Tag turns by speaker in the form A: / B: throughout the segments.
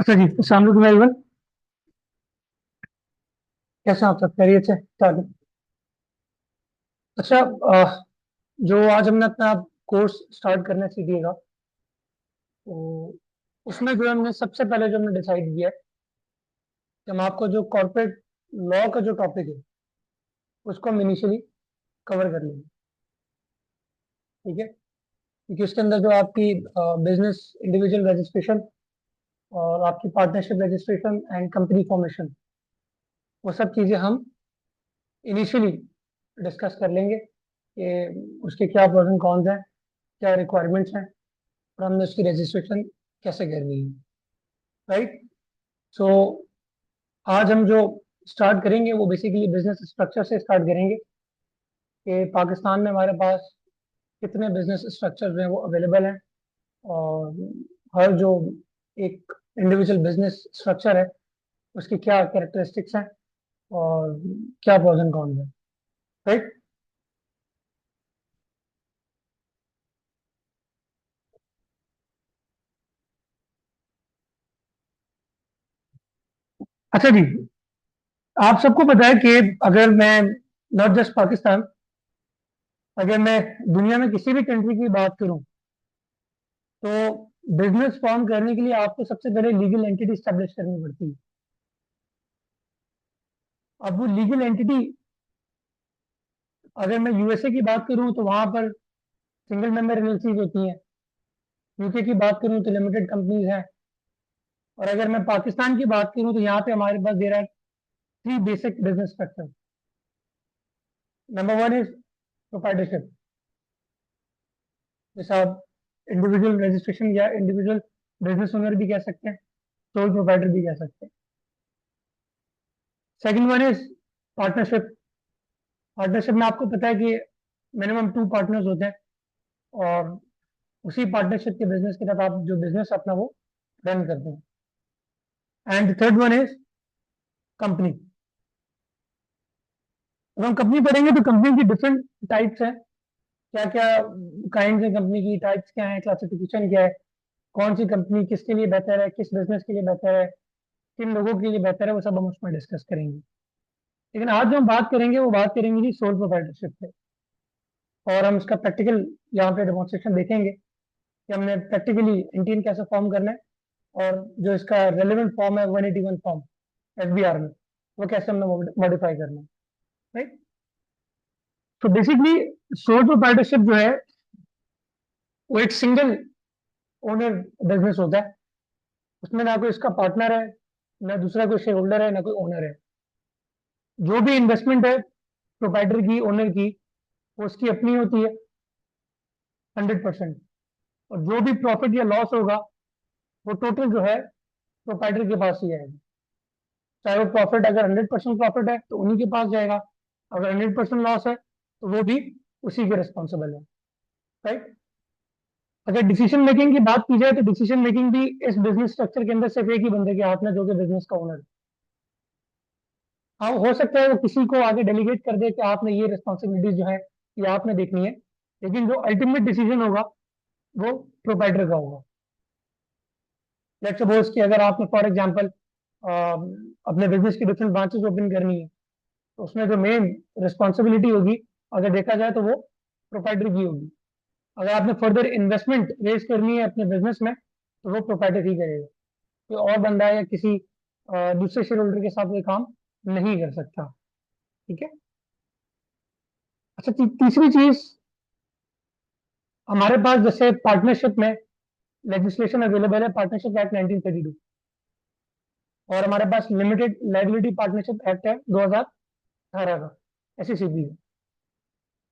A: अच्छा जी, शाम को एवरीवन, कैसे हैं आप सब? खैरियत से? चलो। अच्छा, जो आज हमने अपना कोर्स स्टार्ट करना सीखिएगा, तो उसमें जो हमने सबसे पहले जो हमने डिसाइड किया है कि हम आपको जो कॉर्पोरेट लॉ का जो टॉपिक है उसको हम इनिशियली कवर कर लेंगे। ठीक है, क्योंकि उसके अंदर जो आपकी बिजनेस इंडिविजुअल रजिस्ट्रेशन और आपकी partnership registration and company formation, वो सब चीज़ें हम इनिशियली डिस्कस कर लेंगे कि उसके क्या प्रोस एंड कॉन्स हैं, क्या रिक्वायरमेंट्स हैं, और हमने उसकी रजिस्ट्रेशन कैसे करनी है। राइट। सो आज हम जो स्टार्ट करेंगे वो बेसिकली बिजनेस स्ट्रक्चर से स्टार्ट करेंगे कि पाकिस्तान में हमारे पास कितने बिजनेस स्ट्रक्चर हैं वो अवेलेबल हैं, और हर जो एक इंडिविजुअल बिजनेस स्ट्रक्चर है उसकी क्या कैरेक्टरिस्टिक्स हैं और क्या प्रोस एंड कॉन्स हैं। राइट। अच्छा जी, आप सबको पता है कि अगर मैं नॉट जस्ट पाकिस्तान, अगर मैं दुनिया में किसी भी कंट्री की बात करूं, तो बिजनेस फॉर्म करने के लिए आपको सबसे पहले लीगल एंटिटी स्टैब्लिश करनी पड़ती है। अब वो लीगल एंटिटी, अगर मैं यूएसए की बात करूं तो वहां पर सिंगल मेंबर एलएलसीज होती हैं। यूके की बात करूं तो लिमिटेड कंपनीज हैं। और अगर मैं पाकिस्तान की बात करूं तो यहाँ पे हमारे पास there are three basic business structure. Number one is proprietorship, जैसे आप इंडिविजुअल रजिस्ट्रेशन या इंडिविजुअल बिजनेस ओनर भी कह सकते हैं, सोल प्रोप्राइटर भी कह सकते हैं। Second one is partnership. Partnership में आपको पता है कि मिनिमम टू पार्टनर्स होते हैं, और उसी पार्टनरशिप के बिजनेस के तहत आप जो बिजनेस अपना वो रन करते हैं। And third one is company. जब हम कंपनी पढ़ेंगे तो कंपनी की डिफरेंट टाइप्स हैं, क्या क्या काइंड है कंपनी की, टाइप्स क्या है, क्लासिफिकेशन क्या है, कौन सी कंपनी किसके लिए बेहतर है, किस बिजनेस के लिए बेहतर है, किन लोगों के लिए बेहतर है, वो सब हम उसमें डिस्कस करेंगे। लेकिन आज जो हम बात करेंगे वो बात करेंगे जी सोल प्रोप्राइटरशिप पे, और हम इसका प्रैक्टिकल यहाँ पे डेमोन्स्ट्रेशन देखेंगे कि हमने प्रैक्टिकली इंटीन कैसे फॉर्म करना है, और जो इसका रेलिवेंट फॉर्म है 181 फॉर्म एफबीआर में, वो कैसे हमने मॉडिफाई करना है। राइट। तो बेसिकली सोल प्रोप्राइटरशिप जो है वो एक सिंगल ओनर बिजनेस होता है। उसमें ना कोई इसका पार्टनर है, ना दूसरा कोई शेयर होल्डर है, ना कोई ओनर है। जो भी इन्वेस्टमेंट है प्रोप्राइटर की, ओनर की, वो उसकी अपनी होती है 100%। और जो भी प्रॉफिट या लॉस होगा वो टोटल जो है प्रोप्राइटर के पास ही आएगा। चाहे वो प्रॉफिट, अगर 100% प्रॉफिट है तो उन्हीं के पास जाएगा, अगर 100% लॉस है तो वो भी उसी के रिस्पॉन्सिबल है। राइट। अगर डिसीजन मेकिंग की बात की जाए तो डिसीजन मेकिंग भी इस बिजनेस स्ट्रक्चर के अंदर सिर्फ एक ही बंदे के हाथ में, जो कि बिजनेस का ओनर है। हाँ, हो सकता है वो किसी को आगे डेलीगेट कर दे कि आपने ये रिस्पॉन्सिबिलिटीज जो है ये आपने देखनी है, लेकिन जो अल्टीमेट डिसीजन होगा वो प्रोप्राइटर का होगा। लेट्स सपोज कि अगर आपने फॉर एग्जांपल अपने बिजनेस की डिफरेंट ब्रांचेस ओपन करनी है, तो उसमें जो मेन रिस्पॉन्सिबिलिटी होगी, अगर देखा जाए तो वो प्रोप्राइटर की होगी। अगर आपने फर्दर इन्वेस्टमेंट रेज करनी है अपने बिजनेस में तो वो प्रोप्राइटर ही करेगा, कोई और बंदा या किसी दूसरे शेयर होल्डर के साथ कोई काम नहीं कर सकता। ठीक है। अच्छा, तीसरी चीज, हमारे पास जैसे पार्टनरशिप में लेजिस्लेशन अवेलेबल है, पार्टनरशिप एक्ट 1932, और हमारे पास लिमिटेड लाइबिलिटी पार्टनरशिप एक्ट है 2018 का, एससीसीबी है।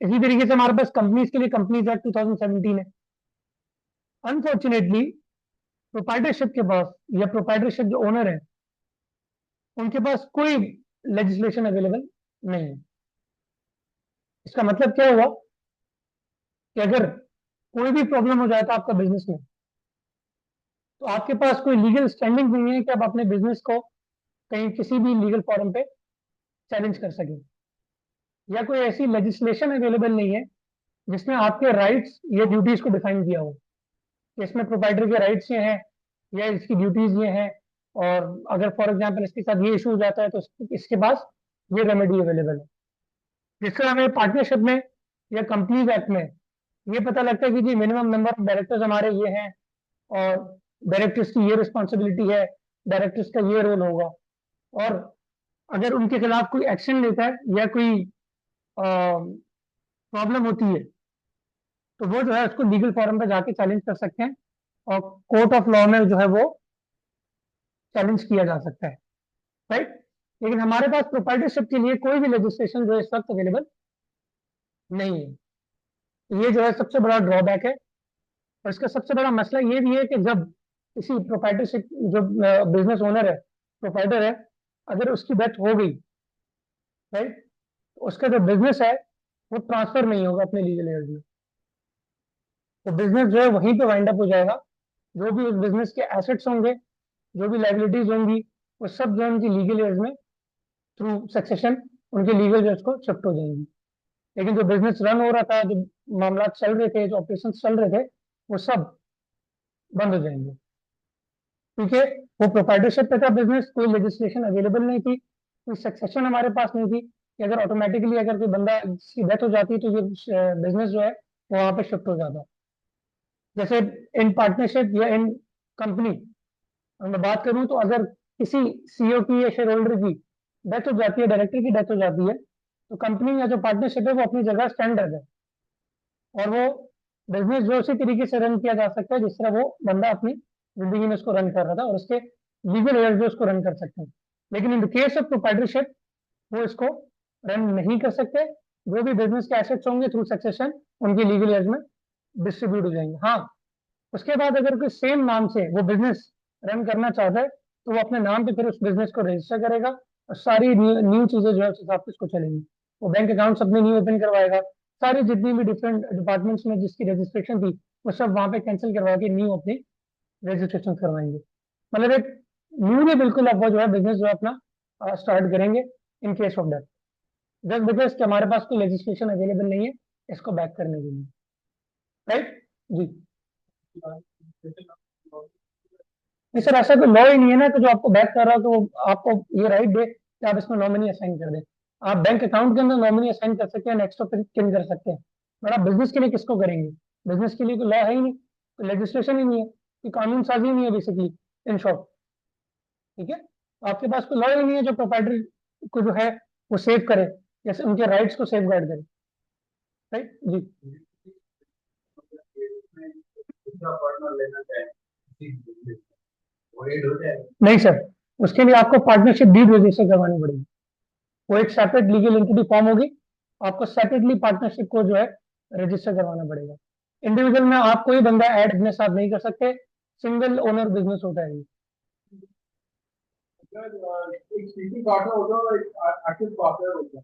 A: इसी तरीके से हमारे पास कंपनीज के लिए कंपनीज एक्ट 2017 है। अनफॉर्चुनेटली प्रोप्राइटरशिप के पास, या प्रोप्राइटरशिप जो ओनर है उनके पास कोई लेजिस्लेशन अवेलेबल नहीं है। इसका मतलब क्या हुआ कि अगर कोई भी प्रॉब्लम हो जाता है आपका बिजनेस में, तो आपके पास कोई लीगल स्टैंडिंग नहीं है कि आप अपने बिजनेस को कहीं किसी भी लीगल फॉरम पे चैलेंज कर सकें, या कोई ऐसी लेजिस्लेशन अवेलेबल नहीं है जिसमें आपके राइट्स या ड्यूटीज को डिफाइन किया हो कि इसमें प्रोप्राइटर के राइट्स ये हैं या इसकी ड्यूटीज ये हैं, और अगर फॉर एग्जाम्पल इसके साथ ये इशू हो जाता है तो इसके पास ये रेमेडी अवेलेबल है, जिससे हमें पार्टनरशिप में या कंपनीज एक्ट में ये पता लगता है कि जी मिनिमम नंबर ऑफ डायरेक्टर्स हमारे ये हैं, और डायरेक्टर्स की ये रिस्पॉन्सिबिलिटी है, डायरेक्टर्स का ये रोल होगा। और अगर उनके खिलाफ कोई एक्शन लेता है या कोई प्रॉब्लम होती है तो वो जो है उसको लीगल फॉरम पे जाके चैलेंज कर सकते हैं, और कोर्ट ऑफ लॉ में जो है वो चैलेंज किया जा सकता है, राइट। लेकिन हमारे पास प्रोप्राइटरशिप के लिए कोई भी लेजिस्लेशन जो है इस वक्त अवेलेबल नहीं है। ये जो है सबसे बड़ा ड्रॉबैक है। और इसका सबसे बड़ा मसला ये भी है कि जब किसी प्रोप्राइटरशिप जो बिजनेस ओनर है, प्रोप्राइटर है, अगर उसकी डेथ हो गई, राइट, उसका जो बिजनेस है वो ट्रांसफर नहीं होगा अपने लीगल एयर्स में। तो बिजनेस जो है वहीं पे वाइंड अप हो जाएगा। जो भी उस बिजनेस के एसेट्स होंगे, जो भी लाइबिलिटीज होंगी, वो सब जो है उनकी लीगल एयर्स में थ्रू सक्सेशन उनके लीगल एयर्स को शिफ्ट हो जाएंगी। लेकिन जो बिजनेस रन हो रहा था, जो मामला चल रहे थे, जो ऑपरेशन चल रहे थे, वो सब बंद हो जाएंगे, क्योंकि वो प्रोप्राइटरशिप पे था बिजनेस, कोई लेजिस्लेशन अवेलेबल नहीं थी, कोई सक्सेशन हमारे पास नहीं थी कि अगर ऑटोमेटिकली अगर कोई बंदा की डेथ हो जाती तो ये बिजनेस जो है वो वहां पे शिफ्ट हो जाता। जैसे इन पार्टनरशिप या इन कंपनी मैं बात करूं तो अगर किसी सीईओ की या शेयर होल्डर की डेथ हो जाती है, डायरेक्टर की डेथ हो जाती है, तो कंपनी या जो पार्टनरशिप है वो अपनी जगह स्टैंड रहता है, और वो बिजनेस जो उसी तरीके से रन किया जा सकता है जिस तरह वो बंदा अपनी जिंदगी में उसको रन कर रहा था, और उसके लीगल एयर्स जो उसको रन कर सकते हैं। लेकिन in the case of proprietorship वो इसको रन नहीं कर सकते। जो भी बिजनेस के एसेट्स होंगे थ्रू सक्सेशन उनके लीगल एयर्स में डिस्ट्रीब्यूट हो जाएंगे। हाँ, उसके बाद अगर कोई सेम नाम से वो बिजनेस रन करना चाहता है तो वो अपने नाम पे फिर उस बिजनेस को रजिस्टर करेगा, और सारी न्यू चीजें जो है उस हिसाब से उसको चलेंगी। वो बैंक अकाउंट्स अपने न्यू ओपन करवाएगा, सारी जितनी भी डिफरेंट डिपार्टमेंट्स में जिसकी रजिस्ट्रेशन थी वो सब वहां पे कैंसिल करवा के न्यू अपनी रजिस्ट्रेशन करवाएंगे। मतलब एक न्यूली बिल्कुल अब वो जो है बिजनेस जो है अपना स्टार्ट करेंगे in case of death, just because कि हमारे पास कोई लेजिस्लेशन अवेलेबल नहीं है इसको बैक करने के लिए, राइट जी। नहीं सर, ऐसा कोई लॉ ही नहीं है ना कि जो आपको बैक कर रहा हो तो वो आपको ये राइट दे कि आप इसमें नॉमिनी असाइन कर दें। आप बैंक अकाउंट के अंदर नॉमिनी असाइन कर सकते हैं, नेक्स्ट ऑफ किन कर सकते हैं, और आप बिजनेस के लिए किसको करेंगे? बिजनेस के लिए कोई लॉ है ही नहीं, कोई लेजिस्लेशन ही नहीं है, कोई कानून साजी नहीं है बेसिकली, इन शॉर्ट। ठीक है, आपके पास कोई लॉ ही नहीं है जो प्रोप्राइटर को जो है वो सेव करे, जैसे उनके राइट्स को सेव गार्ड करे, राइट जी। नहीं सर, उसके लिए आपको पार्टनरशिप डीड रजिस्टर करवानी पड़ेगी। वो एक सेपरेट लीगल एंटिटी फॉर्म होगी, आपको सेपरेटली पार्टनरशिप को जो है रजिस्टर करवाना पड़ेगा। इंडिविजुअल में आप कोई बंदा ऐड अपने साथ नहीं कर सकते, सिंगल ओनर बिजनेस होता है ये।
B: एक स्पीकिंग पार्टनर होता है और एक एक्टिव पार्टनर होता है,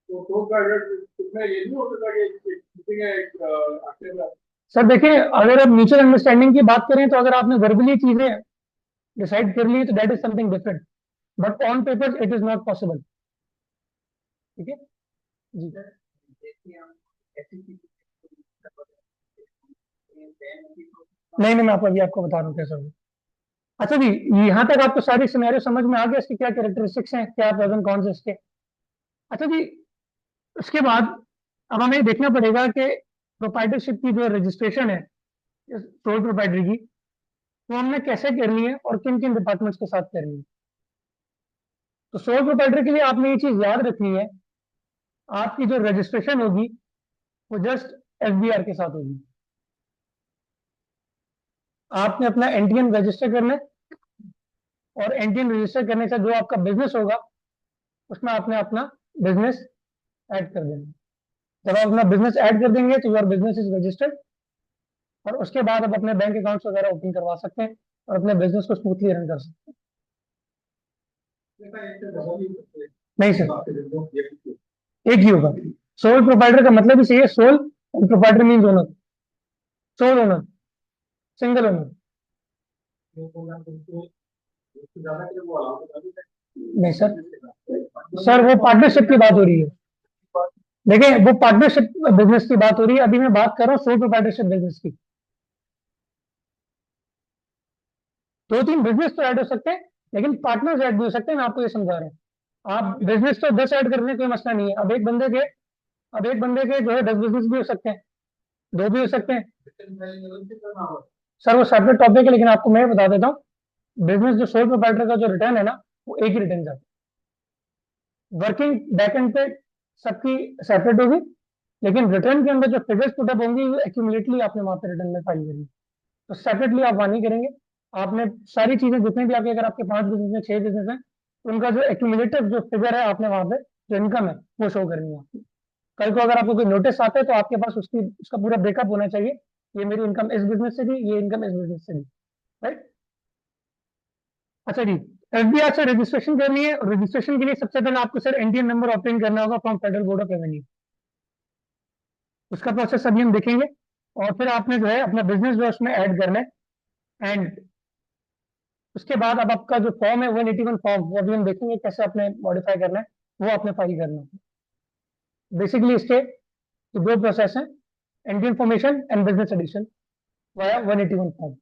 B: तो दो कैंडिडेट इसमें ये नहीं हो सकता कि एक स्पीकिंग है एक एक्टिव है।
A: सर देखिए, अगर आप म्यूचुअल अंडरस्टैंडिंग की बात करें तो अगर आपने वर्बली चीजें डिसाइड कर ली तो that is something different, but on paper it is not possible. ठीक है जी। नहीं नहीं, मैं आपको अभी आपको बता रहा हूँ कैसे होगा। अच्छा जी, यहाँ तक आपको सारी सिनेरियो समझ में आ गया, इसके क्या कैरेक्टरिस्टिक्स हैं, क्या प्रोस एंड कॉन्स इसके। अच्छा जी, उसके बाद अब हमें देखना पड़ेगा कि प्रोप्राइटरशिप की जो रजिस्ट्रेशन है सोल प्रोप्राइटरी की, तो हमने कैसे करनी है और किन किन डिपार्टमेंट्स के साथ करनी है। तो सोल प्रोप्राइटरी के लिए आपने ये चीज याद रखनी है, आपकी जो रजिस्ट्रेशन होगी वो जस्ट एफबीआर के साथ होगी। आपने अपना एनटीएन रजिस्टर करना है, और एनटीएन रजिस्टर करने से जो आपका बिजनेस होगा उसमें आपने अपना बिजनेस ऐड कर देना है। जब आप अपना बिजनेस ऐड कर देंगे तो योर बिजनेस इज रजिस्टर्ड, और उसके बाद आप अपने बैंक अकाउंट्स वगैरह ओपन करवा सकते हैं और अपने बिजनेस को स्मूथली रन कर सकते हैं। नहीं सर, एक ही होगा। सोल प्रोप्राइटर का मतलब ही सही है, सोल, और proprietor means owner, sole owner, single owner. नहीं सर, सर वो पार्टनरशिप की बात हो रही है। देखिए, वो पार्टनरशिप बिजनेस की बात हो रही है, अभी मैं बात कर रहा हूँ सोल प्रोप्राइटरशिप बिजनेस की। 2-3 बिजनेस तो ऐड हो सकते हैं, लेकिन पार्टनर्स ऐड भी हो सकते हैं। मैं आपको ये समझा रहा हूँ। आप बिजनेस तो 10 ऐड करने कोई मसला नहीं है। अब एक बंदे के जो है 10 बिजनेस भी हो सकते हैं, 2 भी हो सकते हैं। सर वो सेपरेट टॉपिक है, लेकिन आपको मैं बता देता हूँ, बिजनेस जो सोल प्रोप्राइटर का जो रिटर्न है ना, वो एक ही रिटर्न जाता है। वर्किंग बैकएंड पे सबकी सेपरेट होगी, लेकिन रिटर्न के अंदर जो फिगर्स पुटअप होंगी वो एक्यूमुलेटली आपने वहां पे रिटर्न में फाइल करेंगे। तो सेपरेटली आप वहां नहीं करेंगे। आपने सारी चीजें जितने भी आपके, अगर आपके 5 बिजनेस है, 6 बिजनेस है, उनका जो एक्यूमुलेटिव जो फिगर है आपने वहां पे जो इनकम है वो शो करनी है आपकी। कल को अगर आपको कोई नोटिस आता है तो आपके पास उसका पूरा ब्रेकअप होना चाहिए। ये मेरी इनकम इस बिजनेस से थी, ये इनकम इस बिजनेस से थी, राइट। अच्छा जी, एफबीआर से रजिस्ट्रेशन करनी है। रजिस्ट्रेशन के लिए सबसे पहले आपको सर एनटीएन नंबर ऑब्टेन करना होगा from federal board of revenue. उसका प्रोसेस अभी हम देखेंगे। और फिर आपने जो है अपना बिजनेस जो है उसमें ऐड करना है। एंड उसके बाद अब आपका जो फॉर्म है 181 फॉर्म, वो अभी हम देखेंगे कैसे आपने मॉडिफाई करना है, वो आपने फाइल करना है। बेसिकली इसके दो प्रोसेस हैं, NTN formation and business addition via 181 form.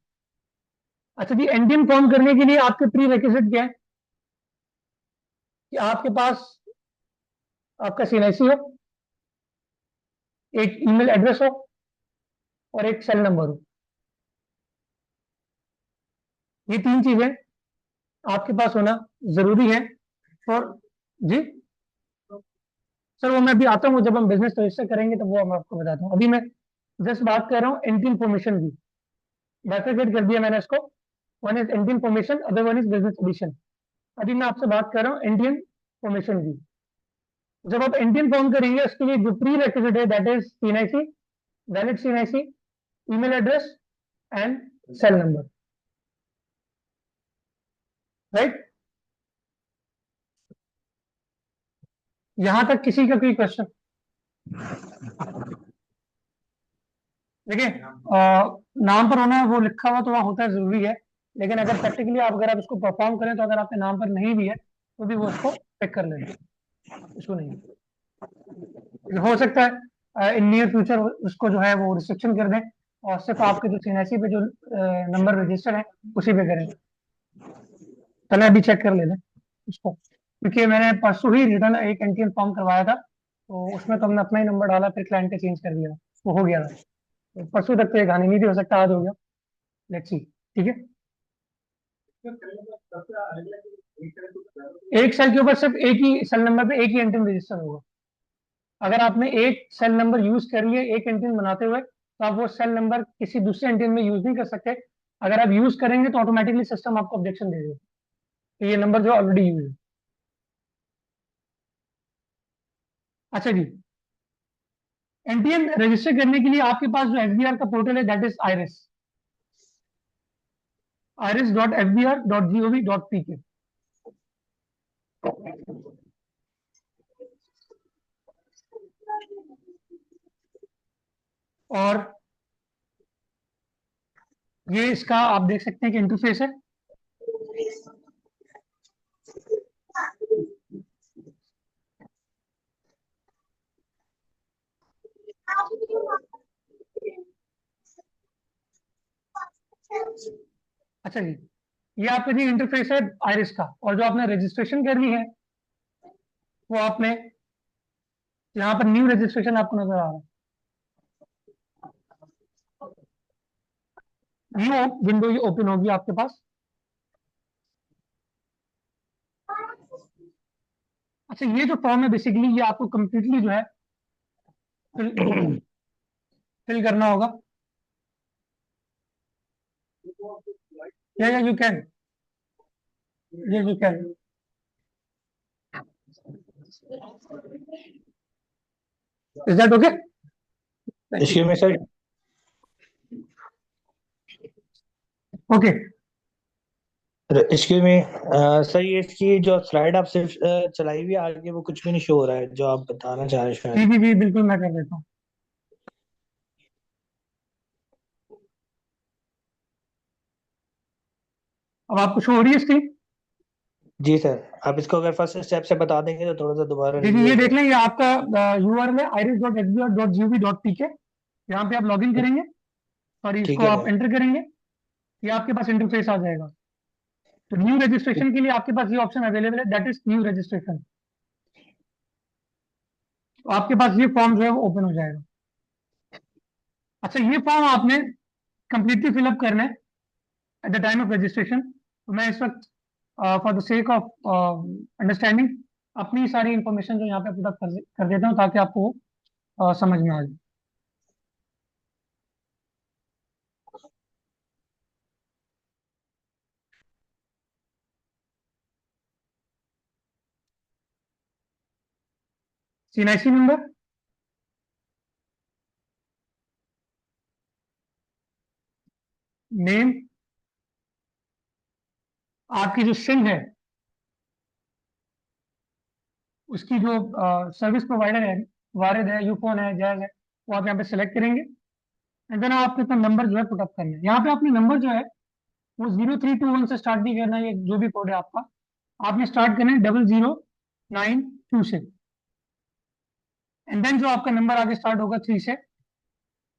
A: अच्छा जी, एनडीएन फॉर्म करने के लिए आपके प्री रिक्विजिट क्या है कि आपके पास आपका सीएनआईसी हो, एक ईमेल एड्रेस हो और एक सेल नंबर हो। ये 3 चीजें आपके पास होना जरूरी है। और जी सर वो मैं अभी आता हूँ, जब हम बिजनेस रजिस्टर करेंगे तो वो मैं आपको बताता हूँ। अभी मैं जस्ट बात कर रहा हूँ एंटी इन्फॉर्मेशन की। बैकग्रेड कर दिया मैंने इसको। One is NTN formation, other one is business addition. अभी मैं आपसे बात कर रहा हूँ इंडियन इन्फॉर्मेशन की। जब आप इंडियन फॉर्म करेंगे उसके लिए जो प्री रेक्विजिट है that is CNIC, valid CNIC, email address and cell number, right. यहां तक किसी का कोई क्वेश्चन? देखिए नाम पर होना वो लिखा हुआ तो वहाँ होता है, जरूरी है। लेकिन अगर प्रैक्टिकली अगर आप उसको परफॉर्म करें तो अगर आपके नाम पर नहीं भी है तो भी वो उसको पिक कर लेंगे, इसको नहीं हो सकता है इन नियर फ्यूचर उसको जो है वो रिस्ट्रिक्शन कर दें और सिर्फ आपके जो सीएनआईसी पे जो नंबर रजिस्टर है उसी पे करें। पहले अभी चेक कर लेना उसको, क्योंकि मैंने परसों ही रिटर्न एक एनटीएन फॉर्म करवाया था, तो उसमें तो हमने अपना ही नंबर डाला, फिर क्लाइंट का चेंज कर दिया, वो हो गया था। तो परसों तक तो ये कहानी नहीं थी, हो सकता है आज हो गया। लेट्स सी, ठीक है। एक सेल के ऊपर सिर्फ एक ही सेल नंबर पे एक ही एंटीन रजिस्टर होगा। अगर आपने एक सेल नंबर यूज कर लिए एक एंटीन बनाते हुए, तो आप वो सेल नंबर किसी दूसरे एंटीन में यूज नहीं कर सकते। अगर आप यूज करेंगे तो ऑटोमेटिकली सिस्टम आपको ऑब्जेक्शन दे देगा कि ये नंबर जो ऑलरेडी यूज है। अच्छा जी, एनटीएन रजिस्टर करने के लिए आपके पास जो एफबीआर का पोर्टल है दैट इज आईरिस, iris.fbr.gov.pk। और ये इसका आप देख सकते हैं कि इंटरफेस है। अच्छा जी, ये आपका जी इंटरफेस है आइरिस का। और जो आपने रजिस्ट्रेशन करनी है वो आपने यहाँ पर न्यू रजिस्ट्रेशन आपको नजर आ रहा है, न्यू विंडो ये ओपन होगी आपके पास। अच्छा, ये जो फॉर्म है बेसिकली ये आपको कंप्लीटली जो है फिल करना होगा। या you can, you can. Is that okay?
C: Excuse me, sir.
A: Okay.
C: Excuse me, sir ये इसकी जो स्लाइड आप सिर्फ चलाई हुई है, आगे वो कुछ भी नहीं शो हो रहा है जो आप बताना चाह रहे हैं
A: जी
C: शायद।
A: जी जी बिल्कुल, मैं कर देता हूँ। अब आपको शो हो रही है स्क्रीन?
C: जी सर, आप इसको अगर फर्स्ट स्टेप से बता देंगे तो थोड़ा सा दोबारा
A: जी जी,
C: रिव्यू
A: ये
C: हो
A: देख
C: जाए।
A: लें, ये आपका यूआरएल है iris.fbr.gov.pk। यहाँ पे आप लॉगिन करेंगे, सॉरी
C: ठीक
A: इसको
C: है
A: आप
C: सर।
A: एंटर करेंगे, ये आपके पास इंटरफेस आ जाएगा। तो न्यू रजिस्ट्रेशन के लिए आपके पास ये ऑप्शन अवेलेबल है, दैट इज न्यू रजिस्ट्रेशन। तो आपके पास ये फॉर्म जो है वो ओपन हो जाएगा। अच्छा, ये फॉर्म आपने कंप्लीटली फिलअप करना है at the time of registration. तो मैं इस वक्त for the sake of understanding अपनी सारी इंफॉर्मेशन जो यहाँ पे पुट अप कर देता हूँ ताकि आपको समझ में आ जाए। CNIC नंबर, नेम, आपकी जो सिम है उसकी जो सर्विस प्रोवाइडर है, वारिद है, यूफोन है, जैज है, वो आप यहाँ पे सेलेक्ट करेंगे। एंड देन आपने अपना नंबर जो है पुट अप करना है। यहाँ पे आपने नंबर जो है वो 0321 से स्टार्ट नहीं करना है, ये जो भी कोड है आपका आपने स्टार्ट करना है 0092 से। एंड देन जो आपका नंबर आगे स्टार्ट होगा 3 से,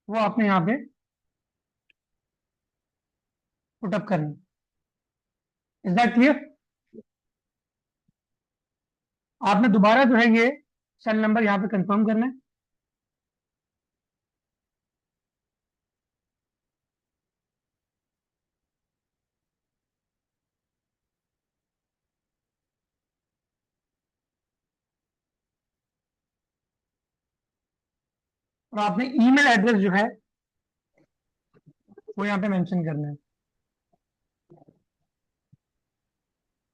A: वो आपने यहाँ पे पुट अप करना है। Is that clear? आपने दोबारा जो है ये सेल नंबर यहाँ पे कंफर्म करना है। और आपने ईमेल एड्रेस जो है वो यहाँ पे मेंशन करना है।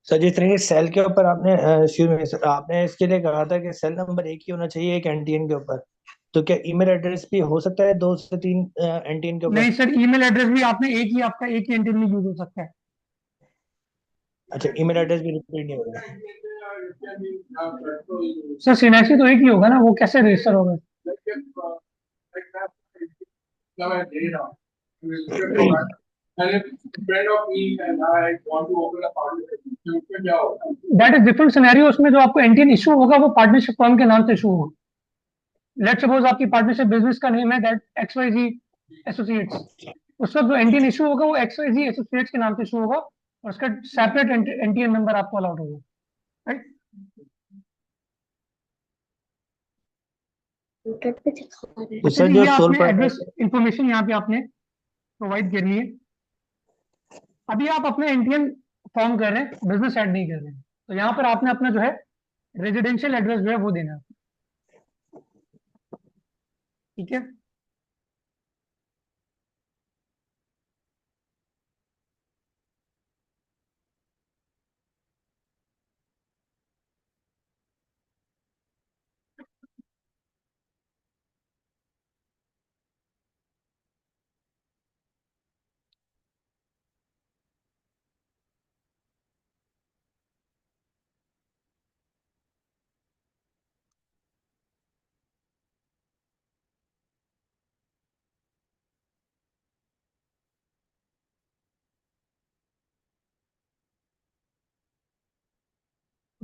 C: सर जिस तरह सेल के ऊपर आपने excuse me, sir, आपने इसके लिए कहा था कि सेल नंबर एक ही होना चाहिए एक एनटीएन के ऊपर, तो क्या ईमेल एड्रेस भी हो सकता है 2 से 3 एनटीएन के ऊपर?
A: नहीं सर, ईमेल एड्रेस भी आपने एक ही, आपका एक ही एंटिटी में यूज हो सकता है।
C: अच्छा, ईमेल एड्रेस भी रिपीट नहीं होगा?
A: सर सीनाक्सी तो एक ही होगा ना, वो कैसे रजिस्टर होगा? That is different scenario. उसमें जो आपको एंटिटी इशू होगा वो पार्टनरशिप फॉर्म के नाम से इशू होगा। लेट्स सपोज आपकी पार्टनरशिप बिजनेस का नेम है दैट XYZ एसोसिएट्स, उस वक्त जो एंटिटी इशू होगा वो XYZ एसोसिएट्स के नाम से इशू होगा और उसका सेपरेट एंटिटी नंबर आपको अलाउड होगा, राइट?
C: तो सर जो सोल
A: एड्रेस इंफॉर्मेशन यहाँ पे आपने प्रोवाइड करनी है। अभी आप अपने एनटीएन फॉर्म कर रहे हैं, बिजनेस ऐड नहीं कर रहे हैं, तो यहाँ पर आपने अपना जो है रेजिडेंशियल एड्रेस जो है वो देना है, ठीक है?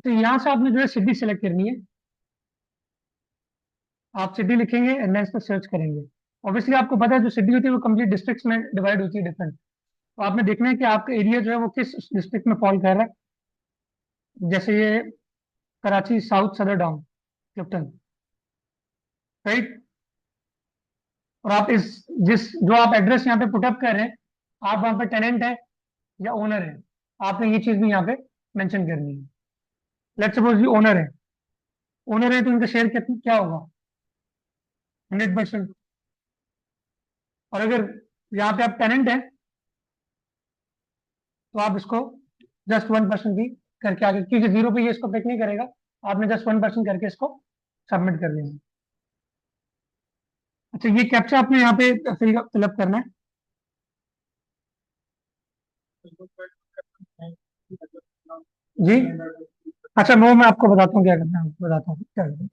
A: तो यहाँ से आपने जो है सिटी सेलेक्ट करनी है। आप सिटी लिखेंगे एंड देन इसको सर्च करेंगे। ऑब्वियसली आपको पता है जो सिटी होती है वो कंप्लीट डिस्ट्रिक्ट्स में डिवाइड होती है डिफरेंट। तो आपने देखना है कि आपका एरिया जो है वो किस डिस्ट्रिक्ट में फॉल कर रहा है। जैसे ये कराची साउथ सदर डाउन क्लिफ्टन, राइट? और आप इस जो आप एड्रेस यहाँ पे पुटअप कर रहे हैं, आप वहाँ पे टेनेंट है या ओनर है, आपने ये चीज भी यहाँ पे मेंशन करनी है। लेट्स सपोज ये ओनर है, ओनर है तो इनका शेयर कितना क्या होगा? 100%। और अगर यहाँ पे आप टेनेंट हैं तो आप इसको जस्ट 1% भी करके आगे, क्योंकि 0 पे ये इसको पिक नहीं करेगा, आपने जस्ट 1% करके इसको सबमिट कर देना। अच्छा, ये कैप्चा आपने यहाँ पे फिलअप करना है। जी अच्छा, मैं आपको बताता हूँ क्या करना है, बताता हूँ क्या करना है।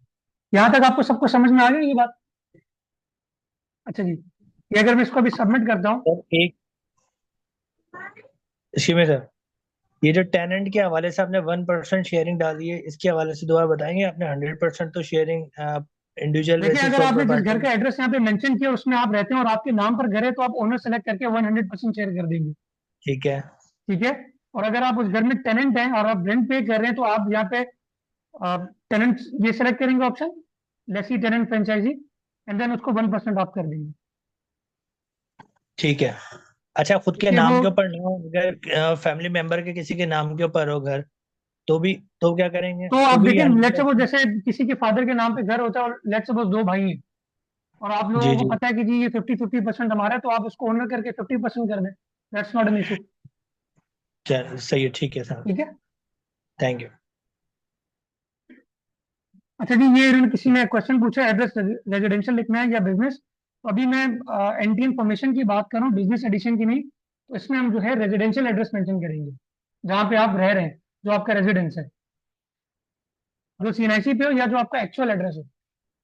A: यहाँ तक आपको सबको समझ में आ गई ये बात? अच्छा जी, ये अगर मैं इसको अभी सबमिट करता हूँ,
C: सर एक शिमे सर, ये जो टेनेंट के हवाले से आपने 1% शेयरिंग डाली है, इसके हवाले से दोबारा बताएंगे? आपने 100% तो शेयरिंग इंडिविजुअल
A: देखिए
C: बेसिस
A: अगर
C: और
A: आपने जिस घर
C: पार्टी।
A: का एड्रेस यहाँ पे मेंशन किया उसमें आप रहते हैं और आपके नाम पर घर है तो आप ओनर सेलेक्ट करके 100% शेयर कर देंगे,
C: ठीक है।
A: ठीक है? और अगर आप उस घर में टेनेंट हैं और आप रेंट पे कर रहे हैं तो आप यहाँ पे टेनेंट ये सेलेक्ट करेंगे option, lessee tenant franchisee, and then उसको 1% आप कर देंगे।
C: ठीक है। अच्छा, खुद के
A: देखिए वो
C: नाम के ऊपर ना हो, अगर फैमिली मेंबर के किसी के नाम के ऊपर हो घर, तो क्या करेंगे?
A: तो
C: तो
A: आप
C: भी
A: देखिए,
C: हैंडल
A: लेट्स
C: कर?
A: सपोज जैसे किसी के फादर के नाम पे घर होता है और लेट्स सपोज 2 भाई हैं, और आप
C: जी
A: लोगों को
C: जी।
A: पता है कि जी ये 50-50% हमारा है, तो आप उसको ओनर करके 50% कर दें, दैट्स नॉट एन इशू।
C: चल सही है, ठीक है सर।
A: ठीक है।
C: Thank you.
A: अच्छा जी, ये इन्होंने किसी ने क्वेश्चन पूछा, एड्रेस रेजिडेंशियल लिखना है या बिजनेस। तो अभी मैं एंटी इन्फॉर्मेशन की बात कर रहा हूँ, बिजनेस एडिशन की नहीं। तो इसमें हम जो है रेजिडेंशियल एड्रेस मेंशन करेंगे, जहाँ पे आप रह रहे हैं, जो आपका रेजिडेंस है, जो सीएनआईसी पे हो या जो आपका एक्चुअल एड्रेस हो,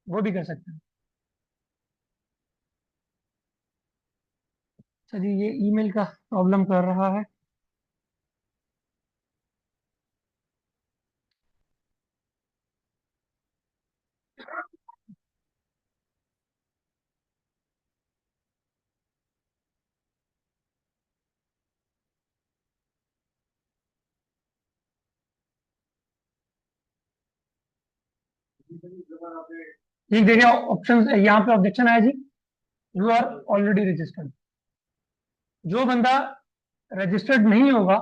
A: वो भी कर सकते हैं। अच्छा जी, ये ईमेल का प्रॉब्लम कर रहा है। ठीक, देखिए ऑप्शन यहाँ पे ऑब्जेक्शन आया जी, यू आर ऑलरेडी रजिस्टर्ड। जो बंदा रजिस्टर्ड नहीं होगा,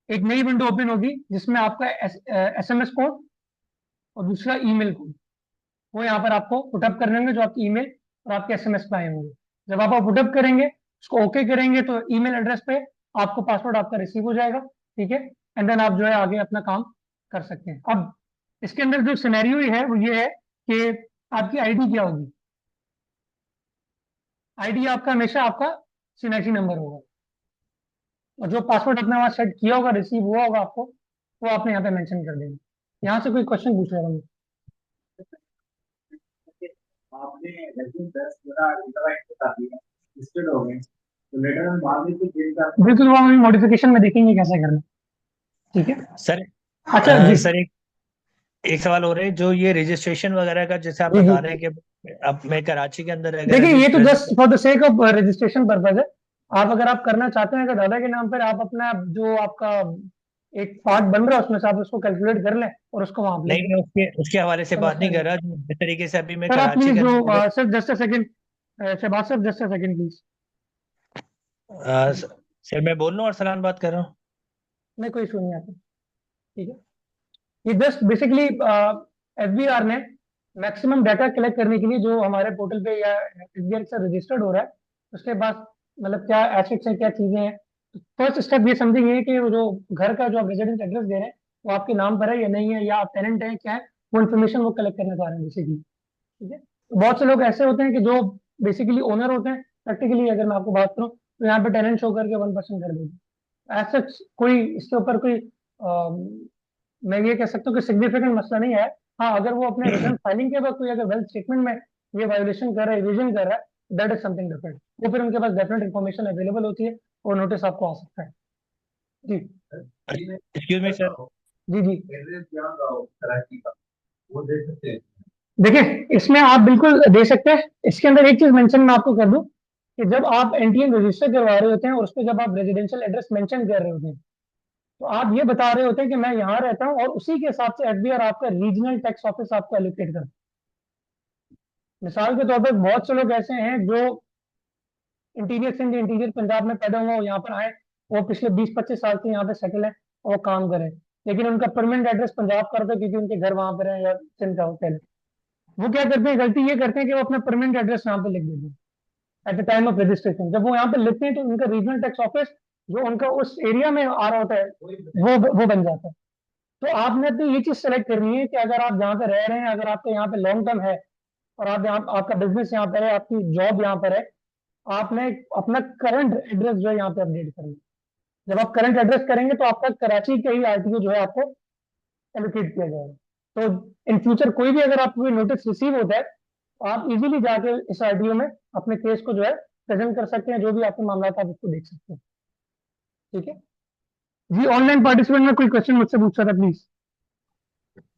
A: एक नई विंडो ओपन होगी जिसमें आपका एसएमएस कोड और दूसरा ईमेल कोड, वो यहाँ पर आपको पुटअप करने होंगे, जो आपकी ईमेल और आपके एसएमएस पे आए होंगे। जब आप पुटअप करेंगे, उसको ओके करेंगे, तो ईमेल एड्रेस पे आपको पासवर्ड आपका रिसीव हो जाएगा। ठीक है, एंड देन आप जो है आगे अपना काम कर सकते हैं। अब इसके अंदर जो सिनेरियो है वो ये है कि आपकी आईडी क्या होगी। आईडी आपका हमेशा आपका सीएनआईसी नंबर होगा, और जो पासवर्ड आपने वहाँ सेट किया होगा, रिसीव हुआ होगा आपको, वो आपने यहाँ पे मेंशन कर देंगे। यहाँ से कोई क्वेश्चन पूछ रहा हूँ?
B: आपने लेकिन 10 इंटरनेट के साथ ही लिस्टेड हो गए, तो लेटर में बाद में कुछ दिन का
A: बिल्कुल, वो हम मॉडिफिकेशन में देखेंगे कैसे करना। ठीक है।
C: सर
A: अच्छा जी।
C: सर, एक सवाल हो रहा है, जो ये रजिस्ट्रेशन वगैरह का जैसे आप
A: जी जी।
C: बता रहे हैं कि अब मैं कराची के अंदर अगर
A: देखिए, ये तो just
C: register.
A: For the sake of registration purpose है। आप अगर आप करना चाहते हैं, अगर दादा के नाम पर, आप अपना जो आपका एक पार्ट बन रहा है उसमें से आप उसको कैलकुलेट कर लें और उसको वहां लिख
C: नहीं,
A: दें।
C: मैं उसके उसके हवाले से बात
A: समस्या
C: नहीं
A: नहीं
C: कर
A: है।
C: रहा, जिस तरीके से अभी मैं
A: सर आप
C: कराची
A: प्लीज
C: के
A: जो
C: अंदर
A: sir just a second, Shahbaz sahab just a second please.
C: Sir मैं बोल रहा हूँ और सलाम बात कर रहा हूँ।
A: नहीं, कोई इशू नहीं आता। ठीक है। ये जस्ट बेसिकली एफबीआर ने मैक्सिमम डाटा कलेक्ट करने के लिए, जो हमारे पोर्टल पे या एफबीआर से रजिस्टर्ड हो रहा है, उसके पास मतलब क्या एसेट्स हैं, क्या चीजें हैं। फर्स्ट स्टेप ये समझेंगे कि वो जो घर का जो आप रेजिडेंस एड्रेस दे रहे हैं, वो आपके नाम पर है या नहीं है, या आप टेनेंट हैं क्या है, वो इन्फॉर्मेशन वो कलेक्ट करने जा रहे हैं बेसिकली। ठीक है। तो बहुत से लोग ऐसे होते हैं कि जो बेसिकली ओनर होते हैं, प्रैक्टिकली अगर मैं आपको बात करूँ तो यहाँ पे टेनेंट शो करके 1% कर देते हैं। ऐसा कोई इसके ऊपर कोई मैं ये कह सकता हूँ कि सिग्निफिकेंट मसला नहीं है। हाँ, अगर वो अपने रिटर्न फाइलिंग के बाद कोई अगर वेल्थ स्टेटमेंट में ये वायोलेशन कर रहा है, इवेजन कर रहा है, दैट इज समथिंग डिफरेंट। वो फिर उनके पास डेफिनेट इन्फॉर्मेशन अवेलेबल होती है और नोटिस आपको आ सकता है। जी
C: एक्सक्यूज मी सर।
A: जी। जी
B: एड्रेस जान रहा हो कराची का, वो दे सकते हैं।
A: देखिए, इसमें आप बिल्कुल दे सकते हैं। इसके अंदर एक चीज मेंशन मैं आपको कर दूं कि जब आप एनटीएन रजिस्टर करवा रहे होते हैं और उस पर जब आप रेजिडेंशियल एड्रेस मेंशन कर रहे होते हैं, तो आप ये बता रहे होते हैं कि मैं यहाँ रहता हूँ, और उसी के हिसाब से एफबीआर आपका रीजनल टैक्स ऑफिस आपको एलोकेट करता है। मिसाल के तौर पर बहुत से लोग ऐसे हैं जो इंटीरियर सिंध, इंटीरियर पंजाब में पैदा हुआ, यहाँ पर आए, वो पिछले 20-25 साल से यहाँ पे सेटल है और वो काम करें, लेकिन उनका परमानेंट एड्रेस पंजाब का होता है क्योंकि उनके घर वहां पर है या सिंध का होता है। वो क्या करते हैं, गलती ये करते हैं कि वो अपना परमानेंट एड्रेस यहाँ पे लिख देते हैं at the time of registration. जब वो यहाँ पे लिखते हैं तो उनका रीजनल टैक्स ऑफिस जो उनका उस एरिया में आ रहा होता है, वो बन जाता है। तो आपने अपनी ये चीज सेलेक्ट करनी है कि अगर आप जहाँ पे रह रहे हैं, अगर आपका यहाँ पे लॉन्ग टर्म है और आप यहाँ, आपका बिजनेस यहाँ पर है, आपकी जॉब यहाँ पर है, आपने अपना करंट एड्रेस जो है यहाँ पे अपडेट करना है। जब आप करंट एड्रेस करेंगे तो आपका कराची का ही आरटीओ जो है आपको एलोकेट किया जाएगा। तो इन फ्यूचर कोई भी अगर आपको नोटिस रिसीव होता है, तो आप इजीली जाके इस आरटीओ में अपने केस को जो है प्रेजेंट कर सकते हैं, जो भी आपके मामला आप उसको देख सकते हैं। ठीक है जी। ऑनलाइन पार्टिसिपेंट में कोई क्वेश्चन मुझसे पूछ रहा था, प्लीज।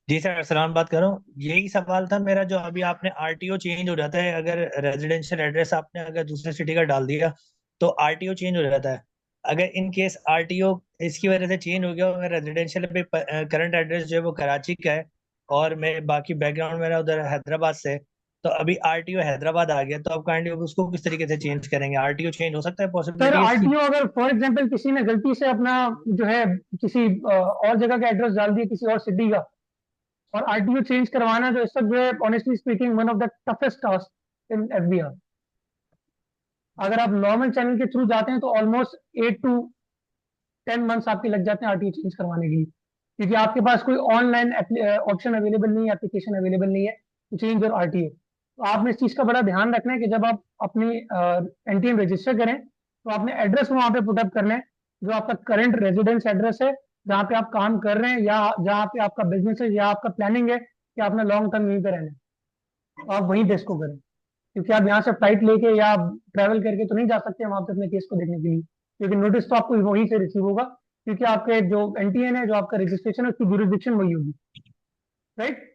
C: जी सर, सलाम बात कर रहा हूँ। यही सवाल था मेरा, जो अभी आपने आरटीओ चेंज हो जाता है, अगर रेजिडेंशियल एड्रेस आपने अगर दूसरे सिटी का डाल दिया तो आरटीओ चेंज हो जाता है, अगर इन केस आरटीओ इसकी वजह से चेंज हो गया और मेरा रेजिडेंशियल पे करंट एड्रेस जो है वो कराची का है और मैं बाकी बैकग्राउंड मेरा उधर हैदराबाद से है, तो अभी आरटीओ हैदराबाद आ गया, तो अब काइंडली उसको किस तरीके से चेंज करेंगे? आरटीओ चेंज हो सकता है,
A: सर
C: पॉसिबिलिटी है इसकी?
A: आरटीओ अगर फॉर एग्जांपल किसी ने गलती से अपना जो है किसी और जगह का एड्रेस डाल दिया किसी और सिटी का, और आरटीओ चेंज करवाना जो इस वक्त जो है honestly speaking one of the toughest task in FBR. अगर आप नॉर्मल चैनल के थ्रू जाते हैं तो ऑलमोस्ट 8 to 10 months आपके लग जाते हैं आरटीओ चेंज करवाने के लिए, क्योंकि आपके पास कोई ऑनलाइन ऑप्शन अवेलेबल नहीं है, एप्लीकेशन अवेलेबल नहीं है टू चेंज योर आरटीओ। तो आपने इस चीज़ का बड़ा ध्यान रखना है कि जब आप अपनी एनटीएम रजिस्टर करें तो आपने एड्रेस वहाँ पे पुटअप करना है जो आपका करंट रेजिडेंस एड्रेस है, जहाँ पे आप काम कर रहे हैं या जहाँ पे आपका बिजनेस है या आपका प्लानिंग है कि आपने लॉन्ग टर्म यहीं पे रहना है, तो आप वहीं बेस को करें। क्योंकि आप यहाँ से फ्लाइट लेके या ट्रैवल करके तो नहीं जा सकते वहाँ पे अपने केस को देखने के लिए, क्योंकि नोटिस तो आपको वहीं से रिसीव होगा, क्योंकि आपके जो एनटीएन है, जो आपका रजिस्ट्रेशन है, उसकी जुरिसडिक्शन वही होगी, राइट।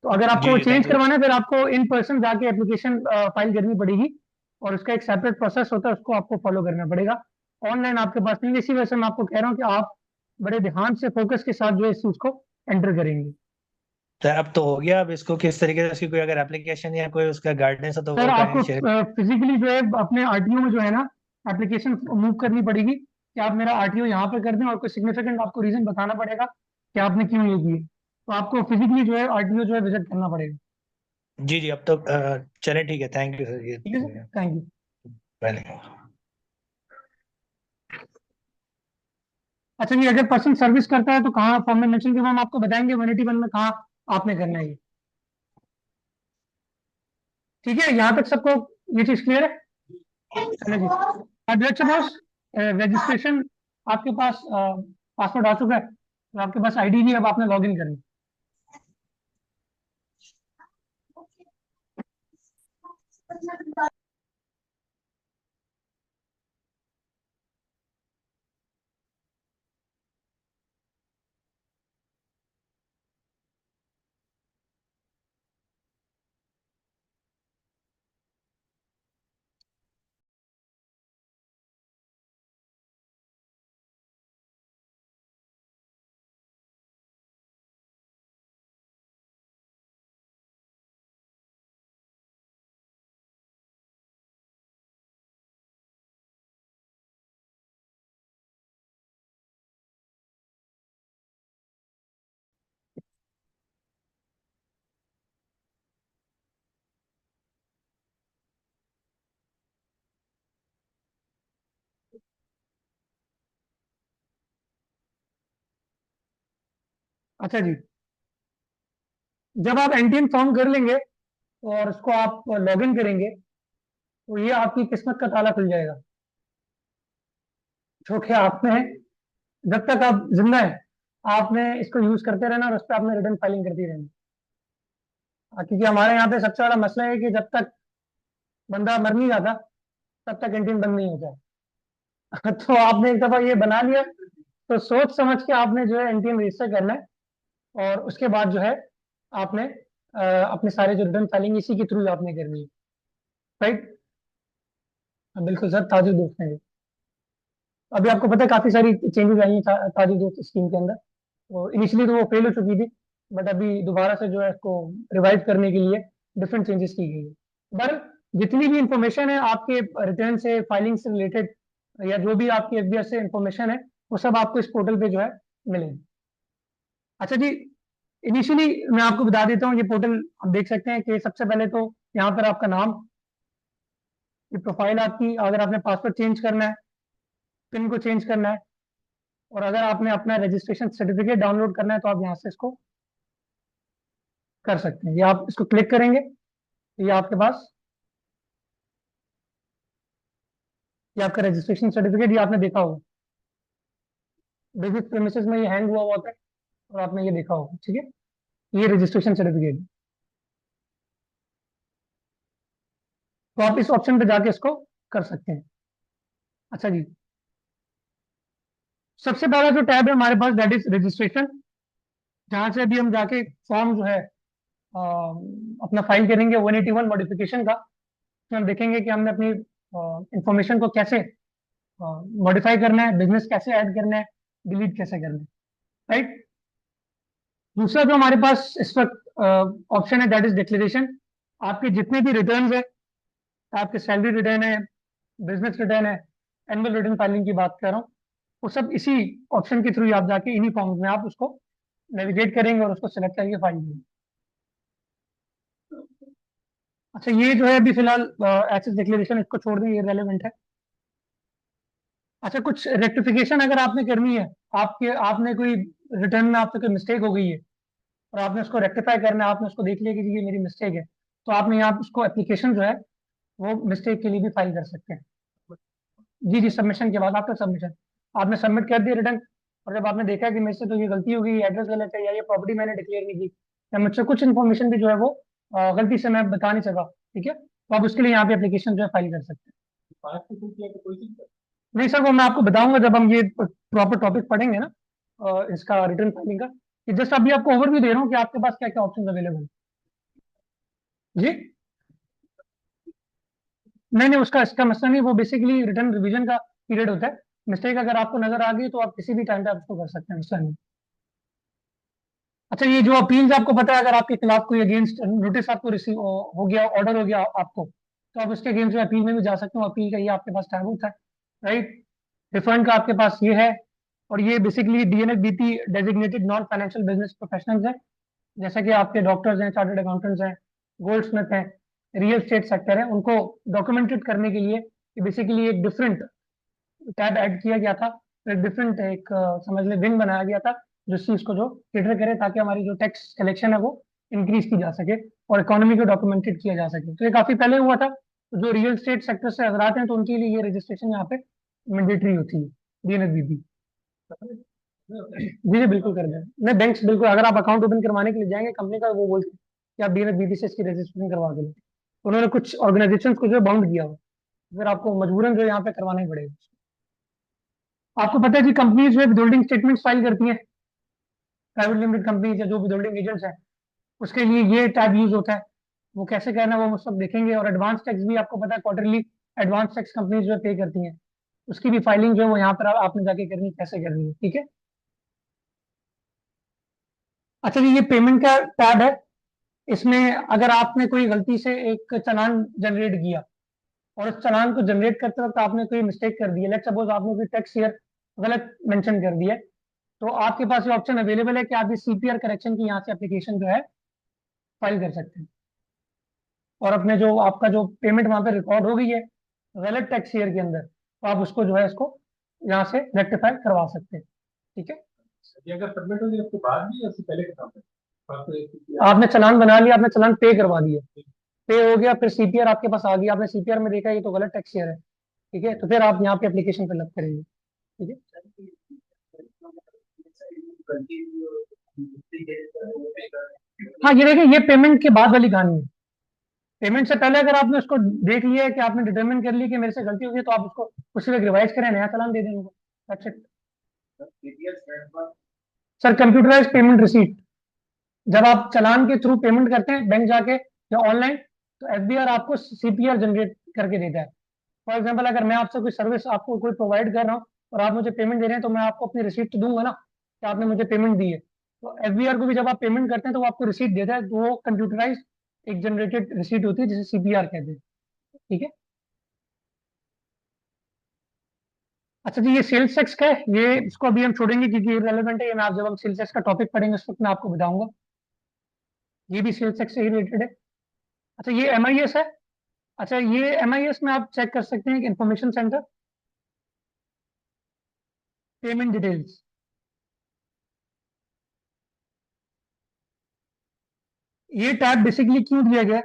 A: तो अगर आपको
C: जी
A: चेंज
C: थैंक यू।
A: करवाना है फिर आपको इन पर्सन जाके एप्लीकेशन फाइल करनी पड़ेगी, और उसका एक सेपरेट प्रोसेस होता है, उसको आपको फॉलो करना पड़ेगा। ऑनलाइन आपके पास नहीं है, इसी वजह से मैं आपको कह रहा हूँ कि आप बड़े ध्यान से फोकस के साथ जो है इस चीज को एंटर करेंगे।
C: तो अब तो हो गया, अब इसको किस तरीके से, उसकी कोई अगर एप्लीकेशन या कोई उसका गाइडेंस हो तो
A: सर
C: वो
A: आपको
C: करें शेयर।
A: फिजिकली जो है अपने आरटीओ में जो है ना एप्लीकेशन मूव करनी पड़ेगी कि आप मेरा आरटीओ यहाँ पे कर दें, और कोई सिग्निफिकेंट आपको रीजन बताना पड़ेगा कि आपने क्यों ये किए, तो आपको फिजिकली जो है आरटीओ जो है विजिट करना पड़ेगा।
C: जी जी, अब तो चलें, ठीक है, थैंक यू सर,
A: ठीक है सर,
C: ये
A: थैंक यू।
C: वेलकम।
A: अच्छा जी, अगर पर्सन सर्विस करता है तो कहाँ फॉर्म में मेंशन किया, हम आपको बताएंगे 181 में कहाँ आपने करना है ये। ठीक है, यहाँ तक सबको ये चीज क्लियर है? चलो जी, लेट्स सपोज रजिस्ट्रेशन आपके पास पासवर्ड आ चुका है, तो आपके पास आईडी भी, अब आपने लॉग इन करना है। अच्छा जी, जब आप एनटीएन फॉर्म कर लेंगे और उसको आप लॉग इन करेंगे तो ये आपकी किस्मत का ताला खुल जाएगा, जो कि आपने जब तक आप जिंदा है आपने इसको यूज करते रहना और उस पर आपने रिटर्न फाइलिंग करती रहनी। क्योंकि हमारे यहाँ पे सबसे बड़ा मसला है कि जब तक बंदा मर नहीं जाता तब तक कैंटीन बंद नहीं होता है। तो आपने एक दफा ये बना लिया तो सोच समझ के आपने जो है एनटीएम रजिस्टर करना है, और उसके बाद जो है आपने अपने सारे जो रिटर्न फाइलिंग इसी के थ्रू आपने करनी है, राइट। बिल्कुल सर, ताजु दोस्त हैं ये। अभी आपको पता है काफी सारी चेंजेस आई हैं ताजु दोस्त स्कीम के अंदर। तो इनिशियली तो वो फेल हो चुकी थी, बट अभी दोबारा से जो है इसको रिवाइव करने के लिए डिफरेंट चेंजेस की गई है। पर जितनी भी इंफॉर्मेशन है आपके रिटर्न से, फाइलिंग से रिलेटेड, या जो भी आपकी एफबीआई से इंफॉर्मेशन है, वो सब आपको इस पोर्टल पे जो है मिलेगी। अच्छा जी, इनिशियली मैं आपको बता देता हूँ, ये पोर्टल आप देख सकते हैं कि सबसे पहले तो यहाँ पर आपका नाम, ये प्रोफाइल आपकी, अगर आपने पासवर्ड चेंज करना है, पिन को चेंज करना है, और अगर आपने अपना रजिस्ट्रेशन सर्टिफिकेट डाउनलोड करना है तो आप यहाँ से इसको कर सकते हैं। ये आप इसको क्लिक करेंगे तो ये आपके पास, ये आपका रजिस्ट्रेशन सर्टिफिकेट, ये आपने देखा होगा विजिट प्रेमिसेस में, ये हैंग हुआ होता है और आपने ये देखा होगा, ठीक है। ये रजिस्ट्रेशन सर्टिफिकेट, तो आप इस ऑप्शन पे जाके इसको कर सकते हैं। अच्छा जी, सबसे पहला जो टैब है हमारे पास दैट इज रजिस्ट्रेशन, जहां से अभी हम जाके फॉर्म जो है अपना फाइल करेंगे 181 मॉडिफिकेशन का। तो हम देखेंगे कि हमने अपनी इंफॉर्मेशन को कैसे मॉडिफाई करना है, बिजनेस कैसे ऐड करना है, डिलीट कैसे करना है, राइट। दूसरा जो हमारे पास इस वक्त ऑप्शन है दैट इज डिक्लेरेशन। आपके जितने भी रिटर्न है, आपके सैलरी रिटर्न है, बिजनेस रिटर्न है, एनुअल रिटर्न फाइलिंग की बात कर रहा हूँ, वो सब इसी ऑप्शन के थ्रू आप जाके इन्हीं फॉर्म्स में आप उसको नेविगेट करेंगे और उसको सिलेक्ट करके फाइल करेंगे। अच्छा, ये जो है अभी फिलहाल एसेट डिक्लेरेशन, इसको छोड़ दें, ये रेलेवेंट है। अच्छा, कुछ रेक्टिफिकेशन अगर आपने करनी है, आपने कोई रिटर्न में आपसे कोई मिस्टेक हो गई है और आपने उसको रेक्टिफाई करना है, आपने उसको देख लिया कि जी ये मेरी मिस्टेक है, तो आपने यहाँ उसको एप्लीकेशन जो है वो मिस्टेक के लिए भी फाइल कर सकते हैं। जी जी, सबमिशन के बाद, आफ्टर सबमिशन आपने सबमिट कर दिया रिटर्न, और जब आपने देखा कि मेरे से तो ये गलती हो गई, एड्रेस गलत है, या ये प्रॉपर्टी मैंने डिक्लेयर नहीं की, या मुझसे कुछ इन्फॉर्मेशन भी जो है वो गलती से मैं बता नहीं सका, ठीक है, तो आप उसके लिए यहाँ पे एप्लीकेशन जो है फाइल कर सकते हैं। नहीं सर, वो मैं आपको बताऊंगा जब हम ये प्रॉपर टॉपिक पढ़ेंगे ना, इसका रिटर्न फाइलिंग का। कि जस्ट अभी आपको ओवरव्यू दे रहा हूँ कि आपके पास क्या क्या ऑप्शन अवेलेबल है। जी नहीं नहीं, उसका इसका मसला नहीं, वो बेसिकली रिटर्न रिवीजन का पीरियड होता है। मिस्टेक अगर आपको नजर आ गई तो आप किसी भी टाइम पे आप उसको कर सकते हैं, मसला नहीं। अच्छा, ये जो अपील्स आपको पता है, अगर आपके खिलाफ कोई अगेंस्ट नोटिस आपको रिसीव हो गया, ऑर्डर हो गया आपको, तो आप उसके अगेंस्ट अपील में भी जा सकते हो। अपील का ये आपके पास टाइम होता है, राइट। रिफंड का आपके पास ये है, और ये basically DNFBP designated non financial business professionals हैं, जैसे कि आपके डॉक्टर्स हैं, चार्टर्ड अकाउंटेंट्स हैं, गोल्ड स्मिथ हैं, रियल स्टेट सेक्टर है, उनको डॉक्यूमेंटेड करने के लिए बेसिकली एक डिफरेंट टैब ऐड किया गया था, एक डिफरेंट एक समझ ले विंग बनाया गया था जो इस चीज को जो केटर करे, ताकि हमारी जो टैक्स कलेक्शन है वो इंक्रीज की जा सके और इकोनॉमी को डॉक्यूमेंटेड किया जा सके। तो ये काफी पहले हुआ था। तो जो रियल स्टेट सेक्टर से हजरात हैं तो उनके लिए ये रजिस्ट्रेशन यहाँ पे मैंडेटरी होती है, डीएनएफबीपी। जी जी बिल्कुल कर दें, नहीं बैंक्स बिल्कुल, अगर आप अकाउंट ओपन करवाने के लिए जाएंगे कंपनी का, वो बोलते हैं कि आप डीएनएफबीपी से इसकी रजिस्ट्रेशन करवा के लें। उन्होंने कुछ ऑर्गेनाइजेशन को जो है बाउंड किया हुआ, फिर आपको मजबूरन जो है यहाँ पे करवाना ही पड़ेगा। आपको पता है कि कंपनीज जो है विदहोल्डिंग स्टेटमेंट फाइल करती है, प्राइवेट लिमिटेड कंपनीज या जो विदहोल्डिंग एजेंट्स हैं, उसके लिए ये टैब यूज होता है। वो कैसे करना है वो हम सब देखेंगे। और एडवांस टैक्स भी आपको पता है, क्वार्टरली एडवांस टैक्स कंपनीज जो है पे करती हैं, उसकी भी फाइलिंग जो है वो यहाँ पर आपने जाके करनी, कैसे करनी है, ठीक है। अच्छा जी, ये पेमेंट का टैब है। इसमें अगर आपने कोई गलती से एक चालान जनरेट किया और उस चालान को जनरेट करते वक्त आपने कोई मिस्टेक कर दी है, लेट्स सपोज आपने कोई टैक्स ईयर गलत मेंशन कर दिया है, तो आपके पास ये ऑप्शन अवेलेबल है कि आप इस सीपीआर करेक्शन की यहाँ से एप्लीकेशन जो है फाइल कर सकते हैं, और अपने जो आपका जो पेमेंट वहां पे रिकॉर्ड हो गई है गलत टैक्स ईयर के अंदर, तो आप उसको जो है इसको यहाँ से रेक्टिफाई करवा सकते हैं, ठीक है।
B: ये अगर सबमिट हो गया उसके बाद भी या उससे पहले के काम है?
A: आपने चालान बना लिया, आपने चालान पे करवा दिया, पे हो गया, फिर सीपीआर आपके पास आ गया, आपने सीपीआर में देखा ये तो गलत टैक्स ईयर है, ठीक है, तो फिर आप यहाँ पे एप्लीकेशन फिल अप करेंगे, ठीक है। हाँ, ये देखिए, ये पेमेंट के बाद वाली कहानी है। पेमेंट से पहले अगर आपने उसको देख लिया है कि आपने डिटरमिन कर लिया कि मेरे से गलती हो गई, तो आप उसको उसी वक्त रिवाइज करें, नया चालान दे दें उनको, that's it. Sir, computerise payment receipt, जब आप चालान के थ्रू पेमेंट करते हैं बैंक जाके या ऑनलाइन, तो एफबीआर आपको सीपीआर जनरेट करके देता है। फॉर एग्जाम्पल, अगर मैं आपसे कोई सर्विस आपको कोई प्रोवाइड कर रहा हूँ और आप मुझे पेमेंट दे रहे हैं, तो मैं आपको अपनी रिसीट तो दूंगा ना कि आपने मुझे पेमेंट दी है। तो एफबीआर को भी जब आप पेमेंट करते हैं तो वो आपको रिसीट देता है, तो वो कंप्यूटराइज एक जनरेटेड रिसीट होती है जिसे सीपीआर कहते हैं, ठीक है। अच्छा जी, ये सेल्स टैक्स का है, ये इसको अभी हम छोड़ेंगे क्योंकि ये रेलेवेंट है, ये मैं आप जब हम सेल्स टैक्स का टॉपिक पढ़ेंगे उस वक्त मैं आपको बताऊंगा। ये भी सेल्स टैक्स से ही रिलेटेड है। अच्छा, ये एमआईएस है। अच्छा, ये एमआईएस में आप चेक कर सकते हैं कि इंफॉर्मेशन सेंटर पेमेंट डिटेल्स, ये टैब बेसिकली क्यों दिया गया है?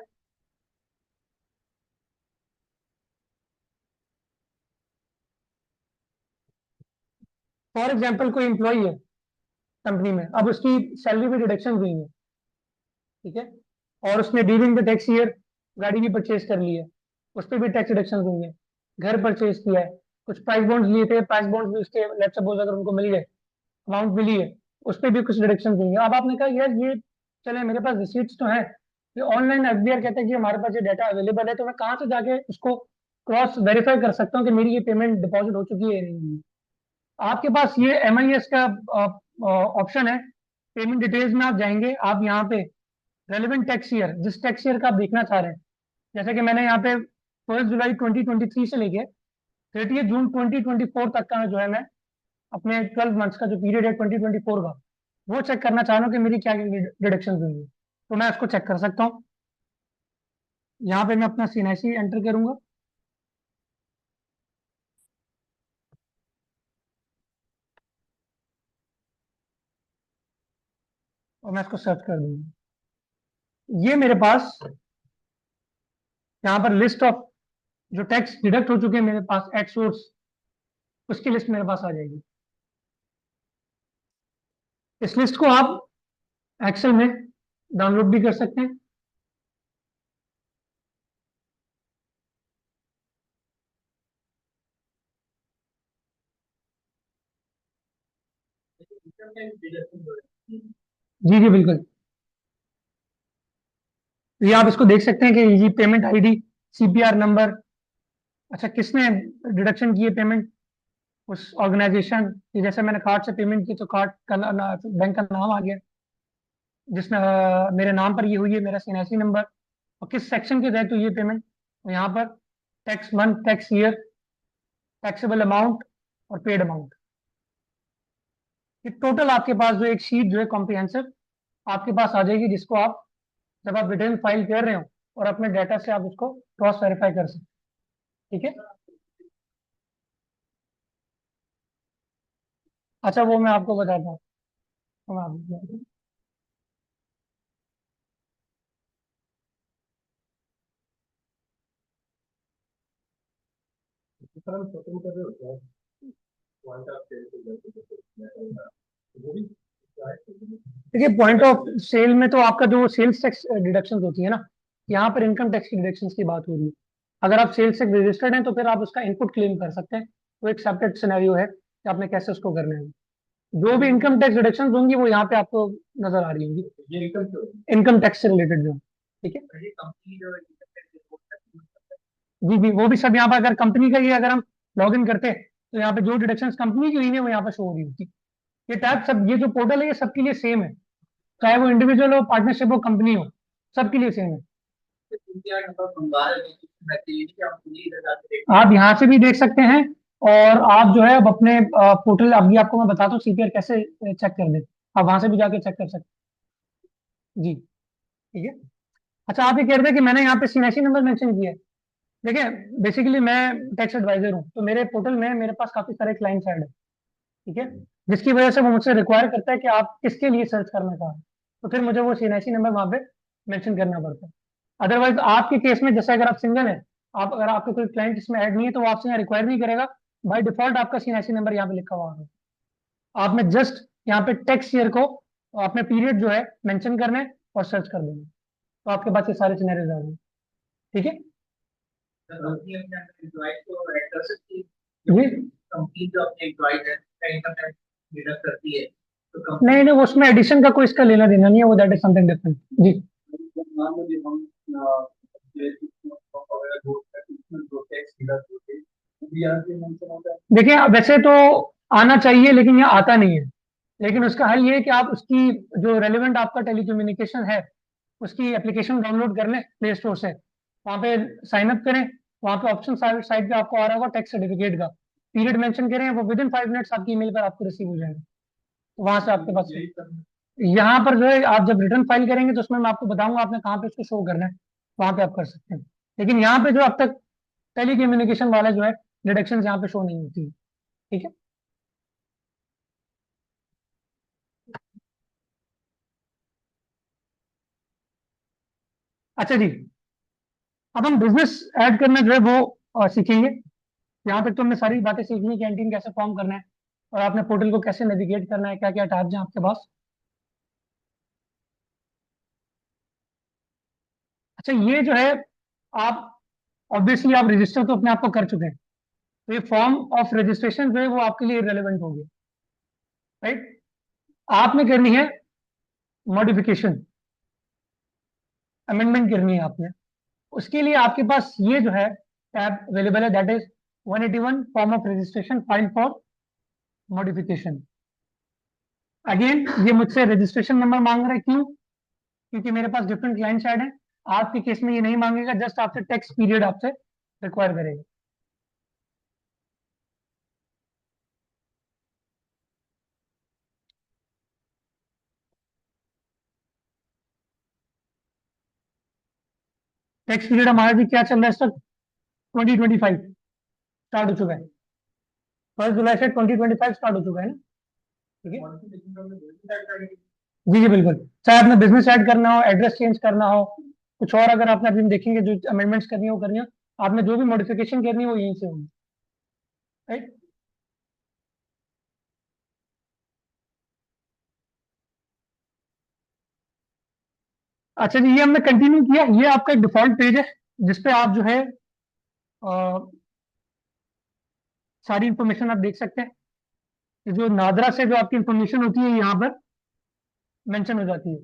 A: फॉर एग्जाम्पल, कोई एम्प्लॉय है कंपनी में, अब उसकी सैलरी में डिडक्शन हुई है, ठीक है, और उसने ड्यूरिंग द टैक्स ईयर गाड़ी भी परचेज कर ली है, उस पर भी टैक्स डिडक्शन हुई है, घर परचेज किया है, कुछ प्राइस बॉन्ड्स लिए थे, प्राइस बॉन्ड्स भी उसके लेट्स सपोज अगर उनको मिल गए, अमाउंट मिली है, उस पर भी कुछ डिडक्शन हुई है। अब आपने कहा यार ये चले मेरे पास रिसीट्स तो हैं, ये ऑनलाइन एफबीआर कहता है कि हमारे पास ये डाटा अवेलेबल है, तो मैं कहाँ से जाके उसको क्रॉस वेरीफाई कर सकता हूँ कि मेरी ये पेमेंट डिपॉजिट हो चुकी है या नहीं हुई। आपके पास ये MIS का ऑप्शन है। पेमेंट डिटेल्स में आप जाएंगे, आप यहाँ पे रेलिवेंट टैक्स ईयर, जिस टैक्स ईयर का आप देखना चाह रहे हैं, जैसे कि मैंने यहाँ पे 1 जुलाई 2023 से लेके 30 जून 2024 तक का जो है, मैं अपने 12 मंथ्स का जो पीरियड है 2024 का, वो चेक करना चाह रहा हूँ कि मेरी क्या डिडक्शन हुई है। तो मैं इसको चेक कर सकता हूँ। यहाँ पे मैं अपना CNIC एंटर करूंगा। और मैं इसको सर्च कर दूंगा। ये मेरे पास यहाँ पर लिस्ट ऑफ जो टैक्स डिडक्ट हो चुके हैं मेरे पास एट सोर्स, उसकी लिस्ट मेरे पास आ जाएगी। इस लिस्ट को आप एक्सेल में डाउनलोड भी कर सकते हैं। जी जी बिल्कुल। ये आप इसको देख सकते हैं कि ये पेमेंट आईडी, CPR नंबर, अच्छा किसने डिडक्शन की है पेमेंट, उस ऑर्गेनाइजेशन, जैसे मैंने कार्ड से पेमेंट की तो कार्ड का बैंक का नाम आ गया, जिसने मेरे नाम पर ये हुई है, मेरा CNIC नंबर, और किस सेक्शन के तहत हुई है पेमेंट, तो यहाँ पर tax month, tax year, taxable amount और पेड अमाउंट। ये टोटल आपके पास जो एक शीट जो है कॉम्प्रिहेंसिव आपके पास आ जाएगी, जिसको आप जब आप रिटर्न फाइल कर रहे हो और अपने डाटा से आप उसको क्रॉस वेरीफाई कर सकते हैं। ठीक है, अच्छा वो मैं आपको बताता हूँ। वो मैं आपको बताता हूँ।
B: सर हम शॉपिंग कर रहे होते हैं पॉइंट ऑफ सेल वो भी
A: देखिए पॉइंट ऑफ सेल में तो आपका जो सेल्स टैक्स डिडक्शन होती है ना, यहाँ पर इनकम टैक्स की डिडक्शन की बात हो रही है। अगर आप सेल्स टैक्स रजिस्टर्ड हैं तो फिर आप उसका इनपुट क्लेम कर सकते हैं, वो एक सेपरेट सिनेरियो है कि आपने कैसे उसको करना है। जो भी इनकम टैक्स डिडक्शन होंगी वो यहाँ पे आपको नजर आ रही होंगी,
B: ये इनकम क्यों
A: इनकम टैक्स से रिलेटेड जो। ठीक है,
B: है कंपनी जो
A: जी जी वो भी सब यहाँ पर, अगर कंपनी का ये अगर हम लॉग इन करते हैं तो यहाँ पे जो डिडक्शन कंपनी की हुई है वो यहाँ पर शो हो रही होती है। ये टैब सब, ये जो पोर्टल है ये सबके लिए सेम है, चाहे वो इंडिविजुअल हो, पार्टनरशिप हो, कंपनी हो, सबके लिए सेम है। आप यहाँ से भी देख सकते हैं, और आप जो है अब अपने पोर्टल, अभी आपको मैं बताता हूँ CPR कैसे चेक कर दे, आप वहां से भी जाके चेक कर सकते हैं। जी ठीक है। अच्छा आप ये कह रहे थे कि मैंने यहाँ पे CNIC नंबर मेंशन किया है। देखिए बेसिकली मैं टैक्स एडवाइजर हूँ, तो मेरे पोर्टल में मेरे पास काफी सारे क्लाइंट्स ऐड है। ठीक है, जिसकी वजह से वो मुझसे रिक्वायर करता है कि आप किसके लिए सर्च करना चाह रहे हैं, तो फिर मुझे वो CNIC नंबर वहाँ पे मेंशन करना पड़ता है। अदरवाइज आपके केस में जैसे अगर आप सिंगल हैं, आप अगर आपका कोई क्लाइंट इसमें ऐड नहीं है तो वो आपसे यहाँ रिक्वायर नहीं करेगा, बाय डिफॉल्ट आपका CNIC नंबर यहाँ पे लिखा हुआ होगा। आपने जस्ट यहाँ पे टैक्स ईयर को, अपने पीरियड जो है मेंशन करना है और सर्च कर देना, तो आपके पास ये सारे सिनेरियोज आ जाएंगे। ठीक है
B: कंपनी अपने एम्प्लॉय को ऐड कर सकती है
A: जी,
B: कंपनी जो अपने एम्प्लॉय है का इनकम टैक्स डिडक्ट करती है तो
A: नहीं नहीं उसमें एडिशन का कोई इसका लेना देना नहीं है, वो दैट इज समथिंग डिफरेंट। जी
B: मान लीजिए हम वगैरह दो टैक्स डिडक्ट होते हैं भी यहाँ पे मेंशन होता है।
A: देखिए वैसे तो आना चाहिए लेकिन ये आता नहीं है, लेकिन उसका हल ये है कि आप उसकी जो रेलिवेंट आपका टेलीकम्युनिकेशन है उसकी एप्लीकेशन डाउनलोड कर लें प्ले स्टोर से, वहाँ पे साइन अप करें, वहाँ पे ऑप्शन साइड पे आपको आ रहा होगा टैक्स सर्टिफिकेट का, पीरियड मेंशन करें, वो विद इन 5 मिनट्स आपकी ईमेल पर आपको रिसीव हो जाएगा, तो वहां से आपके पास। यहाँ पर जो है आप जब रिटर्न फाइल करेंगे तो उसमें मैं आपको बताऊंगा आपने कहाँ पे उसको शो करना है, वहां पे आप कर सकते हैं। लेकिन यहाँ पे जो अब तक टेली कम्युनिकेशन वाला जो है डिडक्शन यहाँ पे शो नहीं होती है। ठीक है, अच्छा जी, अब हम बिजनेस ऐड करना जो है वो सीखेंगे। यहाँ तक तो हमने सारी बातें सीख ली, कैंटीन कैसे फॉर्म करना है और आपने पोर्टल को कैसे नेविगेट करना है, क्या क्या टैब्स हैं आपके पास। अच्छा ये जो है, आप ऑब्वियसली आप रजिस्टर तो अपने आप को कर चुके हैं, तो ये फॉर्म ऑफ रजिस्ट्रेशन जो है वो आपके लिए इरेलीवेंट हो गया, राइट। आपने करनी है मॉडिफिकेशन, अमेंडमेंट करनी है आपने। उसके लिए आपके पास ये जो है टैब अवेलेबल है, that is 181 form of registration file for modification. Again ये मुझसे रजिस्ट्रेशन नंबर मांग रहा है, क्यों? क्योंकि मेरे पास डिफरेंट क्लाइंट साइड है। आपके केस में ये नहीं मांगेगा, जस्ट आपसे टैक्स पीरियड आपसे रिक्वायर करेगा। टैक्स पीरियड हमारा भी क्या चल रहा है इस वक्त? 2025 स्टार्ट हो चुका है, 1 जुलाई से 2025 स्टार्ट हो चुका है ना, ठीक है। जी जी बिल्कुल, चाहे आपने बिजनेस ऐड करना हो, एड्रेस चेंज करना हो, कुछ और अगर आपने अभी देखेंगे जो अमेंडमेंट्स करनी हो करनी हो, आपने जो भी मॉडिफिकेशन करनी है वो यहीं से होगी, राइट। अच्छा जी, ये हमने कंटिन्यू किया, ये आपका एक डिफॉल्ट पेज है जिसपे आप जो है सारी इंफॉर्मेशन आप देख सकते हैं। ये जो नादरा से जो आपकी इंफॉर्मेशन होती है यहाँ पर मेंशन हो जाती है,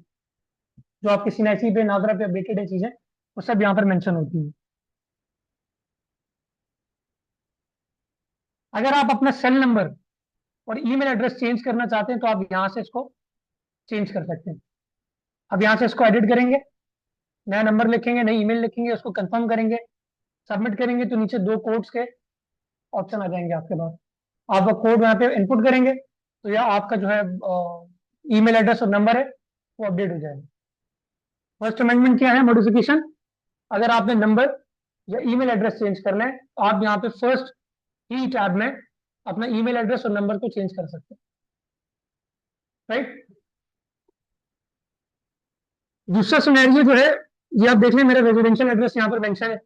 A: जो आपके सीएनआईसी पे नादरा पे अपडेटेड है चीजें, वो सब यहाँ पर मेंशन होती है। अगर आप अपना सेल नंबर और ईमेल एड्रेस चेंज करना चाहते हैं तो आप यहाँ से इसको चेंज कर सकते हैं। अब यहाँ से इसको एडिट करेंगे, नया नंबर लिखेंगे, नई ईमेल लिखेंगे, उसको कंफर्म करेंगे, सबमिट करेंगे तो नीचे 2 कोड्स के ऑप्शन आ जाएंगे आपके पास। आप वो कोड वहाँ पे इनपुट करेंगे तो यह आपका जो है ईमेल एड्रेस और नंबर है वो अपडेट हो जाएगा। फर्स्ट अमेंडमेंट क्या है, मॉडिफिकेशन। अगर आपने नंबर या ईमेल एड्रेस चेंज करना है तो आप यहाँ पे फर्स्ट ही टैब में अपना ईमेल एड्रेस और नंबर को चेंज कर सकते हैं, राइट। दूसरा सिनेरियो जो है, ये आप देख लें, मेरा रेजिडेंशियल एड्रेस यहाँ पर मेंशन है।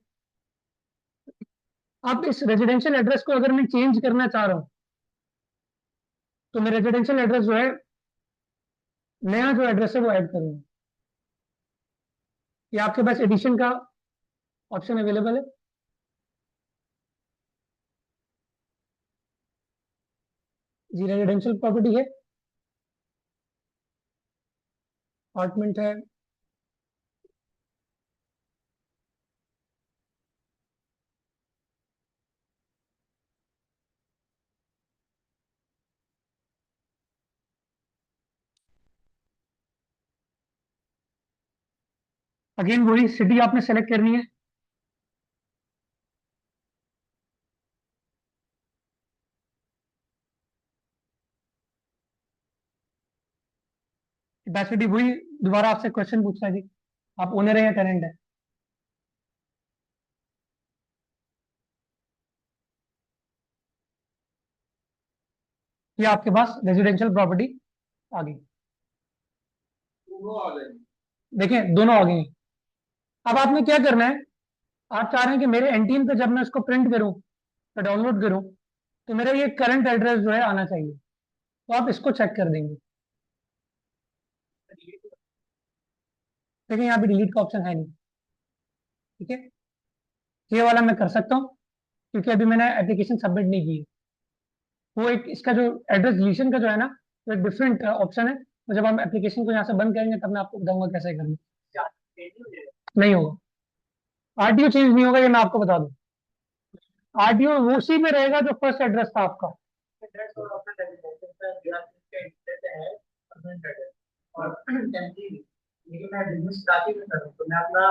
A: अब इस रेजिडेंशियल एड्रेस को अगर मैं चेंज करना चाह रहा हूँ तो मैं रेजिडेंशियल एड्रेस जो है, नया जो एड्रेस है वो ऐड करूंगा। ये आपके पास एडिशन का ऑप्शन अवेलेबल है। जी, रेजिडेंशियल प्रॉपर्टी है, अपार्टमेंट है, अगेन वही सिटी आपने सेलेक्ट करनी है। कैपेसिटी वही, दोबारा आपसे क्वेश्चन पूछना है जी, आप ओनर है या टेनेंट है? ये आपके पास रेजिडेंशियल प्रॉपर्टी आ गई।
B: दोनों आ जाएंगे।
A: देखें दोनों आ गई हैं। अब आपने क्या करना है, आप चाह रहे हैं कि मेरे एनटीएम पे जब मैं इसको प्रिंट करूं तो डाउनलोड करूं तो मेरा ये करंट एड्रेस जो है आना चाहिए, तो आप इसको चेक कर देंगे। देखिए यहाँ पे डिलीट का ऑप्शन है नहीं, ठीक है। ये वाला मैं कर सकता हूँ क्योंकि अभी मैंने एप्लीकेशन सबमिट नहीं की है। वो एक इसका जो एड्रेस डिलीशन का जो है ना, वो एक डिफरेंट ऑप्शन है, तो जब हम एप्लीकेशन को यहाँ से बंद करेंगे तब मैं आपको बताऊंगा कैसे करना। नहीं होगा, आरटीओ चेंज नहीं होगा, ये मैं आपको बता दूं। आरटीओ उसी में रहेगा जो फर्स्ट एड्रेस था आपका।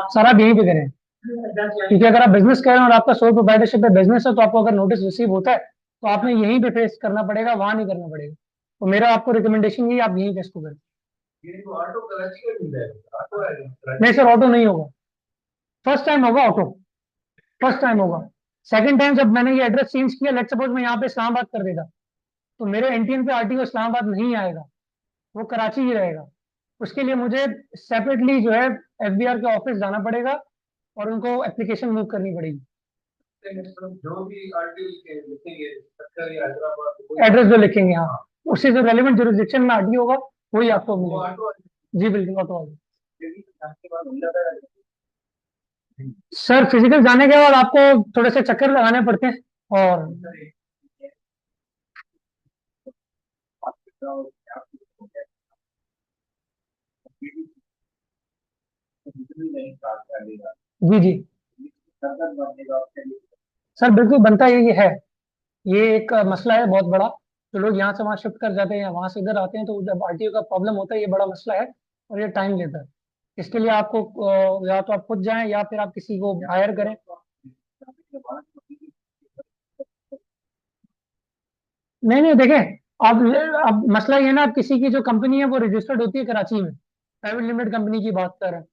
A: सर आप यहीं पे करें, क्योंकि अगर आप बिजनेस कर रहे हैं और आपका सोल प्रोप्राइटरशिप पे बिजनेस है तो आपको अगर नोटिस रिसीव होता है तो आपने यहीं पे फेस करना पड़ेगा, वहां नहीं करना पड़ेगा। तो मेरा आपको रिकमेंडेशन ये आप यहीं पे इसको करें। नहीं सर, ऑटो नहीं होगा, फर्स्ट टाइम होगा ऑटो, फर्स्ट टाइम होगा। सेकंड टाइम जब मैंने ये एड्रेस चेंज किया, लेट्स सपोज मैं यहाँ पे इस्लामाबाद कर देता तो मेरे एनटीएन पे आरटीओ इस्लामाबाद नहीं आएगा, वो कराची ही रहेगा। उसके लिए मुझे सेपरेटली जो है एफबीआर के ऑफिस जाना पड़ेगा और उनको एप्लीकेशन मूव करनी पड़ेगी।
B: जो भी आरटीओ लिखेंगे
A: एड्रेस जो लिखेंगे, हाँ, उससे जो रेलिवेंट जुरिसडिक्शन में आरटीओ होगा वही आपको मिलेगा। जी बिल्कुल, ऑटो आ जाएगा। सर फिजिकल जाने के बाद आपको थोड़े से चक्कर लगाने पड़ते हैं और जी जी सर बिल्कुल बनता ये है, ये एक मसला है बहुत बड़ा। जो लोग यहाँ से वहाँ शिफ्ट कर जाते हैं या वहाँ से इधर आते हैं, तो जब आरटीओ का प्रॉब्लम होता है, ये बड़ा मसला है और ये टाइम लेता है। इसके लिए आपको या तो आप खुद जाएं या फिर आप किसी को हायर करें। नहीं नहीं, देखें, अब मसला ये ना, अब किसी की जो कंपनी है वो रजिस्टर्ड होती है कराची में, प्राइवेट लिमिटेड कंपनी की बात कर रहे हैं,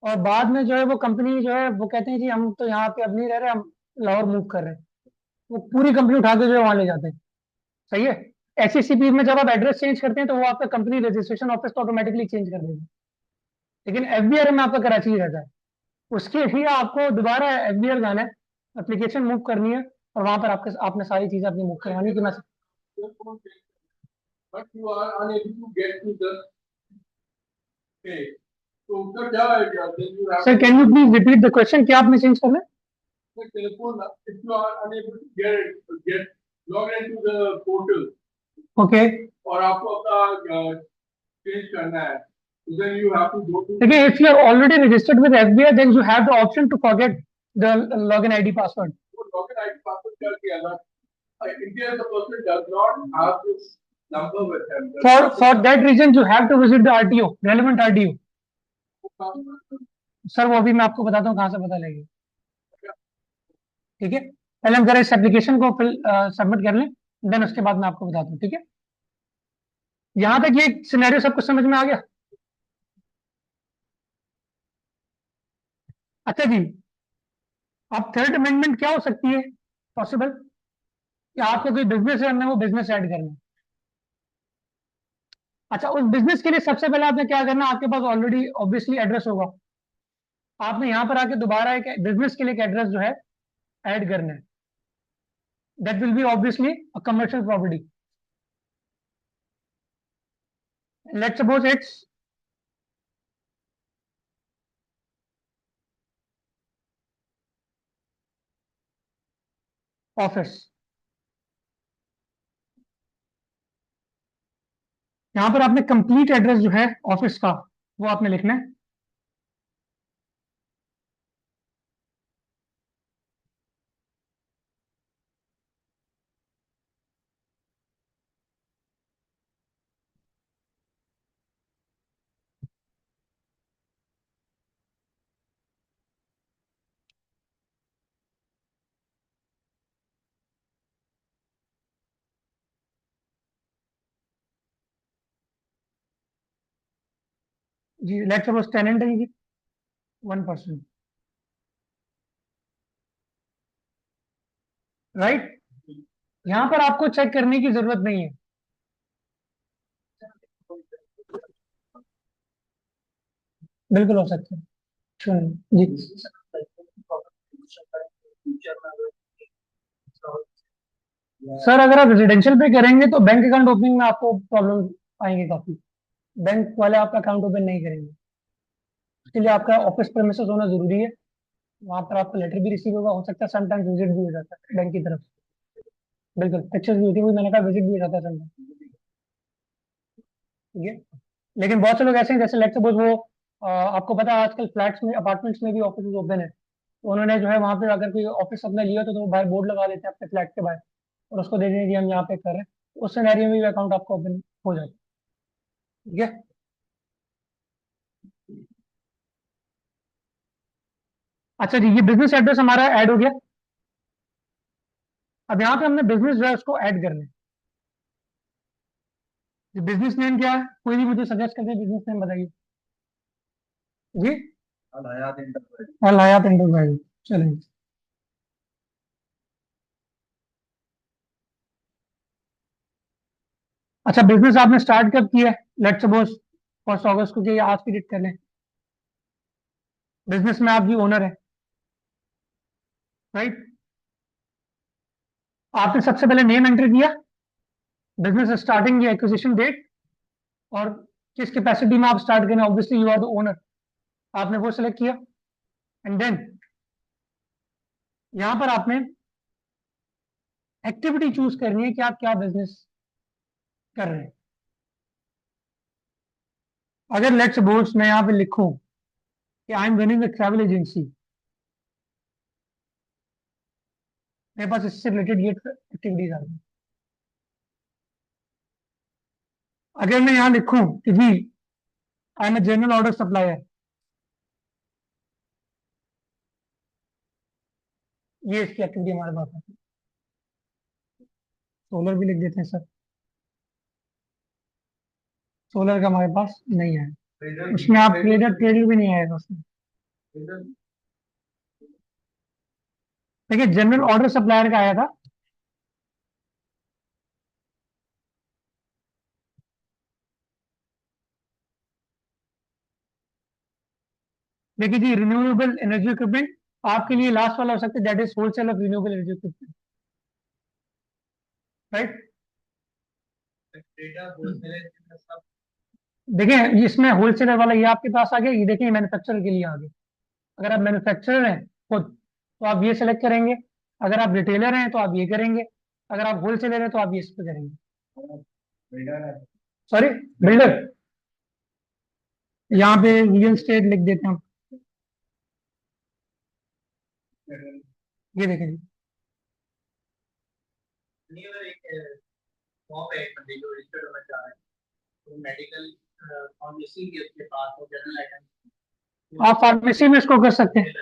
A: और बाद में जो है वो कंपनी जो है वो कहते हैं जी हम तो यहाँ पे अब नहीं रह रहे, हम लाहौर मूव कर रहे हैं। वो पूरी कंपनी उठा के जो है वहाँ ले जाते हैं। सही है। एससीसीपी में जब आप एड्रेस चेंज करते हैं तो वो आपका कंपनी रजिस्ट्रेशन ऑफिस तो ऑटोमेटिकली चेंज कर देगा, लेकिन एफबीआर में आपका कराची ही रहता है। उसके लिए आपको दोबारा एफबीआर जाना है, एप्लीकेशन मूव करनी है, और वहां पर आपने सारी चीजें अपनी मूव करवानी कि मैं।
B: but you are unable to get to the pay. तो उसका क्या है क्या? Then you have
A: sir can you please repeat the question, क्या आपने चेंज करना है?
B: the telephone. If you are unable to get log into the portal
A: okay,
B: और आपको अपना चेंज करना है, so then you have to go to.
A: देखिए, if you are already registered with FBR then you have the option to forget the login ID password.
B: login ID password कर दिया ना. In case the person does not have this number with him.
A: For that reason you have to visit the RTO, relevant RTO. Sir वो अभी मैं आपको बताता हूँ कहाँ से पता लगेगा। ठीक है, पहले हम जरा इस एप्लीकेशन को फिल सबमिट कर लें, देन उसके बाद मैं आपको बताता हूँ। ठीक है, यहाँ तक ये सिनेरियो सब कुछ समझ में आ गया? अच्छा जी, अब थर्ड अमेंडमेंट क्या हो सकती है पॉसिबल, कि आपको कोई बिजनेस है, वो बिजनेस ऐड करना है। अच्छा, उस बिजनेस के लिए सबसे पहले आपने क्या करना, आपके पास ऑलरेडी ऑब्वियसली एड्रेस होगा, आपने यहाँ पर आके दोबारा एक बिजनेस के लिए एक एड्रेस जो है ऐड करना है। That will be obviously a commercial property. Let's suppose it's office. यहाँ पर आपने कंप्लीट एड्रेस जो है ऑफिस का वो आपने लिखना है। जी लेट्स सपोज टेनेंट है जी 1%, राइट। यहाँ पर आपको चेक करने की जरूरत नहीं है। बिल्कुल हो सकता है, सुनिए जी। सर अगर आप रेजिडेंशियल पे करेंगे तो बैंक अकाउंट ओपनिंग में आपको प्रॉब्लम आएंगे काफी, बैंक वाले आपका अकाउंट ओपन नहीं करेंगे। उसके लिए आपका ऑफिस प्रेमिसेस होना जरूरी है, वहां पर आपका लेटर भी रिसीव होगा, हो सकता है समटाइम्स विजिट भी हो जाता है बैंक की तरफ से। बिल्कुल, पिक्चर्स भी होती है, मैंने कहा विजिट भी हो जाता है समटाइम। ठीक है, लेकिन बहुत से लोग ऐसे हैं, जैसे लेट्स सपोज वो आपको पता है आजकल फ्लैट्स में, अपार्टमेंट्स में भी ऑफिस ओपन है, तो उन्होंने जो है वहां पे अगर कोई ऑफिस अपना लिया तो वो बाहर बोर्ड लगा देते हैं अपने फ्लैट के बाहर, और उसको दे देंगे कि हम यहाँ पे कर रहे हैं, उस सिनेरियो में भी अकाउंट आपका ओपन हो जाता है। ठीक है, अच्छा जी, ये बिजनेस एड्रेस हमारा ऐड हो गया। अब यहाँ पे हमने बिजनेस जो है उसको ऐड करना है। बिजनेस नेम क्या है, कोई भी मुझे सजेस्ट करते हैं, बिजनेस नेम बताइए जी। अल हयात एंटरप्राइज, चलिए। अच्छा, बिजनेस आपने स्टार्ट कब किया है? लेट्स सपोज 1 अगस्त को, आज की डेट कर लें। बिजनेस में आप जी ओनर है, राइट। आपने सबसे पहले नेम एंटर किया, बिजनेस स्टार्टिंग या एक्विजिशन डेट, और किस कैपेसिटी में आप स्टार्ट करें, obviously you are the owner, आपने वो सिलेक्ट किया। एंड देन यहां पर आपने एक्टिविटी चूज करनी है कि आप क्या बिजनेस कर रहे हैं। अगर लेट्स सपोज मैं यहाँ पे लिखूं कि I am running a travel agency, मेरे पास इससे रिलेटेड ये एक्टिविटीज आ गई। अगर मैं यहाँ लिखूं कि जी I am a general order supplier, ये इसकी एक्टिविटी हमारे पास है। सोलर भी लिख देते हैं सर, सोलर का हमारे पास नहीं है, उसमें आप ट्रेडर ट्रेडर भी नहीं आएगा उसमें। देखिए जनरल ऑर्डर सप्लायर का आया था, देखिए जी रिन्यूएबल एनर्जी इक्विपमेंट आपके लिए लास्ट वाला हो सकता है, that is wholesale of renewable energy equipment, right. देखिए इसमें होलसेलर वाला ये आपके पास आ गया, ये देखिए मैन्युफैक्चरर के लिए आ गया। अगर आप मैन्युफैक्चरर हैं खुद तो आप ये सेलेक्ट करेंगे, अगर आप रिटेलर हैं तो आप ये करेंगे, अगर आप होलसेलर हैं तो आप ये इस पे करेंगे। सॉरी बिल्डर, यहाँ पे रियल स्टेट लिख देते हैं हम, ये देखें जी। आप फार्मेसी में इसको कर सकते हैं,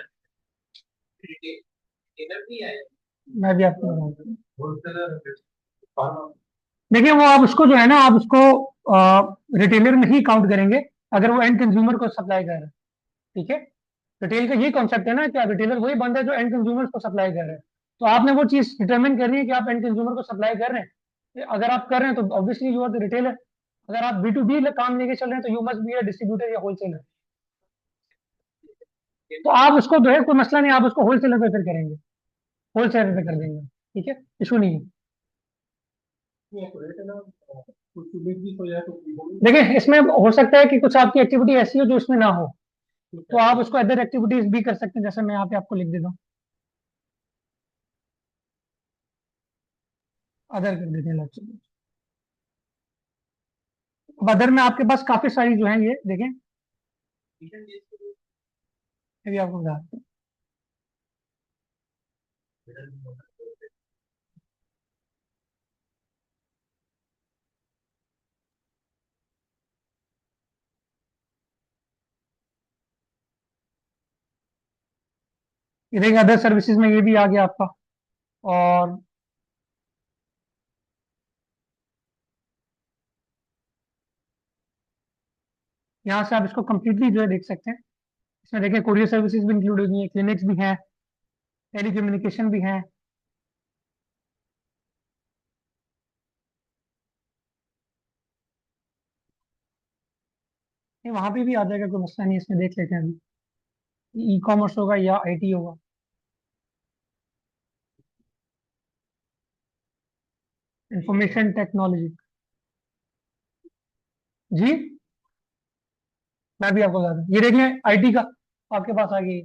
A: मैं भी आपको बताऊंगा। देखिए वो आप उसको जो है ना, आप उसको रिटेलर में ही काउंट करेंगे अगर वो एंड कंज्यूमर को सप्लाई कर रहा है, ठीक है। रिटेल का ये कॉन्सेप्ट है ना कि रिटेलर वही बंदा है जो एंड कंज्यूमर को सप्लाई कर रहा है, तो आपने वो चीज डिटरमिन करनी है कि आप एंड कंज्यूमर को सप्लाई कर रहे हैं। अगर आप कर रहे हैं तो obviously you are the retailer, अगर आप B2B काम लेके चल रहे हैं तो you must be a distributor या होलसेलर। तो आप उसको जो है कोई मसला नहीं, आप उसको होलसेलर पे फिर करेंगे, होलसेलर पे कर देंगे, ठीक है, इशू नहीं है। देखिए इसमें हो सकता है कि कुछ आपकी एक्टिविटी ऐसी हो जो इसमें ना हो, तो आप उसको अदर एक्टिविटीज भी कर सकते हैं, जैसे मैं यहाँ पे आपको लिख देता हूँ, अदर कर देते हैं। अब अदर में आपके पास काफी सारी जो है, ये देखें, ये भी आपको बता देते हैं। ये देखिए अदर सर्विसेज में ये भी आ गया आपका, और यहाँ से आप इसको कंप्लीटली जो है देख सकते हैं। इसमें देखिए कोरियर सर्विसेज भी इंक्लूड होगी, क्लिनिक्स भी हैं, टेलीकम्युनिकेशन भी हैं। नहीं वहां पे भी आ जाएगा, कोई मसला नहीं, इसमें देख लेते हैं अभी, ई कॉमर्स होगा या IT होगा। इंफॉर्मेशन टेक्नोलॉजी, जी मैं भी आपको बता दूं, ये देख लें IT का आपके पास आ गई।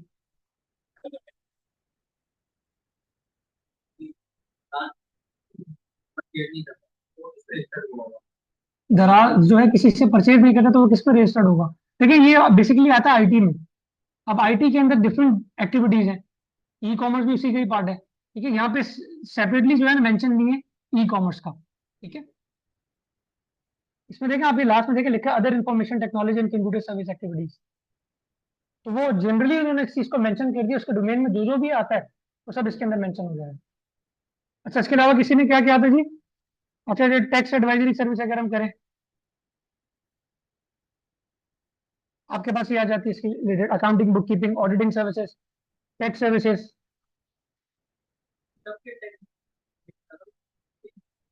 A: दराज जो है किसी से परचेज नहीं करता तो वो किस पर रजिस्टर्ड होगा। देखिए ये बेसिकली आता है IT में। अब IT के अंदर डिफरेंट एक्टिविटीज हैं, ई कॉमर्स भी उसी का ही पार्ट है, ठीक है। यहाँ पे सेपरेटली जो है ना मेंशन नहीं है ई कॉमर्स का, ठीक है। इसमें देखें आप ये लास्ट में देखें लिखा है other information technology and computer service activities, तो वो जनरली उन्होंने इस चीज को मेंशन कर दिया, उसके डोमेन में जो जो भी आता है वो सब इसके अंदर मेंशन हो जाएगा। अच्छा इसके अलावा किसी ने क्या किया था जी, अच्छा ये टैक्स एडवाइजरी सर्विस अगर हम करें, आपके पास ये आ जाती है इसकी accounting, book keeping, auditing services, tax services.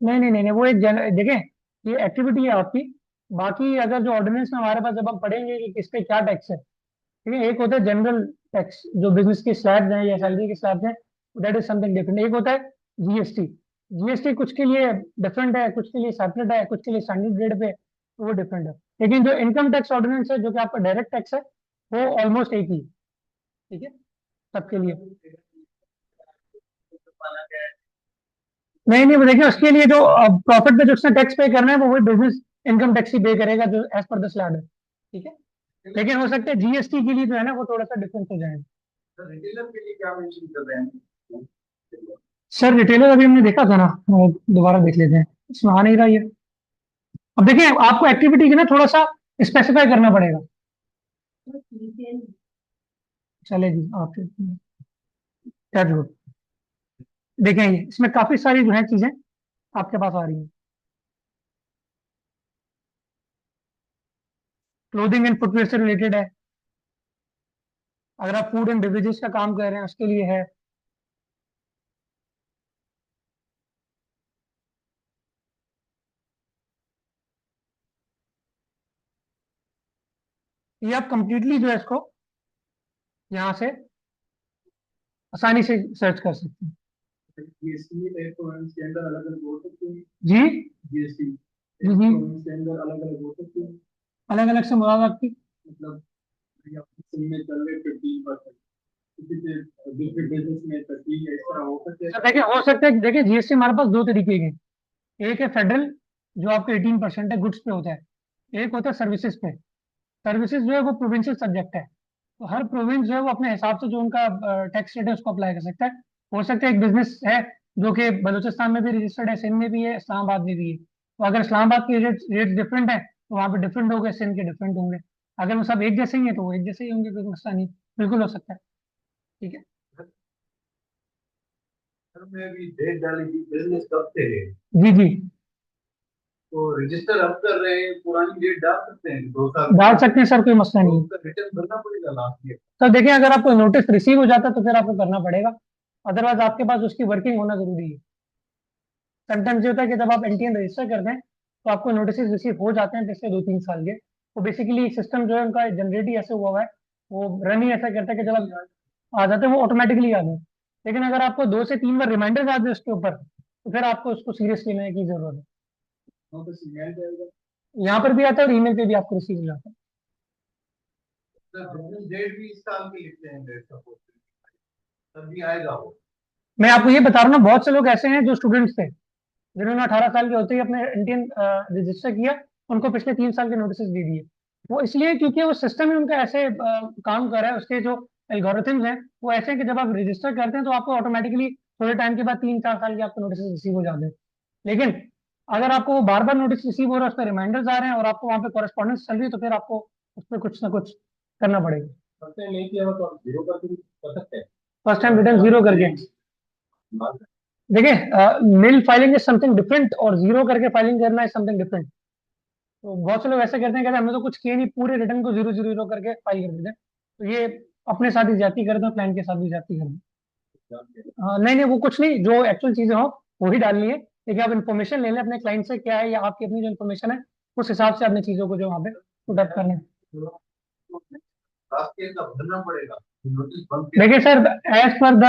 A: नहीं वो एक देखें ये एक्टिविटी है आपकी, बाकी अगर जो ऑर्डिनेंस में हमारे पास जब हम पढ़ेंगे कि किस पे क्या टैक्स है, ठीक है। एक होता है जनरल टैक्स जो बिजनेस के स्लैब्स हैं या सैलरी के स्लैब्स हैं, दैट इज समथिंग डिफरेंट। एक होता है GST, GST कुछ के लिए डिफरेंट है, कुछ के लिए सेपरेट है, कुछ के लिए स्टैंडर्ड रेट पे तो वो डिफरेंट है। लेकिन जो इनकम टैक्स ऑर्डिनेंस है जो कि आपका डायरेक्ट टैक्स है वो ऑलमोस्ट एक ही है, ठीक है, सबके लिए। नहीं वो देखिए उसके लिए जो प्रॉफिट पे जो उसने टैक्स पे करना है वो वही बिजनेस इनकम टैक्स ही पे करेगा जो एज पर द स्लैब है, ठीक है। लेकिन हो सकता है GST के लिए जो है ना वो थोड़ा सा डिफरेंस हो जाएगा।
B: रिटेलर के लिए क्या मेंशन कर रहे हैं?
A: सर रिटेलर अभी हमने देखा था ना, दोबारा देख लेते हैं, इसमें आ नहीं रहा ये। अब देखिए आपको एक्टिविटी की ना थोड़ा सा स्पेसिफाई करना पड़ेगा। चलेगी आपके क्या जो देखें, ये इसमें काफी सारी जो है चीजें आपके पास आ रही हैं। क्लोथिंग एंड फुटवेयर से रिलेटेड है, अगर आप फूड एंड बेवरेजेस का काम कर रहे हैं उसके लिए है। ये आप कंप्लीटली जो है इसको यहाँ से आसानी से सर्च कर सकते हैं।
B: जीएसटी एक्सपोनेंस के अंदर अलग अलग हो सकते हैं।
A: जी
B: जीएसटी
A: जी
B: एक्सपोनेंस के अंदर अलग अलग हो सकते हैं।
A: अलग अलग से मुराद आपकी
B: मतलब सिम में चल रहे 15%, किसी से दूसरे बिजनेस में 30, इस तरह हो सकते हैं।
A: सर देखिए हो सकता है, देखिए जीएसटी हमारे पास दो तरीके के हैं। एक है फेडरल, जो आपके 18% है, गुड्स पे होता है। एक होता है सर्विसेज पे। सर्विसेज जो है वो प्रोविंशियल सब्जेक्ट है, तो हर प्रोविंस जो है वो अपने हिसाब से जो उनका टैक्स रेट है उसको अप्लाई कर सकता है। हो सकता है एक बिजनेस है जो कि बलूचिस्तान में भी रजिस्टर्ड है, सिंध में भी है, इस्लामाबाद में भी है, तो अगर इस्लामाबाद के रेट डिफरेंट है तो वहाँ पे डिफरेंट होंगे, सिंध के डिफरेंट होंगे। अगर वो सब एक जैसे ही है तो वो एक जैसे ही होंगे, कोई मसला नहीं, बिल्कुल हो सकता है। ठीक है।
B: सर मैं अभी डेट डाली थी बिजनेस कब से है,
A: जी जी
B: तो रजिस्टर अब कर रहे हैं, पुरानी डेट डाल सकते हैं 2 साल
A: डाल सकते हैं सर, कोई मसला नहीं है।
B: उसका रिटर्न भरना पड़ेगा लास्ट ईयर।
A: तो देखिए अगर आपको नोटिस रिसीव हो जाता है तो फिर आपको करना पड़ेगा, अदरवाइज आपके पास उसकी वर्किंग होना जरूरी है। समटाइम्स ये होता है कि जब आप एनटीएन रजिस्टर करते हैं तो आपको नोटिस रिसीव हो जाते हैं पिछले 2-3 साल के। तो बेसिकली सिस्टम जो है उनका जनरेट ही ऐसे हुआ हुआ है, वो रन ही ऐसा करता है कि जब आप आ जाते हैं वो ऑटोमेटिकली आ जाए। लेकिन अगर आपको 2 से 3 बार रिमाइंडर आ जाए उसके ऊपर तो फिर आपको उसको सीरियसली लेने की जरूरत है।
B: तो ईमेल जाएगा।
A: यहाँ पर भी आता है और ईमेल पे भी आपको रिसीव हो जाता है।
B: सर बिजनेस डेट भी इस साल की लिखते हैं, डेट सपोज तब भी आएगा वो।
A: मैं आपको ये बता रहा हूँ ना, बहुत से लोग ऐसे हैं जो स्टूडेंट्स थे जिन्होंने 18 साल के होते ही अपने इंडियन रजिस्टर किया, उनको पिछले 3 साल के नोटिस दे दिए। वो इसलिए क्योंकि वो सिस्टम ही उनका ऐसे काम कर रहा है, उसके जो एल्गोरिथम्स हैं वो ऐसे हैं कि जब आप रजिस्टर करते हैं तो आपको ऑटोमेटिकली थोड़े टाइम के बाद 3-4 साल के आपको नोटिस रिसीव हो जाते हैं। लेकिन अगर आपको वो बार बार नोटिस रिसीव हो रहा है, उस पर रिमाइंडर्स आ रहे हैं और आपको वहाँ पे कॉरेस्पॉन्डेंस चल रही है, तो फिर आपको उस पर कुछ ना कुछ करना पड़ेगा।
B: फर्स्ट टाइम नहीं किया तो आप जीरो करके भी कर सकते हैं।
A: फर्स्ट टाइम रिटर्न जीरो करके देखिए, नील फाइलिंग इज समथिंग डिफरेंट और जीरो करके फाइलिंग करना इज समथिंग डिफरेंट। तो बहुत से लोग ऐसे करते हैं, कहते हैं हमें तो कुछ किए नहीं, पूरे रिटर्न को 0-0 करके फाइल कर देते हैं। तो ये अपने साथ ही ज्यादती करते हैं, क्लाइंट के साथ भी ज्यादती करते हैं। हाँ नहीं नहीं, वो कुछ नहीं, जो एक्चुअल चीजें हो वही डालनी है। लेकिन आप इन्फॉर्मेशन ले लें अपने क्लाइंट से क्या है, या आपकी अपनी जो इन्फॉर्मेशन है उस हिसाब से अपनी चीजों को जो वहाँ पे पुट अप करना है।
B: लास्ट ईयर का भरना पड़ेगा नोटिस बंद।
A: देखिए sir, as per the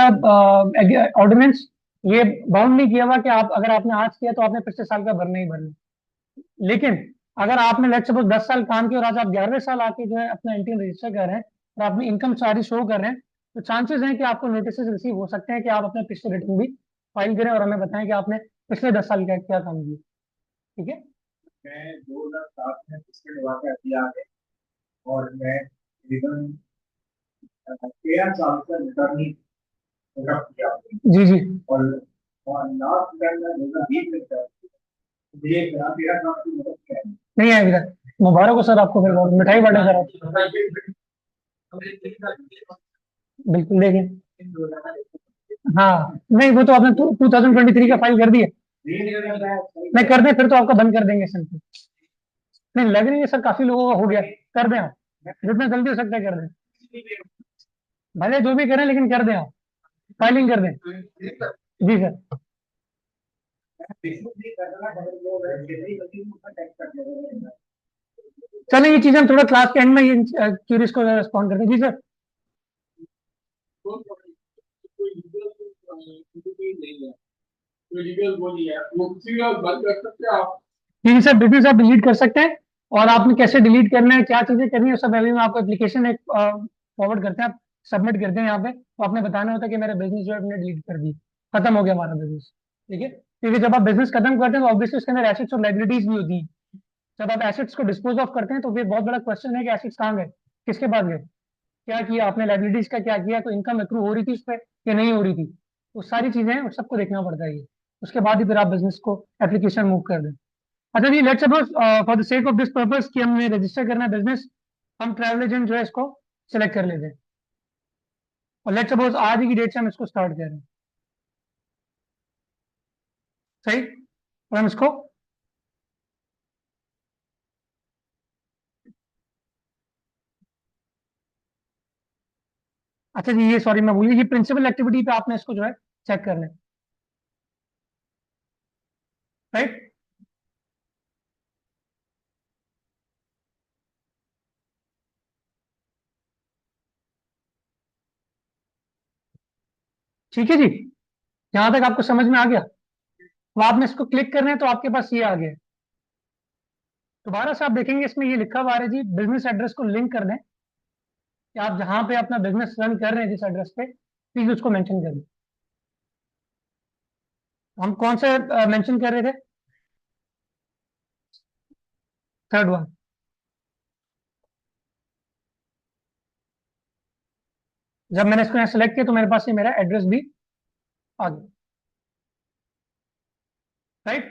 A: ordinance ये बाउंड नहीं किया हुआ कि आप अगर आपने आज किया तो आपने पिछले साल का भरना ही भरना। लेकिन अगर आपने लेट्स सपोज 10 साल काम किया और आज आप 11वें साल आके जो है अपना एनटीएन रजिस्टर कर रहे हैं और अपनी इनकम सारी शो कर रहे हैं, तो चांसेस हैं कि आपको नोटिस रिसीव हो सकते हैं कि आप अपने पिछले रिटर्न भी फाइल करें और हमें बताएं कि आपने पिछले 10 साल का क्या काम किया। ठीक है।
B: मैं 2007 में पिछले वाक़या किया है और मैं तकरीबन 13 साल से रिटर्न ही किया
A: जी जी
B: और लास्ट रिटर्न में 2020 में किया। मुझे 13 साल की मदद किया है।
A: नहीं आएगी सर, मुबारक हो सर आपको, फिर बहुत मिठाई बांटे सर आप। बिल्कुल देखिए, हाँ नहीं वो तो आपने 2023 का फाइल कर दिया, नहीं कर दे फिर तो आपका बंद कर देंगे सर। नहीं लग रही है सर, काफी लोगों का हो गया, कर दें आप, जितना जल्दी हो सकता है कर दें, भले जो भी करें लेकिन कर दें आप, फाइलिंग कर दें। जी सर। चलिए ये चीजें हम थोड़ा क्लास के एंड में ये क्यूरीज को रिस्पॉन्ड करते हैं। जी सर। जी सर, बिजनेस आप डिलीट कर सकते हैं, और आपने कैसे डिलीट करना है, क्या चीजें करनी है, सब अभी मैं आपको एप्लीकेशन एक फॉरवर्ड करते हैं, आप सबमिट करते हैं यहाँ पे, तो आपने बताना होता है कि मेरा बिजनेस जो है हमने डिलीट कर दी, खत्म हो गया हमारा बिजनेस। ठीक है, क्योंकि जब आप बिजनेस खत्म करते हैं तो ऑब्वियसली उसके अंदर एसेट्स और लाइबिलिटीज भी होती हैं। जब आप एसेट्स को डिस्पोज ऑफ करते हैं तो फिर बहुत बड़ा क्वेश्चन है कि एसेट्स कहाँ गए, किसके पास गए, क्या किया आपने, लाइबिलिटीज का क्या किया, तो इनकम एक्रू हो रही थी उस पर या नहीं हो रही थी, वो सारी चीजें उस सबको देखना पड़ता है ये, उसके बाद ही फिर आप बिजनेस को एप्लीकेशन मूव कर दें। अच्छा जी, let's suppose for the sake of this purpose कि हमने रजिस्टर करना है बिजनेस, हम ट्रैवल एजेंट जो है इसको सेलेक्ट कर लेते हैं, और लेट्स सपोज आज ही की डेट से हम इसको स्टार्ट कर रहे हैं, सही, और हम इसको अच्छा जी, ये सॉरी मैं भूल गया, ये प्रिंसिपल एक्टिविटी पे आपने इसको जो है चेक करना है, राइट। ठीक है जी, यहाँ तक आपको समझ में आ गया। तो आपने इसको क्लिक करना है तो आपके पास ये आ गया है। दोबारा से आप देखेंगे इसमें ये लिखा हुआ है जी, बिजनेस एड्रेस को लिंक कर दें, कि आप जहाँ पे अपना बिजनेस रन कर रहे हैं जिस एड्रेस पे, प्लीज उसको मेंशन कर दें। हम कौन से मेंशन कर रहे थे? Third one. जब मैंने इसको यहाँ सेलेक्ट किया तो मेरे पास ये मेरा एड्रेस भी आ गया, राइट।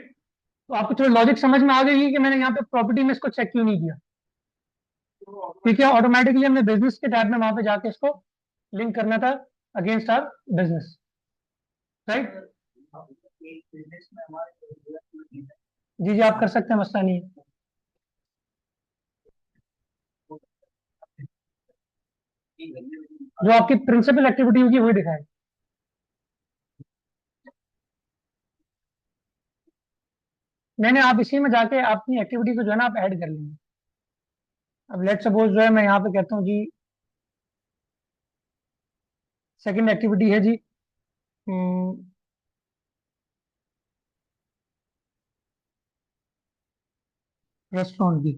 A: तो आपको थोड़ी लॉजिक समझ में आ गई कि मैंने यहाँ पे प्रॉपर्टी में इसको चेक क्यों नहीं किया, क्योंकि ऑटोमेटिकली हमने बिजनेस के टैब में वहां पे जाके इसको लिंक करना था अगेंस्ट आर बिजनेस, राइट।
B: एक बिजनेस में हमारे
A: जी जी, आप कर सकते हैं, मसला नहीं है। जो आपकी प्रिंसिपल एक्टिविटी होगी वही दिखाए। नहीं नहीं, आप इसी में जाके अपनी एक्टिविटी को जो है ना आप ऐड कर लेंगे। अब लेट सपोज जो है मैं यहाँ पे कहता हूँ जी, सेकंड एक्टिविटी है जी रेस्टोरेंट की।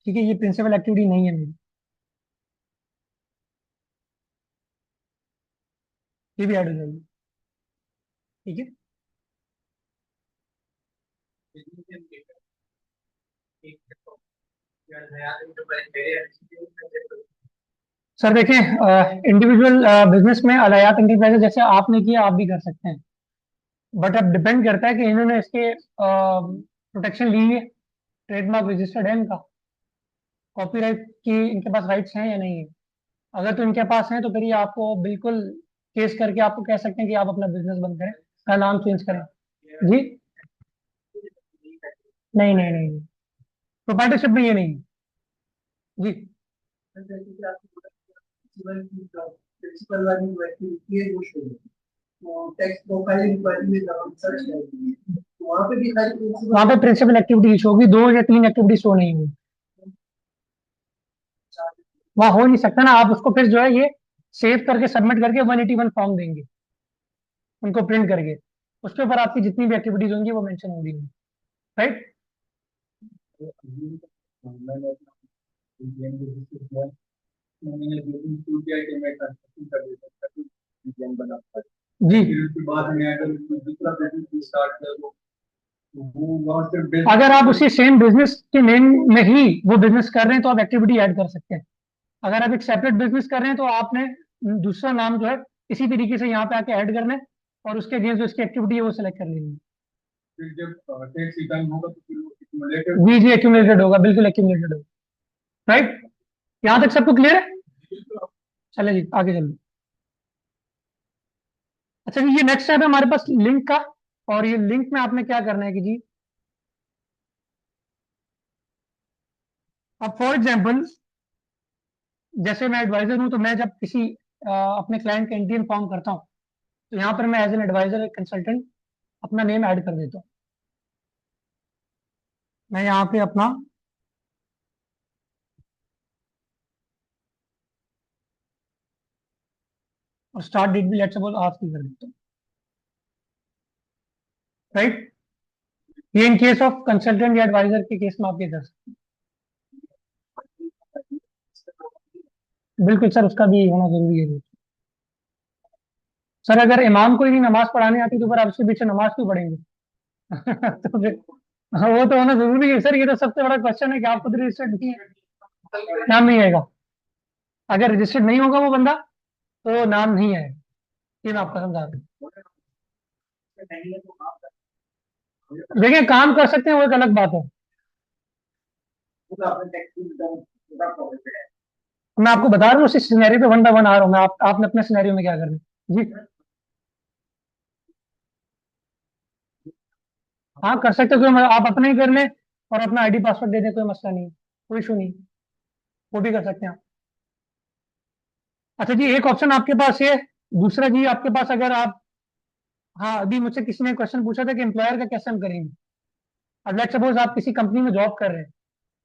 A: ठीक है, ये प्रिंसिपल एक्टिविटी नहीं है मेरी, ये भी ऐड हो जाएगी। ठीक है, सर देखें, इंडिविजुअल बिजनेस में अलयात इंटरप्राइजेज जैसे आपने किया आप भी कर सकते हैं, बट अब डिपेंड करता है कि इन्होंने इसके प्रोटेक्शन ली है, ट्रेडमार्क रजिस्टर्ड है इनका, कॉपीराइट की इनके पास राइट्स हैं या नहीं है। अगर तो इनके पास हैं तो फिर ये आपको बिल्कुल केस करके आपको कह सकते हैं कि आप अपना बिजनेस बंद करें, का नाम चेंज करें। जी नहीं नहीं नहीं, प्रोप्राइटरशिप में ये नहीं है जी।
B: प्रिंसिपल वाली जो एक्टिविटी है वो शो होगी, तो टेक्स्ट प्रोफाइल इंक्वायरी में जब हम सर्च करेंगे तो वहाँ पे भी खाली प्रिंसिपल
A: वहाँ पे प्रिंसिपल एक्टिविटी शो होगी, 2 या 3 एक्टिविटी शो नहीं होगी, वहाँ हो नहीं सकता ना। आप उसको फिर जो है ये सेव करके सबमिट करके 181 फॉर्म देंगे उनको प्रिंट करके, उसके ऊपर आपकी जितनी भी एक्टिविटीज होंगी वो मेंशन होंगी, राइट।
B: मैंने मैंने दो दिन शुरू किया कि मैं कंस्ट्रक्शन कर देता था, डिजाइन बना था,
A: जी,
B: फिर उसके बाद मैं अगर दूसरा बिजनेस स्टार्ट कर दूं तो वो वहाँ से
A: अगर आप उसी सेम बिजनेस के नेम में ही वो बिजनेस कर रहे हैं तो आप एक्टिविटी ऐड कर सकते हैं। अगर आप एक सेपरेट बिजनेस कर रहे हैं तो आपने दूसरा नाम जो है इसी तरीके से यहाँ पे आके ऐड करना है, और उसके अगेंस्ट जो इसकी एक्टिविटी है वो सेलेक्ट कर लेनी है।
B: फिर जब टैक्स रिटर्न होगा तो फिर वो एक्यूमुलेटेड
A: जी जी, एक्यूमुलेटेड होगा, बिल्कुल एक्यूमुलेटेड होगा, राइट। यहाँ तक सबको क्लियर है? चले जी आगे चलिए। अच्छा जी, ये नेक्स्ट स्टेप है हमारे पास लिंक का, और ये लिंक में आपने क्या करना है कि जी, अब फॉर एग्जाम्पल जैसे मैं एडवाइजर हूं तो मैं जब किसी अपने क्लाइंट का एनटीएन फॉर्म करता हूँ तो यहाँ पर मैं एज एन एडवाइजर कंसल्टेंट अपना नेम ऐड कर देता हूँ। मैं यहाँ पे अपना और स्टार्ट डेट भी लेट सपोज आज की कर देता हूँ, राइट। ये इन केस ऑफ कंसल्टेंट या एडवाइजर के केस में आप ये कर सकते हैं। बिल्कुल सर, उसका भी होना जरूरी है सर। अगर इमाम को ही नहीं नमाज पढ़ाने आती तो फिर आप उसके पीछे नमाज क्यों पढ़ेंगे? तो फिर हाँ, वो तो होना जरूरी है सर। ये तो सबसे बड़ा क्वेश्चन है कि आप खुद रजिस्टर्ड नहीं है, नाम नहीं आएगा। अगर रजिस्टर्ड नहीं होगा वो बंदा तो नाम नहीं है, ये मैं आपको समझा दूं।
B: नहीं है तो आप
A: देखिए काम कर सकते हैं वो एक अलग बात है।
B: पूरा अपने टैक्स रिटर्न पूरा कवर है।
A: मैं आपको बता रहा हूँ उसी सिनेरियो पे वन बाय वन आ रहा हूँ मैं, आपने अपने सिनेरियो में क्या करना है। जी हाँ कर सकते हो, कोई आप अपने ही कर लें और अपना आईडी पासवर्ड दे दें, कोई मसला नहीं है, कोई इशू नहीं, वो भी कर सकते हैं आप। अच्छा जी एक ऑप्शन आपके पास ये, दूसरा जी आपके पास अगर आप, हाँ अभी मुझसे किसी ने क्वेश्चन पूछा था कि एम्प्लॉयर का कैसे हम करेंगे। अब लेट्स सपोज आप किसी कंपनी में जॉब कर रहे हैं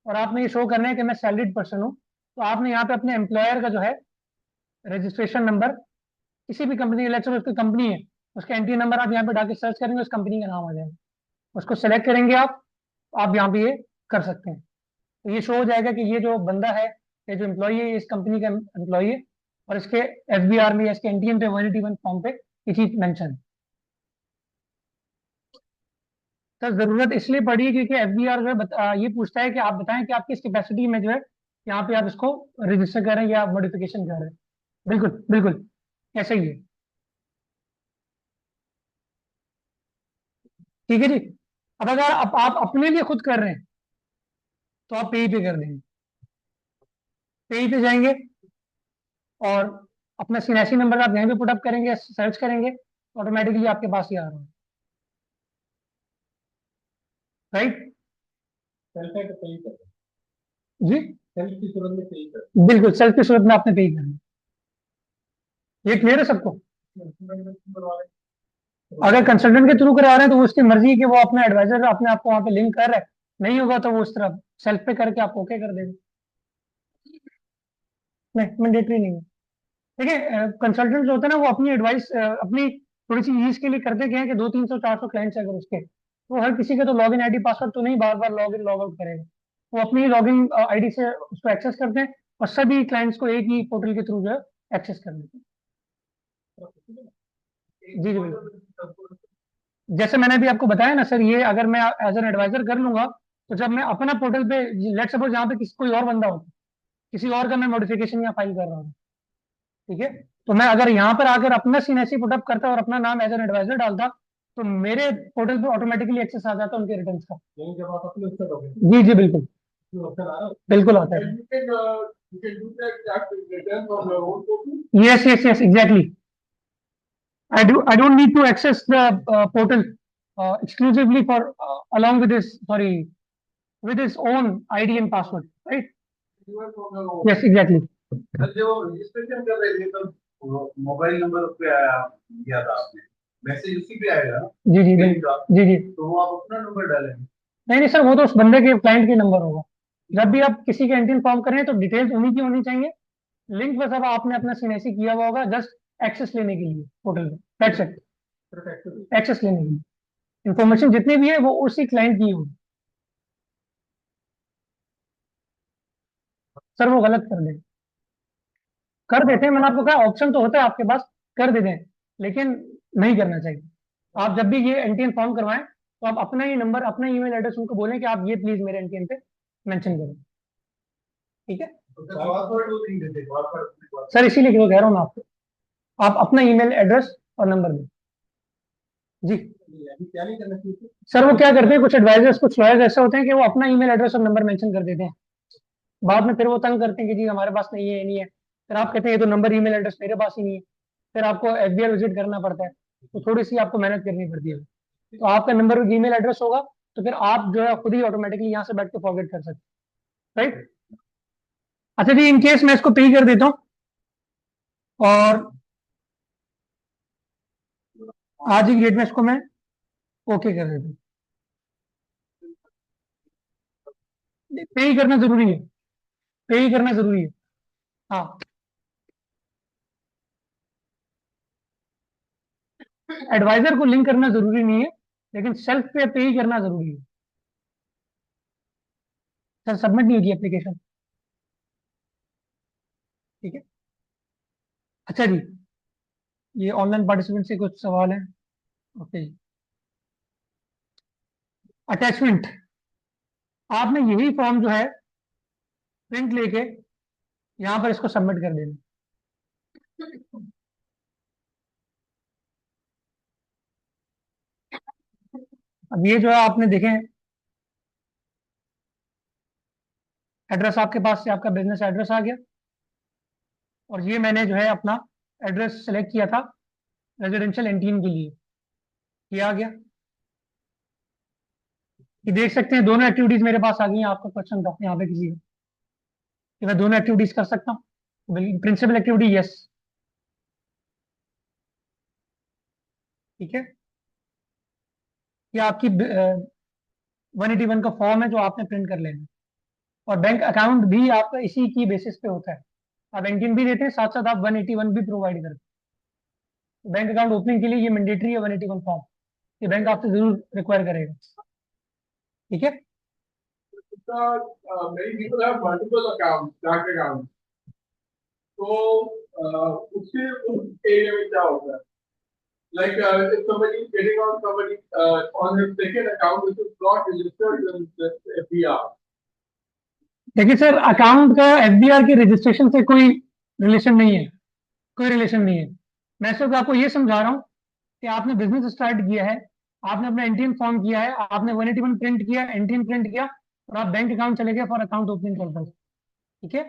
A: और आपने ये शो करना है कि मैं सैलरीड पर्सन हूँ, तो आपने यहाँ पे अपने एम्प्लॉयर का जो है रजिस्ट्रेशन नंबर, किसी भी कंपनी, लेट्स सपोज उसकी कंपनी है, उसका एंट्री नंबर आप यहाँ पे डाल के सर्च करेंगे, उस कंपनी का नाम आ जाएगा, उसको सेलेक्ट करेंगे आप यहाँ पे ये कर सकते हैं। तो ये शो हो जाएगा कि ये जो बंदा है, ये जो एम्प्लॉई है, ये इस कंपनी का एम्प्लॉई है, और इसके एफबीआर में या इसके एनटीएन पे 181 फॉर्म पे ये चीज मेंशन है। तो जरूरत इसलिए पड़ी है क्योंकि एफबीआर जो है ये पूछता है कि आप बताएं कि आप किस कैपेसिटी में जो है यहाँ पे आप इसको रजिस्टर कर रहे हैं या मॉडिफिकेशन कर रहे हैं। बिल्कुल बिल्कुल ऐसा ही है। ठीक है जी। अब अगर आप अपने लिए खुद कर रहे हैं तो आप पे कर देंगे, पे जाएंगे और अपना सीएनएससी नंबर आप यहीं पे पुटअप करेंगे, सर्च करेंगे, ऑटोमेटिकली आपके पास ही आ रहा है। राइट
B: सेल्फ है तो पे कर
A: जी
B: सेल्फ की सूरत में पे कर
A: बिल्कुल, सेल्फ की सूरत में आपने पे करना है। ये क्लियर है सबको। अगर कंसल्टेंट के थ्रू करा रहे हैं तो वो उसकी मर्जी है कि वो अपना एडवाइजर अपने आप को वहाँ पे लिंक कर रहा है, नहीं होगा तो वो उस तरह सेल्फ पे करके आप ओके कर देंगे। नहीं मैंडेटरी नहीं है। देखिए कंसल्टेंट जो होते हैं ना वो अपनी एडवाइस अपनी थोड़ी सी ईज के लिए करते क्या है कि 200-300-400 क्लाइंट्स अगर उसके, तो हर किसी के तो लॉग इन आईडी पासवर्ड तो नहीं बार बार लॉग इन लॉग आउट करेगा, वो अपनी लॉग इन आईडी से उसको एक्सेस करते हैं और सभी क्लाइंट्स को एक ही पोर्टल के थ्रू जो है एक्सेस कर देते हैं। जी जी बिल्कुल। जैसे मैंने भी आपको बताया ना सर, ये अगर मैं एज एन एडवाइजर कर लूंगा तो जब मैं अपना पोर्टल पे, लेट सपोज यहाँ पे किसी कोई और बंदा होता, किसी और का मैं मॉडिफिकेशन या फाइल कर रहा हूँ, ठीक है, तो मैं अगर यहाँ पर आकर अपना सीएनएससी पुटअप करता और अपना नाम एज एन एडवाइजर डालता तो मेरे पोर्टल पे ऑटोमेटिकली एक्सेस आ जाता उनके रिटर्न्स का।
B: नहीं जब आप अपने उसका लॉगिन
A: जी जी बिल्कुल
B: जो ऑप्शन आ रहा है
A: बिल्कुल आता है।
B: you can do that return from your own copy.
A: Yes yes yes exactly. I don't need to access the portal exclusively for along with this, sorry, with his own ID and password, right?
B: You are from your own.
A: Yes exactly।
B: Sir जो registration कर रहे थे तो mobile number उस पे आया दिया था आपने, मैसेज उसी पे आएगा ना?
A: जी जी
B: Mail का।
A: जी जी।
B: तो वो आप अपना नंबर डालेंगे।
A: नहीं नहीं सर, वो तो उस बंदे के क्लाइंट के नंबर होगा। जब भी आप किसी का एंट्री फॉर्म करें तो डिटेल्स उन्हीं की होनी चाहिए, लिंक बस अब आपने अपना सीएनएससी किया हुआ होगा जस्ट एक्सेस लेने के लिए पोर्टल पे, दैट्स इट, एक्सेस लेने के लिए। इंफॉर्मेशन जितनी भी है वो उसी क्लाइंट की होगी। सर वो गलत कर देते हैं, मैंने आपको कहा ऑप्शन तो होता है आपके पास, कर देते हैं, लेकिन नहीं करना चाहिए। आप जब भी ये एनटीएन फॉर्म करवाएं तो आप अपना ही नंबर अपना ईमेल एड्रेस उनको बोलें कि आप ये प्लीज मेरे एनटीएन पे मेंशन करें, ठीक है।
B: पासवर्ड वो नहीं देते, पासवर्ड
A: सर इसीलिए क्यों कह रहा हूँ मैं आपको, आप अपना ईमेल एड्रेस और नंबर दें। जी
B: अभी क्या नहीं करना चाहिए।
A: सर वो क्या करते हैं, कुछ एडवाइजर्स कुछ लॉयर्स ऐसे होते हैं कि वो अपना ईमेल एड्रेस और नंबर मेंशन कर देते हैं, बाद में फिर वो तंग करते हैं कि जी हमारे पास नहीं है, ये नहीं है, फिर आप कहते हैं ये तो नंबर ईमेल एड्रेस मेरे पास ही नहीं है, फिर आपको एफबीआर विजिट करना पड़ता है, तो थोड़ी सी आपको मेहनत करनी पड़ती है। तो आपका नंबर और ईमेल एड्रेस होगा तो फिर आप जो है खुद ही ऑटोमेटिकली यहाँ से बैठ के फॉरवर्ड कर सकते हैं, राइट। अच्छा जी इन केस मैं इसको पे कर देता हूँ और आज ही डेट में इसको मैं ओके कर देता हूँ। पे ही करना जरूरी है, पे ही करना जरूरी है। हाँ एडवाइजर को लिंक करना जरूरी नहीं है, लेकिन सेल्फ पे ही करना जरूरी है। सर सबमिट नहीं होगी एप्लीकेशन, ठीक है। अच्छा जी ये ऑनलाइन पार्टिसिपेंट से कुछ सवाल है, ओके जी। अटैचमेंट, आपने यही फॉर्म जो है प्रिंट लेके यहाँ पर इसको सबमिट कर देना। अब ये जो है आपने देखें, एड्रेस आपके पास से आपका बिजनेस एड्रेस आ गया, और ये मैंने जो है अपना एड्रेस सेलेक्ट किया था रेजिडेंशियल एंटीन के लिए, ये आ गया। ये देख सकते हैं दोनों एक्टिविटीज मेरे पास आ गई हैं। आपका क्वेश्चन था यहाँ पे किसी का कि मैं दोनों एक्टिविटीज कर सकता हूँ। प्रिंसिपल एक्टिविटी यस, ठीक है। ये आपकी 181 का फॉर्म है जो आपने प्रिंट कर लेना, और बैंक अकाउंट भी आपका इसी की बेसिस पे होता है। आप एंटीन भी देते हैं, साथ साथ आप 181 भी प्रोवाइड करते हैं। बैंक अकाउंट ओपनिंग के लिए ये मैंडेटरी है 181 फॉर्म, ये बैंक आपसे जरूर रिक्वायर करेगा, ठीक है।
B: Many people have multiple accounts, bank accounts. तो उसके उस एरिया में क्या होता है? Like if somebody is getting on somebody on his second account which is not registered in this FBR.
A: देखिए सर, अकाउंट का एफबीआर के रजिस्ट्रेशन से कोई रिलेशन नहीं है, कोई रिलेशन नहीं है। मैं सिर्फ आपको ये समझा रहा हूँ कि आपने बिजनेस स्टार्ट किया है, आपने अपना एनटीएन फॉर्म किया है, आपने 181 प्रिंट किया, एनटीएन प्रिंट किया, और आप बैंक अकाउंट चले गए फॉर अकाउंट ओपनिंग पर्पज, ठीक है।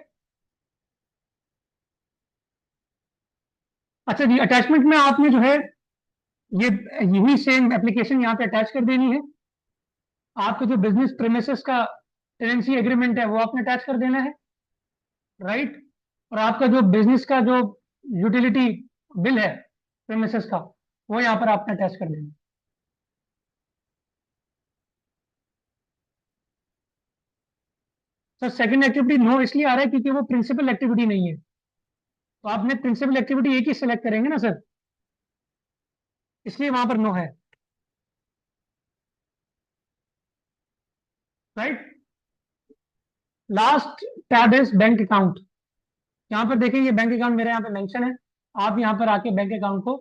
A: अच्छा जी, अटैचमेंट में आपने जो है ये यही सेम एप्लीकेशन यहाँ पे अटैच कर देनी है। आपका जो बिजनेस प्रेमिसेस का टेनेंसी एग्रीमेंट है वो आपने अटैच कर देना है, राइट। और आपका जो बिजनेस का जो यूटिलिटी बिल है प्रेमिसेस का, वो यहाँ पर आपने अटैच कर देना। सर सेकंड एक्टिविटी नो इसलिए आ रहा है क्योंकि वो प्रिंसिपल एक्टिविटी नहीं है, तो आपने प्रिंसिपल एक्टिविटी एक ही सिलेक्ट करेंगे ना सर, इसलिए वहां पर नो है, right. Last tab is bank account. यहाँ पर देखिए ये बैंक अकाउंट मेरे यहाँ पे मेंशन है, आप यहाँ पर आके बैंक अकाउंट को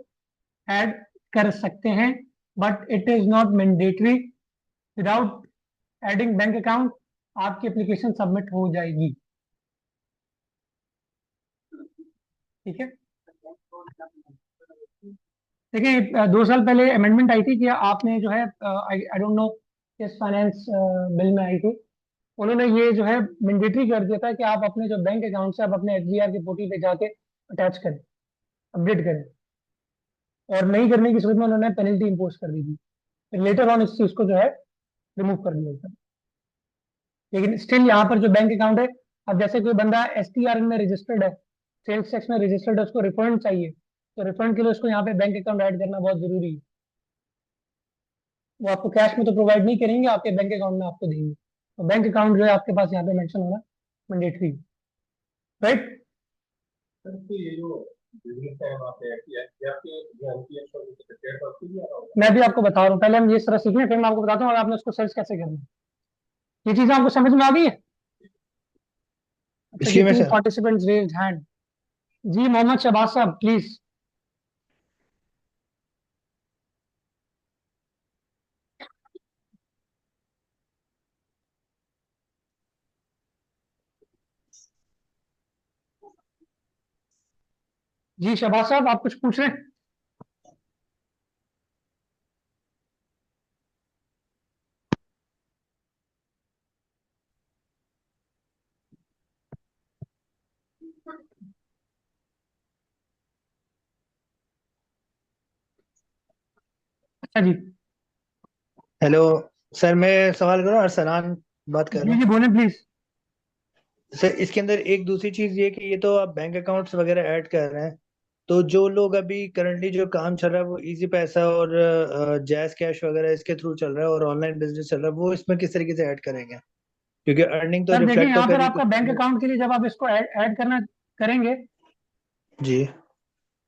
A: ऐड कर सकते हैं, but it is not mandatory. Without adding bank account आपकी एप्लीकेशन सबमिट हो जाएगी, ठीक है। देखिए 2 साल पहले अमेंडमेंट आई थी कि आपने जो है आई डोंट नो किस फाइनेंस बिल में आई थी, उन्होंने ये जो है मैंडेटरी कर दिया था कि आप अपने जो बैंक अकाउंट से आप अपने एचबीआर के पोर्टल पे जाके अटैच करें, अपडेट करें, और नहीं करने की सूरत में उन्होंने पेनल्टी इम्पोज कर दी थी। फिर लेटर ऑन इस चीज को जो है रिमूव कर दिया था, लेकिन स्टिल यहाँ पर जो बैंक अकाउंट है, अब जैसे कोई बंदा एसटीआर में रजिस्टर्ड है, सेल्स टैक्स में रजिस्टर्ड है, उसको रिफंड चाहिए, तो रिफंड के लिए उसको यहाँ पे बैंक अकाउंट ऐड करना बहुत जरूरी है। वो आपको कैश में तो प्रोवाइड नहीं करेंगे, आपके बैंक अकाउंट में आपको देंगे, तो बैंक अकाउंट जो है आपके पास यहाँ पे मेंशन होना मैंडेटरी, राइट।
B: ये जो बिजनेस है वहाँ पे
A: मैं भी आपको बता रहा हूँ, पहले हम ये सारा सीखें, फिर मैं आपको बताता हूँ आपने उसको सर्च कैसे करना है। ये चीजें आपको समझ में आ गई है?
C: इसकी में सर
A: पार्टिसिपेंट्स रेज्ड हैंड। जी मोहम्मद शहबाज साहब प्लीज। जी शहबाज साहब आप कुछ पूछ रहे हैं? अच्छा जी,
C: हेलो सर, मैं सवाल करूं? अरसलान बात कर रहा
A: जी जी बोले प्लीज।
C: हूं सर। इसके अंदर एक दूसरी चीज ये कि ये तो आप बैंक अकाउंट्स वगैरह ऐड कर रहे हैं, तो जो लोग अभी करंटली जो काम चल रहा है वो इजी पैसा और जैज कैश वगैरह इसके थ्रू चल रहा है और ऑनलाइन बिजनेस चल रहा है, वो इसमें किस तरीके से ऐड करेंगे? क्योंकि अर्निंग तो
A: सर देखिए
C: रिफ्लेक्ट तो
A: यहाँ पर
C: करी
A: आपका
C: कुछ
A: बैंक अकाउंट के लिए जब आप इसको ऐड करना करेंगे,
C: जी।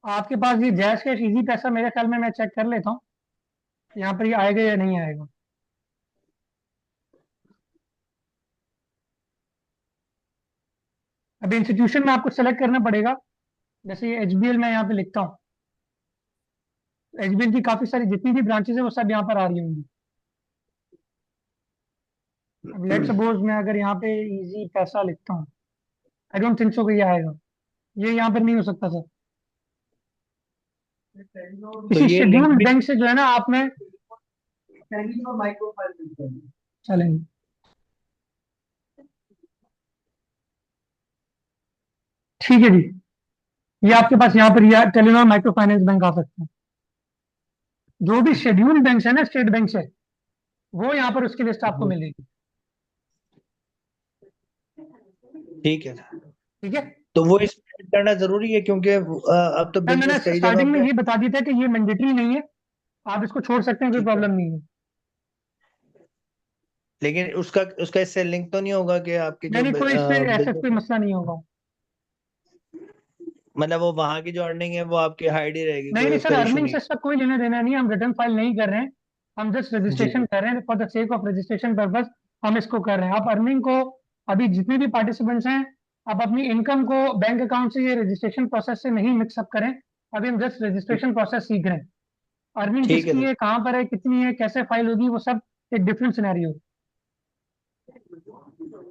A: आपके पास ये जैस कैश इजी पैसा मेरे ख्याल में, मैं चेक कर लेता हूँ यहाँ पर ये आएगा या नहीं आएगा। अभी इंस्टीट्यूशन में आपको सेलेक्ट करना पड़ेगा, जैसे ये एचबीएल मैं यहाँ पे लिखता हूँ, एचबीएल की काफी सारी जितनी भी ब्रांचेस है वो सब यहाँ पर आ रही होंगी। अब लेट्स सपोज मैं अगर यहाँ पे इजी पैसा लिखता हूँ, आई डोंट थिंक सो कि ये आएगा, ये यहाँ पर नहीं हो सकता सर।
C: तो
A: किसी
C: ये लिंक
A: शेड्यूल्ड
C: भी
A: बैंक से जो है ना आपने, चलेंगे। ठीक है जी, ये आपके पास यहाँ पर ये टेलीनॉर माइक्रो फाइनेंस बैंक आ सकता है। जो भी शेड्यूल्ड बैंक है ना स्टेट बैंक से, वो यहाँ पर उसकी लिस्ट आपको मिलेगी।
C: ठीक है।
A: ठीक है,
C: तो वो इसमें करना जरूरी है क्योंकि अब तो
A: सर मैंने
C: बिजनेस कई जगह
A: स्टार्टिंग में
C: पे।
A: ये बता दिया था कि ये मैंडेटरी नहीं है, आप इसको छोड़ सकते हैं, कोई
C: ठीक है,
A: प्रॉब्लम नहीं है।
C: लेकिन उसका उसका इससे लिंक तो नहीं होगा कि आपकी
A: नहीं
C: जो
A: नहीं, कोई इससे ऐसा
C: बिजनेस
A: कोई
C: है,
A: मसला नहीं होगा।
C: मतलब वो वहां की जो अर्निंग है वो आपकी हाइड ही रहेगी,
A: नहीं
C: कोई
A: नहीं सर,
C: उसका इशू
A: अर्निंग
C: नहीं
A: से इसका कोई लेना देना नहीं है, हम रिटर्न फाइल नहीं कर रहे हैं, हम जस्ट
C: है। जी
A: रजिस्ट्रेशन कर रहे हैं for the sake of registration purpose. हम इसको कर रहे हैं, आप अर्निंग को, अभी जितने भी पार्टिसिपेंट्स हैं, आप अपनी इनकम को बैंक अकाउंट से ये रजिस्ट्रेशन प्रोसेस से नहीं मिक्सअप करें। अभी हम जस्ट रजिस्ट्रेशन प्रोसेस सीख रहे हैं। अर्निंग
C: ठीक है
A: किसकी
C: सर।
A: है, कहाँ पर है, कितनी है, कैसे फाइल होगी, वो सब एक डिफरेंट सिनेरियो।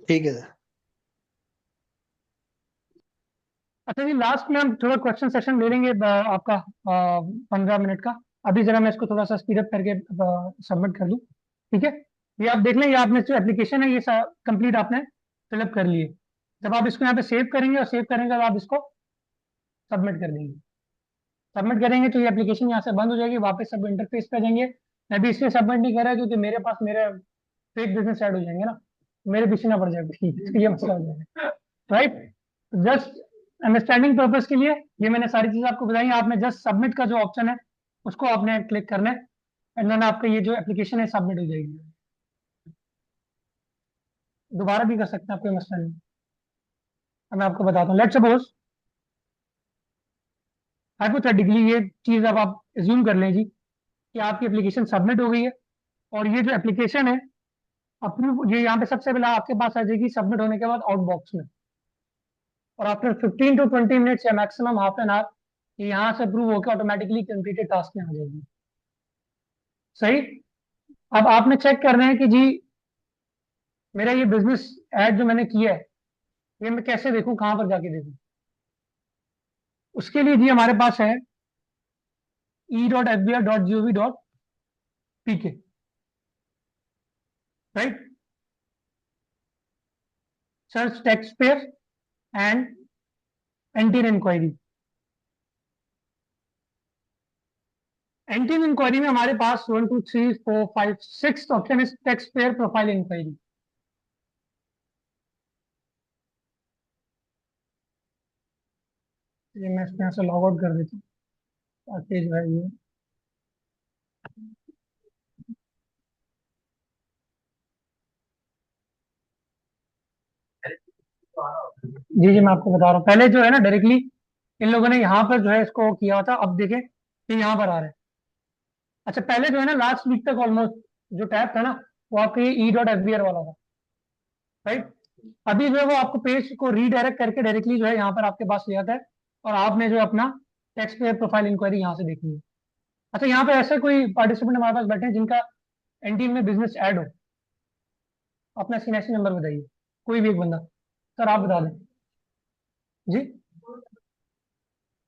C: ठीक है सर।
A: अच्छा जी, लास्ट में हम थोड़ा क्वेश्चन सेशन ले लेंगे आपका 15 मिनट का। अभी जरा मैं इसको थोड़ा सा स्पीड अप करके सबमिट कर लूँ। ठीक है, ये आप देख लें, ये आपने जो एप्लीकेशन है ये कंप्लीट आपने फिलअप कर लिए। जब आप इसको यहाँ पे सेव करेंगे और सेव करेंगे तो आप इसको सबमिट कर देंगे। सबमिट करेंगे तो ये एप्लीकेशन यहाँ से बंद हो जाएगी, वापस सब इंटरफेस पे जाएंगे। मैं भी इसलिए सबमिट नहीं कर रहा क्योंकि मेरे पास मेरे फेक बिजनेस ऐड हो जाएंगे ना, मेरे पीछे ना पड़ जाए ठीक है, तो ये मसला हो जाएगा। राइट, जस्ट अंडरस्टैंडिंग पर्पज के लिए ये मैंने सारी चीजें आपको बताई। आपने जस्ट सबमिट का जो ऑप्शन है उसको आपने क्लिक करना है, एंड देन आपका ये जो एप्लीकेशन है सबमिट हो जाएगी। दोबारा भी कर सकते हैं, आप, कोई मसला नहीं। अब मैं आपको बताता हूँ, लेट्स सपोज हाइपोथेटिकली ये चीज अब आप एज्यूम कर लें जी कि आपकी एप्लीकेशन सबमिट हो गई है, और ये जो एप्लीकेशन है अप्रूव, ये यहाँ पे सबसे पहले आपके पास आ जाएगी सबमिट होने के बाद आउटबॉक्स में, और आफ्टर 15 to 20 मिनट्स या मैक्सिमम हाफ एन आवर ये यहाँ से अप्रूव होकर ऑटोमेटिकली कंप्लीटेड टास्क में आ जाएगी। सही, अब आपने चेक करना है कि जी मेरा ये बिजनेस ऐड जो मैंने किया है ये मैं कैसे देखूं, कहाँ पर जाके देखूं। उसके लिए जी हमारे पास है e.fbr.gov.pk, right, search tax payer and NTN inquiry. NTN inquiry में हमारे पास 1 2 3 4 5 6 ऑप्शन है, टैक्स पेयर प्रोफाइल इंक्वायरी। ये मैं इसमें यहाँ से लॉग आउट कर देता हूँ ताकि जो है ये, जी जी मैं आपको बता रहा हूँ, पहले जो है ना डायरेक्टली इन लोगों ने यहाँ पर जो है इसको किया था, अब देखें कि यहाँ पर आ रहा है। अच्छा, पहले जो है ना लास्ट वीक तक ऑलमोस्ट जो टैब था ना वो आपके e.fbr वाला था, राइट। अभी जो है वो आपको पेज को रीडायरेक्ट करके डायरेक्टली जो है यहाँ पर आपके पास ले आता है, और आपने जो है अपना टैक्स पेयर प्रोफाइल इंक्वायरी यहाँ से देखनी है। अच्छा, यहाँ पे ऐसे कोई पार्टिसिपेंट हमारे पास बैठे हैं जिनका एनटी में बिजनेस ऐड हो, अपना सीएनएससी नंबर बताइए, कोई भी एक बंदा, सर आप बता दें जी।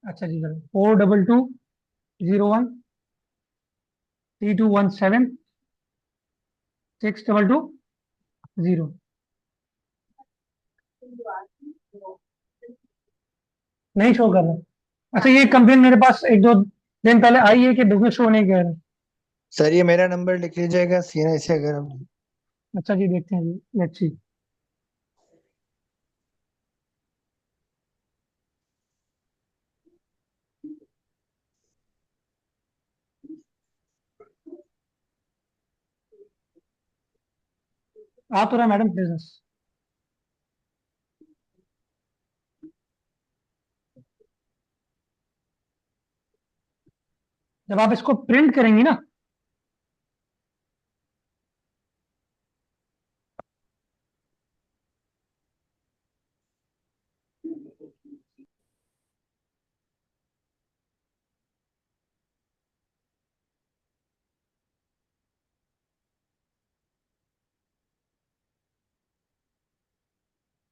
A: अच्छा जी, सर 422132176220। नहीं शो कर रहा। अच्छा, ये कंप्लेन मेरे पास 1 2 दिन पहले आई है कि बिजनेस शो नहीं कर रहा।
C: सर ये मेरा नंबर लिख लीजिएगा, CNI से अगर हम।
A: अच्छा जी, देखते हैं जी, लेट्स सी। आ तो रहा मैडम बिजनेस। जब आप इसको प्रिंट करेंगी ना,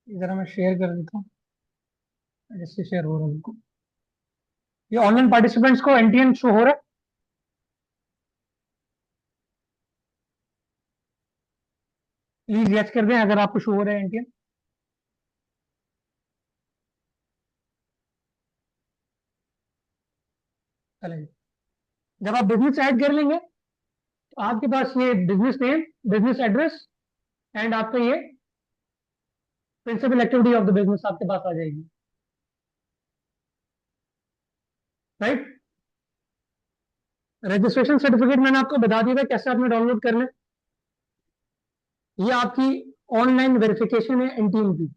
A: जरा मैं शेयर कर देता हूँ। इससे शेयर हो रहा है उनको। ये ऑनलाइन पार्टिसिपेंट्स को एनटीएन शो हो रहा है? प्लीज यस कर दें अगर आपको शो हो रहा है एनटीएन। चलेंगे। जब आप बिजनेस ऐड कर लेंगे तो आपके पास ये business name, business address and आपका ये principal activity of the business आपके पास आ जाएगी, राइट। रजिस्ट्रेशन सर्टिफिकेट मैंने आपको बता दिया था कैसे आपने डाउनलोड करना है। ये आपकी ऑनलाइन वेरिफिकेशन है एनटीएम की।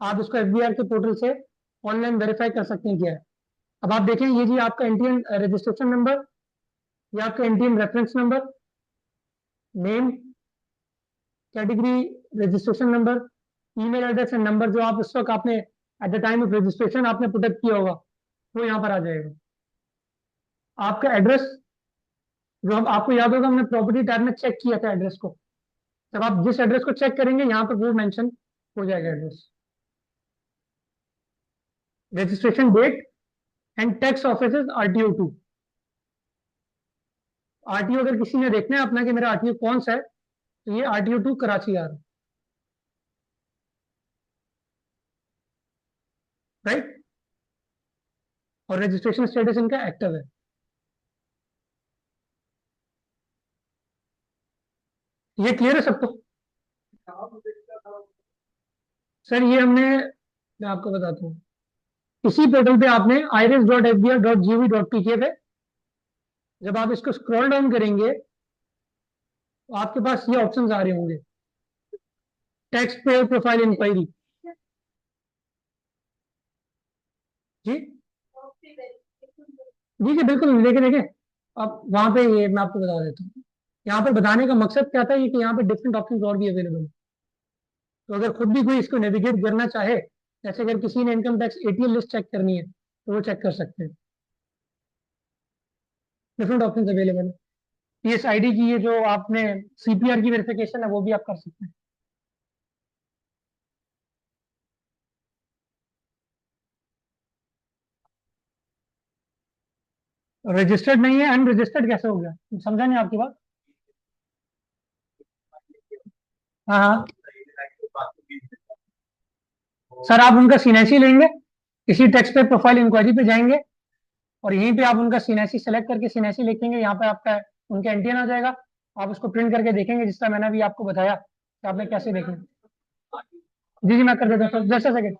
A: आप इसको एफबीआर के पोर्टल से ऑनलाइन वेरीफाई कर सकते हैं क्या है। अब आप देखें ये जी आपका एनटीएम रजिस्ट्रेशन नंबर, ये आपका NTM reference number, name, category, registration number, email address and number जो आप इस वक्त आपने at the time of registration आपने पुटअप किया होगा वो यहाँ पर आ जाएगा। आपका एड्रेस जो हम आपको याद होगा हमने प्रॉपर्टी टैब में चेक किया था एड्रेस को, जब आप जिस एड्रेस को चेक करेंगे यहाँ पर वो मेंशन हो जाएगा address. Registration date and tax office RTO2। RTO अगर किसी ने देखना है अपना कि मेरा RTO कौन सा है तो ये RTO2 कराची आ रहा है, राइट। और रजिस्ट्रेशन स्टेटस इनका एक्टिव है। ये क्लियर है सबको? सर ये हमने, मैं आपको बताता हूँ, इसी पोर्टल पे आपने iris.fbr.gov.pk पे जब आप इसको स्क्रॉल डाउन करेंगे तो आपके पास ये ऑप्शंस आ रहे होंगे, टैक्स पेयर प्रोफाइल इंक्वायरी। जी जी जी बिल्कुल, देखे देखे। अब वहां पे ये मैं आपको बता देता हूँ, यहाँ पर बताने का मकसद क्या था ये कि यहाँ पे डिफरेंट ऑप्शन और भी अवेलेबल है। तो अगर खुद भी कोई इसको नेविगेट करना चाहे, जैसे अगर किसी ने income tax ATL list check करनी है तो वो चेक कर सकते हैं, डिफरेंट ऑप्शन अवेलेबल है। PSID की ये जो आपने CPR की वेरिफिकेशन है वो भी आप कर सकते हैं। रजिस्टर्ड नहीं है, अनरजिस्टर्ड कैसे हो गया, समझा नहीं आपकी बात। हाँ हाँ सर, आप उनका सीएनआईसी लेंगे, इसी टैक्स पे प्रोफाइल इंक्वायरी पे जाएंगे और यहीं पे आप उनका सीएनआईसी सेलेक्ट करके सीएनआईसी लिखेंगे, यहाँ पे आपका उनका एनटीएन आ जाएगा। आप उसको प्रिंट करके देखेंगे जिस तरह मैंने अभी आपको बताया कि आपने कैसे देखना। जी जी मैं कर देता हूँ सर, जस्ट सेकंड।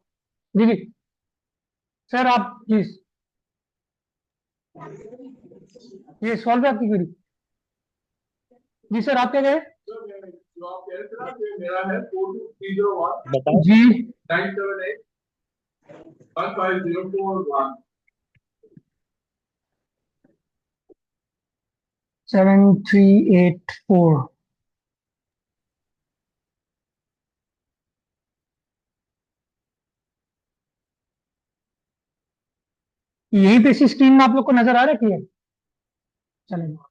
A: जी जी सर आप प्लीज, ये सॉल्व है आपकी क्वेरी। जी सर आप क्या कह रहे हैं?
B: जो आप कह रहे थे ना कि मेरा है 42301
C: बताओ।
A: जी
B: 978 15041।
A: 7384। यही पे इसी स्क्रीन में आप लोग को नजर आ रहा है क्लियर? चलेगा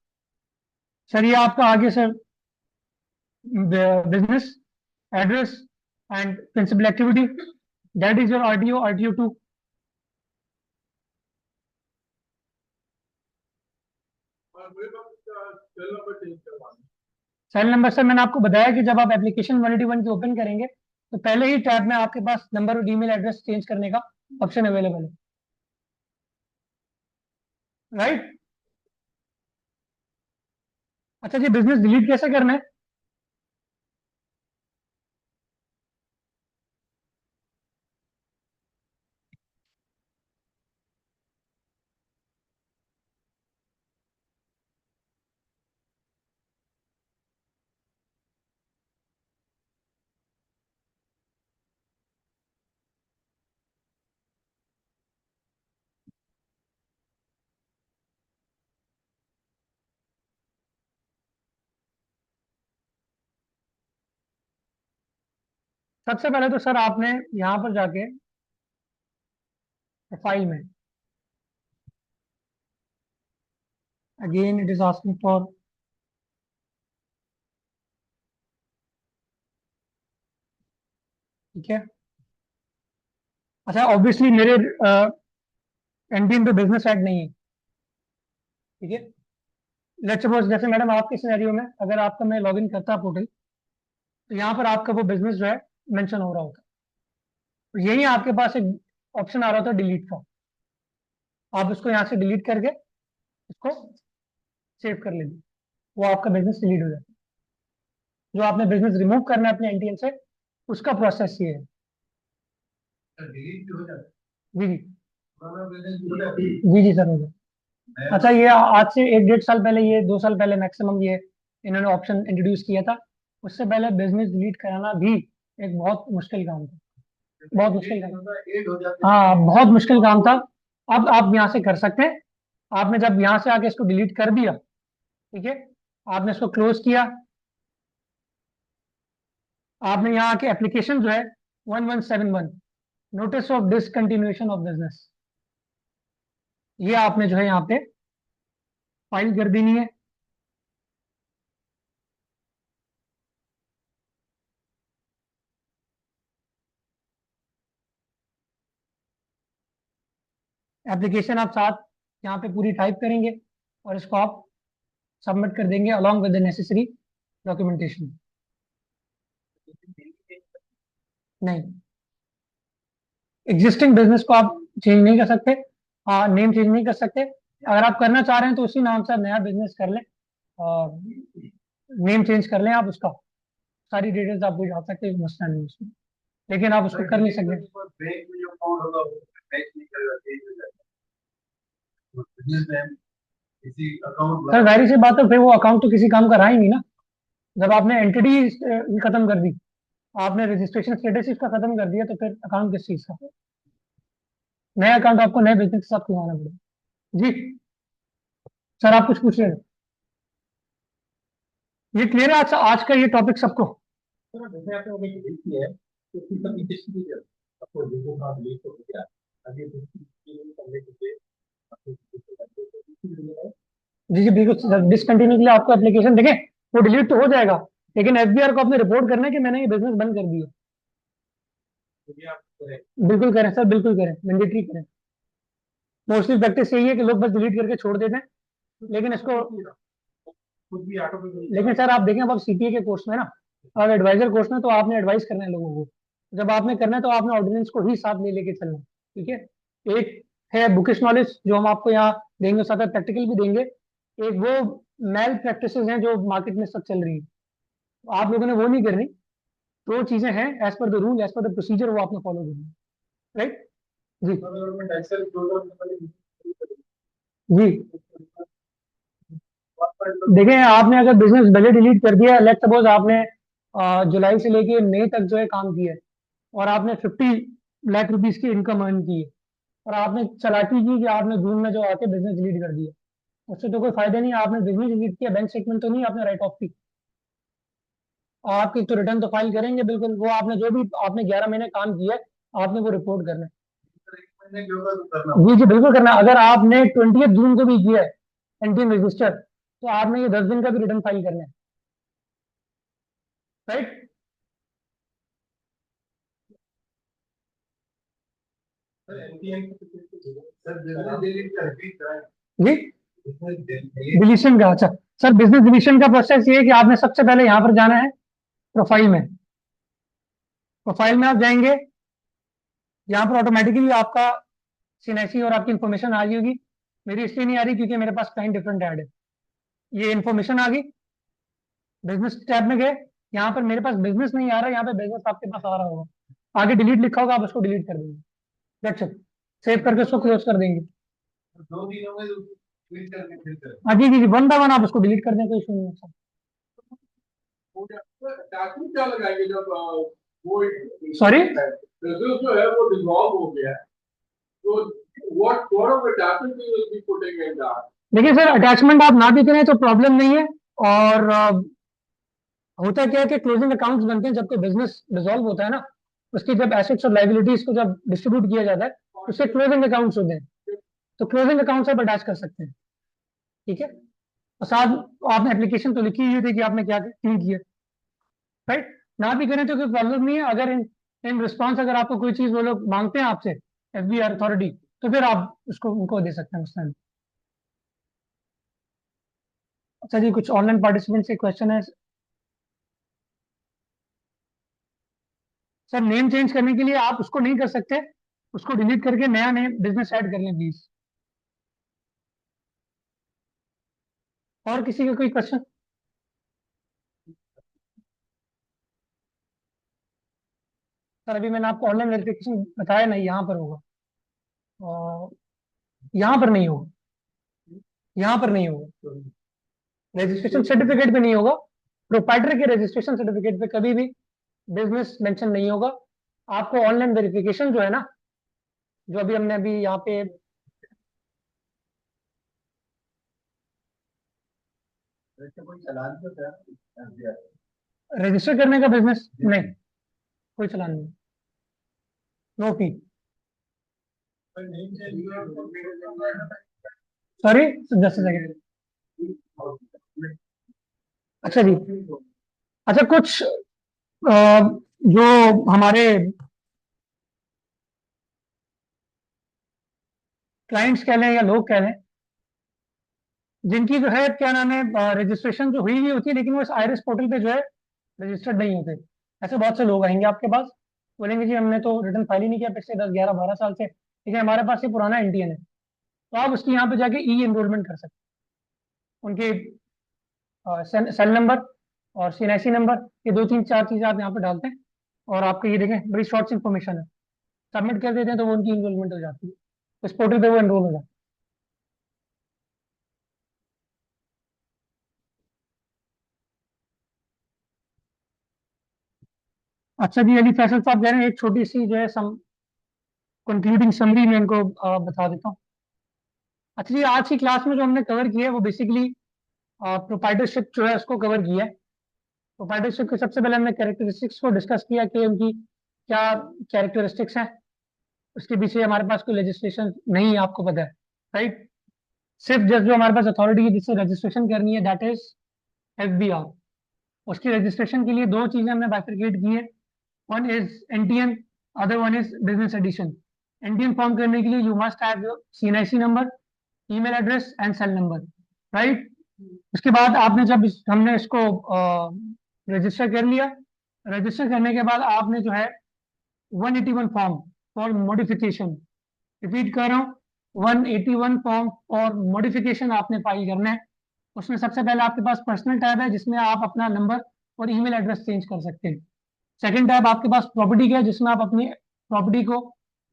A: सर, ये आपका आगे sir business address and principal activity, that is your RTO2।
B: और मेरे पास सेल नंबर चेंज करवाना है।
A: सेल नंबर सर मैंने आपको बताया कि जब आप एप्लीकेशन 181 की ओपन करेंगे तो पहले ही टैब में आपके पास नंबर और ईमेल एड्रेस चेंज करने का ऑप्शन अवेलेबल है, राइट। अच्छा जी, बिजनेस डिलीट कैसे करना है? सबसे पहले तो सर आपने यहाँ पर जाके प्रोफाइल में, again it is asking for, ठीक है, अच्छा, ऑब्वियसली मेरे एनटीएन पे बिजनेस ऐड नहीं है, ठीक है। लेट्स सपोज जैसे मैडम आपके सिनेरियो में अगर आपका मैं लॉगिन करता पोर्टल, तो यहाँ पर आपका वो बिजनेस जो है मेंशन हो रहा होता, तो यही आपके पास एक ऑप्शन आ रहा था डिलीट का, आप उसको यहाँ से डिलीट करके इसको सेव कर लेंगे, वो आपका बिजनेस डिलीट हो जाता है। जो आपने बिजनेस रिमूव करना है अपने एनटीएन से, उसका प्रोसेस ये है।
B: डिलीट हो जाता
A: जी जी
B: है।
A: जी जी सर, हो गया। अच्छा, ये आज से 1-1.5 साल पहले, ये 2 साल पहले मैक्सिमम ये इन्होंने ऑप्शन इंट्रोड्यूस किया था। उससे पहले बिजनेस डिलीट कराना भी एक बहुत मुश्किल काम था, बहुत मुश्किल काम। हाँ, बहुत मुश्किल काम था। अब आप यहाँ से कर सकते हैं। आपने जब यहाँ से आके इसको डिलीट कर दिया, ठीक है, आपने इसको क्लोज किया, आपने यहाँ आके एप्लीकेशन जो है 1171 notice of discontinuation of business, ये आपने जो है यहाँ पे फाइल कर देनी है। एप्लीकेशन आप साथ यहाँ पे पूरी टाइप करेंगे और इसको आप सबमिट कर देंगे along with the necessary documentation. नहीं, एग्जिस्टिंग बिजनेस को आप चेंज नहीं कर सकते, हाँ, नेम चेंज नहीं कर सकते। अगर आप करना चाह रहे हैं तो उसी नाम से आप नया बिजनेस कर लें और नेम चेंज कर लें आप उसका, सारी डिटेल्स आपको डाल सकते हैं, मसला नहीं उसमें, लेकिन आप उसको कर नहीं सकते।
B: बैंक में जो अकाउंट होगा वो बैंक नहीं करेगा, चेंज हो जाएगा। तो बिजनेस में किसी अकाउंट
A: सर जाहिर सी बात है, फिर वो अकाउंट तो किसी काम का रहा ही नहीं ना। जब आपने एंटिटी खत्म कर दी, आपने रजिस्ट्रेशन स्टेटस इसका खत्म कर दिया, तो फिर अकाउंट किस चीज का? नया अकाउंट आपको नए बिजनेस के साथ खुलवाना पड़ेगा। जी सर, आप कुछ पूछ रहे थे? ये क्लियर है आज का ये टॉपिक सबको?
B: जैसे आपने वो डिलीट किया है तो फिर सब नीचे सीधी जाए आपको देखो कहाँ डिलीट हो गया आगे करने के लिए आपको
A: जी जी बिल्कुल, डिसकंटिन्यू के लिए आपको एप्लीकेशन देखें, वो डिलीट तो हो जाएगा, लेकिन एफबीआर को आपने रिपोर्ट करना है कि मैंने ये बिजनेस बंद कर दिया।
B: आप करें।
A: बिल्कुल करें सर, बिल्कुल करें, मैंडेटरी करें। मोस्टली प्रैक्टिस यही है कि लोग बस डिलीट करके छोड़ देते हैं, लेकिन इसको,
B: खुद भी ऑटो पे
A: लेकिन सर आप देखें, अब आप सीपीए के कोर्स में ना, अब एडवाइजर कोर्स में, तो आपने एडवाइस करना है लोगों को। जब आपने करना है तो आपने ऑर्डिनेंस को ही साथ ले लेके चलना है, ठीक है। एक है बुकिश नॉलेज जो हम आपको यहाँ देंगे, साथ में प्रैक्टिकल भी देंगे। एक वो मेल प्रैक्टिसेस हैं जो मार्केट में सब चल रही है, तो आप लोगों ने वो नहीं करनी। तो चीजें हैं as per the rule, as per the procedure, वो आपने फॉलो करनी है, राइट? जी
B: गवर्नमेंट एक्सेल
A: जी देखें, आपने अगर बिजनेस भले डिलीट कर दिया, लेट सपोज आपने जुलाई से लेके मई तक जो है काम किया है, और आपने 50 लाख रुपीस की इनकम अर्न की है, और आपने चालाकी की कि आपने जून में जो आके बिजनेस डिलीट कर दिया, उससे तो कोई फायदा नहीं है। आपने बिजनेस डिलीट किया, बैंक स्टेटमेंट तो नहीं आपने राइट ऑफ की, आपकी तो रिटर्न तो फाइल करेंगे बिल्कुल। वो आपने जो भी आपने 11 महीने काम किया है, आपने वो रिपोर्ट करना है।
B: महीने के होगा तो करना
A: जी जी बिल्कुल करना है। अगर आपने 20 जून को भी किया है एनटीएम रजिस्टर, तो आपने ये 10 दिन का भी रिटर्न फाइल करना है, right?
B: Sir NTN sir business delete कर रिपीट कराएं
A: जी
B: बिजनेस
A: डिलीशन का, अच्छा सर, बिजनेस डिलीशन का प्रोसेस ये है कि आपने सबसे पहले यहाँ पर जाना है प्रोफाइल में। प्रोफाइल में आप जाएंगे, यहाँ पर ऑटोमेटिकली आपका सीएनआईसी और आपकी इन्फॉर्मेशन आ गई होगी। मेरी इसलिए नहीं आ रही क्योंकि मेरे पास क्लाइंट डिफरेंट ऐड है। ये इन्फॉर्मेशन आ गई, बिजनेस टैब में गए, यहाँ पर मेरे पास बिजनेस नहीं आ रहा, यहाँ पे बिजनेस आपके पास आ रहा होगा, आगे डिलीट लिखा होगा, आप उसको डिलीट कर देंगे, दैट्स इट। सेव करके उसको क्लोज कर देंगे।
B: 2 दिनों में ट्वीट करके फिर करें
A: हाँ जी जी जी, 1 बाय 1 आप उसको डिलीट कर दें, कोई इशू नहीं है सर।
B: अटैचमेंट क्या लगाएंगे जब वो
A: Sorry?
B: बिजनेस जो है वो डिसॉल्व हो गया है तो what of attachment you will be putting in that?
A: देखिए सर, अटैचमेंट आप ना भी करें तो प्रॉब्लम नहीं है, और होता क्या है कि क्लोजिंग अकाउंट्स बनते हैं जब कोई बिजनेस डिसॉल्व होता है ना, उसकी जब एसेट्स और लाइबिलिटीज को जब डिस्ट्रीब्यूट किया जाता है, उससे क्लोजिंग अकाउंट्स होते हैं, तो क्लोजिंग अकाउंट्स आप अटैच कर सकते हैं, ठीक है। और साथ आपने एप्लीकेशन तो लिखी हुई थी कि आपने क्या क्लीन किया, राइट? ना भी करें तो कोई प्रॉब्लम नहीं है। अगर इन रिस्पॉन्स अगर आपको कोई चीज वो लोग मांगते हैं आपसे, एफबीआर अथॉरिटी, तो फिर आप उसको उनको दे सकते हैं उस टाइम। अच्छा जी, कुछ ऑनलाइन पार्टिसिपेंट से क्वेश्चन है। सर नेम चेंज करने के लिए आप उसको नहीं कर सकते, उसको डिलीट करके नया नेम बिजनेस ऐड कर लें प्लीज। और किसी का कोई क्वेश्चन? सर अभी मैंने आपको ऑनलाइन वेरिफिकेशन बताया नहीं, यहाँ पर होगा, और यहाँ पर नहीं होगा, यहाँ पर नहीं होगा, रजिस्ट्रेशन सर्टिफिकेट पे नहीं होगा, प्रोप्राइटर के रजिस्ट्रेशन सर्टिफिकेट पे कभी भी बिजनेस मेंशन नहीं होगा। आपको ऑनलाइन वेरिफिकेशन जो है ना, जो अभी हमने अभी यहाँ पे
B: कोई चालान तो क्या
A: रजिस्टर करने का बिजनेस नहीं, कोई चलान नहीं, no fee. Sorry, just second. अच्छा जी, अच्छा कुछ जो हमारे क्लाइंट्स कह लें या लोग कह लें, जिनकी जो है क्या नाम है रजिस्ट्रेशन जो हुई हुई होती है, लेकिन वो इस आईरिस पोर्टल पे जो है रजिस्टर्ड नहीं होते, ऐसे बहुत से लोग आएंगे आपके पास, बोलेंगे जी हमने तो रिटर्न फाइल ही नहीं किया पिछले 10 11 12 साल से, लेकिन हमारे पास ये पुराना एनटीएन है। तो आप उसकी यहाँ पे जाके ई एनरोलमेंट कर सकते हैं, उनके सेल नंबर और सीएनआईसी नंबर, ये 2 3 4 चीजें आप यहाँ पे डालते हैं, और आपको ये देखें बड़ी शॉर्ट इन्फॉर्मेशन है, सबमिट कर देते हैं तो वो उनकी इनरोलमेंट हो जाती है, इस पोर्टल पे वो एनरोल हो जाता है। अच्छा जी, अली फैसल साहब कह रहे हैं एक छोटी सी जो है सम कंक्लूडिंग समरी में इनको बता देता हूँ। अच्छा जी, आज की क्लास में जो हमने कवर किया है वो बेसिकली प्रोप्राइटरशिप जो है उसको कवर किया है। प्रोप्राइटरशिप के सबसे पहले हमने कैरेक्टरिस्टिक्स को डिस्कस किया कि उनकी क्या कैरेक्टरिस्टिक्स हैं, उसके पीछे हमारे पास कोई लेजिस्लेशन नहीं है, आपको पता है, राइट। सिर्फ जस्ट जो हमारे पास अथॉरिटी है जिससे रजिस्ट्रेशन करनी है, दैट इज एफबीआर। उसकी रजिस्ट्रेशन के लिए दो चीजें हमने बाइफरकेट की है, one is NTN, other one is business addition. NTN form करने के लिए you must have your CNIC number, email address and cell number, right. उसके बाद आपने जब हमने इसको रजिस्टर कर लिया, रजिस्टर करने के बाद आपने जो है 181 फॉर्म फॉर मॉडिफिकेशन, रिपीट कर रहा हूँ, 181 फॉर्म फॉर मॉडिफिकेशन आपने फाइल करना है। उसमें सबसे पहले आपके पास पर्सनल टैब है जिसमें आप अपना नंबर और ईमेल एड्रेस चेंज कर सकते हैं। सेकंड टैब आपके पास प्रॉपर्टी का है जिसमें आप अपनी प्रॉपर्टी को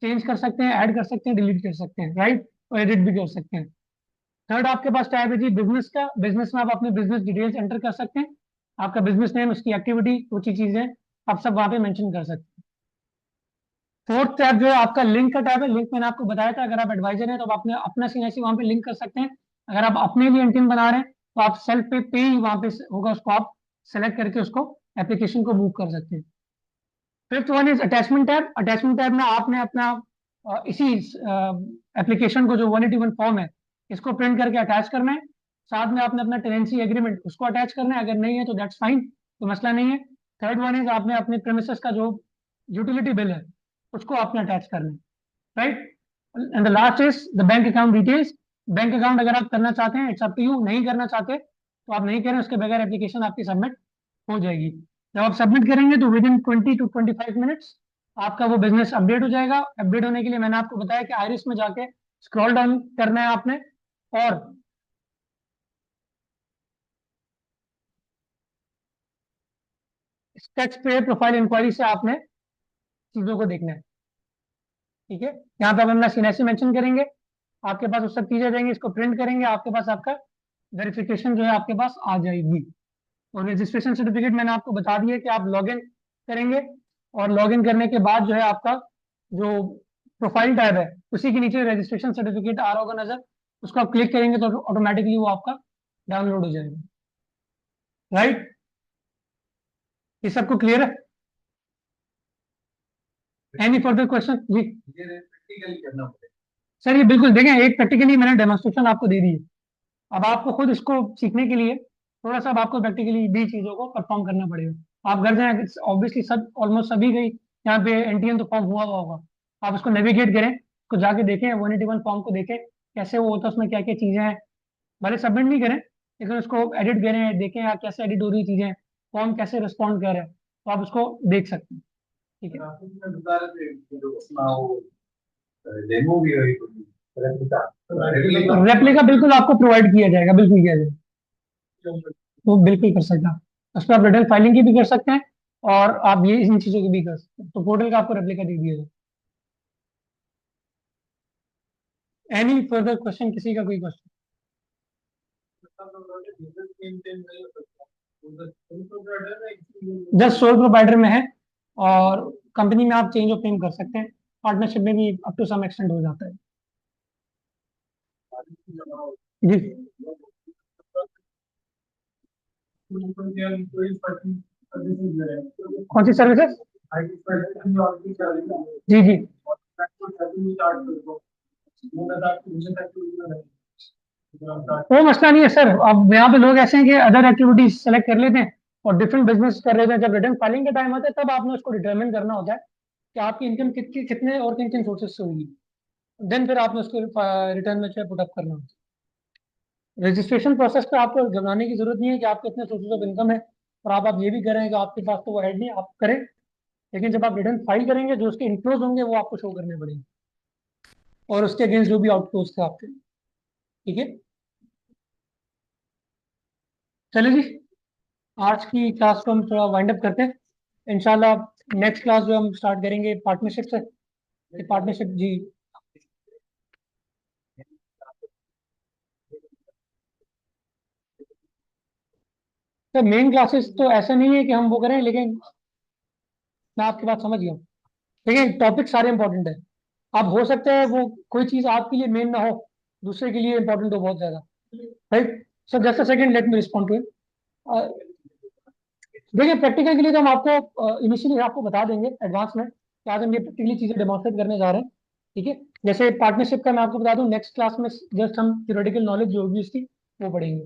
A: चेंज कर सकते हैं, ऐड कर सकते हैं, डिलीट कर सकते हैं, राइट, और एडिट भी कर सकते हैं। थर्ड आपके पास टैब है जी बिजनेस का, बिजनेस में आप अपनी बिजनेस डिटेल्स एंटर कर सकते हैं, आपका बिजनेस नेम, उसकी एक्टिविटी, कुछ ही चीजें आप सब वहां पे मेंशन कर सकते हैं। फोर्थ टैब जो है आपका लिंक का टैब है, लिंक मैंने आपको बताया था, अगर आप एडवाइजर हैं तो आप अपने अपना सीएनआईसी वहां पे लिंक कर सकते हैं, अगर आप अपने लिए एंटीन बना रहे हैं तो आप सेल्फ पे ही वहां पे होगा, उसको आप सेलेक्ट करके उसको एप्लीकेशन को मूव कर सकते हैं। Fifth one is attachment tab. Attachment tab में आपने अपना इसी एप्लीकेशन को जो 181 फॉर्म है इसको प्रिंट करके अटैच करना है, साथ में आपने अपना टेनेंसी एग्रीमेंट उसको अटैच करना है, अगर नहीं है तो दैट्स फाइन, तो मसला नहीं है। थर्ड वन इज आपने अपने प्रेमिसेस का जो यूटिलिटी बिल है उसको आपने अटैच करना है, right. And the last is the bank account details. Bank account अगर आप करना चाहते हैं इट्स अप टू यू, नहीं करना चाहते तो आप नहीं करें, उसके बगैर एप्लीकेशन आपकी सबमिट हो जाएगी। जब आप सबमिट करेंगे तो विद इन 20 to 25 मिनट्स आपका वो बिजनेस अपडेट हो जाएगा। अपडेट होने के लिए मैंने आपको बताया कि आइरिस में जाके स्क्रॉल डाउन करना है आपने, और टैक्स पेयर प्रोफाइल इंक्वायरी से आपने चीजों को देखना है, ठीक है। यहाँ पे आप अपना सीएनआईसी मेंशन करेंगे, आपके पास वो सब चीजें रहेंगी, इसको प्रिंट करेंगे, आपके पास आपका वेरिफिकेशन जो है आपके पास आ जाएगी। और रजिस्ट्रेशन सर्टिफिकेट मैंने आपको बता दिया कि आप लॉगिन करेंगे, और लॉगिन करने के बाद जो है आपका जो प्रोफाइल टैब है उसी के नीचे रजिस्ट्रेशन सर्टिफिकेट आ रहा होगा नजर, उसको आप क्लिक करेंगे तो ऑटोमेटिकली वो आपका डाउनलोड हो जाएगा, राइट। ये सबको क्लियर है? एनी फर्दर क्वेश्चन जी?
B: ये प्रैक्टिकली करना पड़ेगा
A: सर ये बिल्कुल देखें, एक प्रैक्टिकली मैंने डेमोन्स्ट्रेशन आपको दे दी है, अब आपको खुद इसको सीखने के लिए थोड़ा सा अब आपको प्रैक्टिकली भी चीज़ों को परफॉर्म करना पड़ेगा। आप घर जाए, ऑब्वियसली सब ऑलमोस्ट सभी गई यहाँ पे एनटीएन तो फॉर्म हुआ हुआ होगा, आप उसको नेविगेट करें, उसको जाके देखें 181 फॉर्म को देखें कैसे वो होता है, उसमें क्या क्या चीज़ें हैं, भले सबमिट नहीं करें लेकिन उसको एडिट करें, देखें यार कैसे एडिट हो रही चीज़ें, फॉर्म कैसे रिस्पॉन्ड कर रहे हैं, तो आप उसको देख सकते हैं। ठीक है,
B: बता रहे थे कि जो अपना वो डेमो भी है,
A: रेप्लिका बिल्कुल आपको प्रोवाइड किया जाएगा, बिल्कुल किया जाएगा, तो बिल्कुल कर सकते हैं आप। उस पर आप रिटर्न फाइलिंग की भी कर सकते हैं और आप ये इन चीज़ों की भी कर सकते हैं, तो पोर्टल का आपको रेप्लिका दे दिया जाएगा। एनी फर्दर क्वेश्चन, किसी का कोई क्वेश्चन? जस्ट सोल प्रोवाइडर में है, और कंपनी में आप चेंज ऑफ नेम कर सकते हैं, पार्टनरशिप में भी अप टू सम एक्सटेंड हो जाता है। जी कौन सी सर्विसेज? जी जी, वो मसला नहीं है सर। अब यहाँ पे लोग ऐसे हैं कि अदर एक्टिविटीज सेलेक्ट कर लेते हैं और डिफरेंट बिजनेस कर लेते हैं, जब रिटर्न फाइलिंग का टाइम आता है तब आपने उसको डिटरमिन करना होता है कि आपकी इनकम कितनी, कितने और किन किन सोर्सेज से होगी, देन फिर आपने उसको रिटर्न में पुट अप करना होता है। रजिस्ट्रेशन प्रोसेस पे आपको घबराने की जरूरत नहीं है कि आपके इतने सोर्सेज ऑफ इनकम है, और आप ये भी करें कि आपके पास तो वो ऐड नहीं, आप करें, लेकिन जब आप रिटर्न फाइल करेंगे जो उसके इनफ्लोज होंगे वो आपको शो करने पड़ेंगे, और उसके अगेंस्ट जो भी आउटफ्लोज थे आपके। ठीक है, चलिए जी, आज की क्लास को हम थोड़ा वाइंड अप करते हैं। इंशाल्लाह नेक्स्ट क्लास जो हम स्टार्ट करेंगे पार्टनरशिप से, पार्टनरशिप जी। तो मेन क्लासेस तो ऐसा नहीं है कि हम वो करें, लेकिन मैं आपकी बात समझ गया हूँ, लेकिन टॉपिक सारे इंपॉर्टेंट है। अब हो सकता है वो कोई चीज़ आपके लिए मेन ना हो, दूसरे के लिए इंपॉर्टेंट हो बहुत ज़्यादा, right? So just a second, let me respond to it. देखिए प्रैक्टिकल के लिए तो हम आपको इनिशियली आपको बता देंगे एडवांस में कि आज हम ये प्रैक्टिकली चीज़ें डेमोन्स्ट्रेट करने जा रहे हैं। ठीक है, जैसे पार्टनरशिप का मैं आपको बता दूं, नेक्स्ट क्लास में जस्ट हम थ्योरेटिकल नॉलेज जो होगी उसकी वो पढ़ेंगे,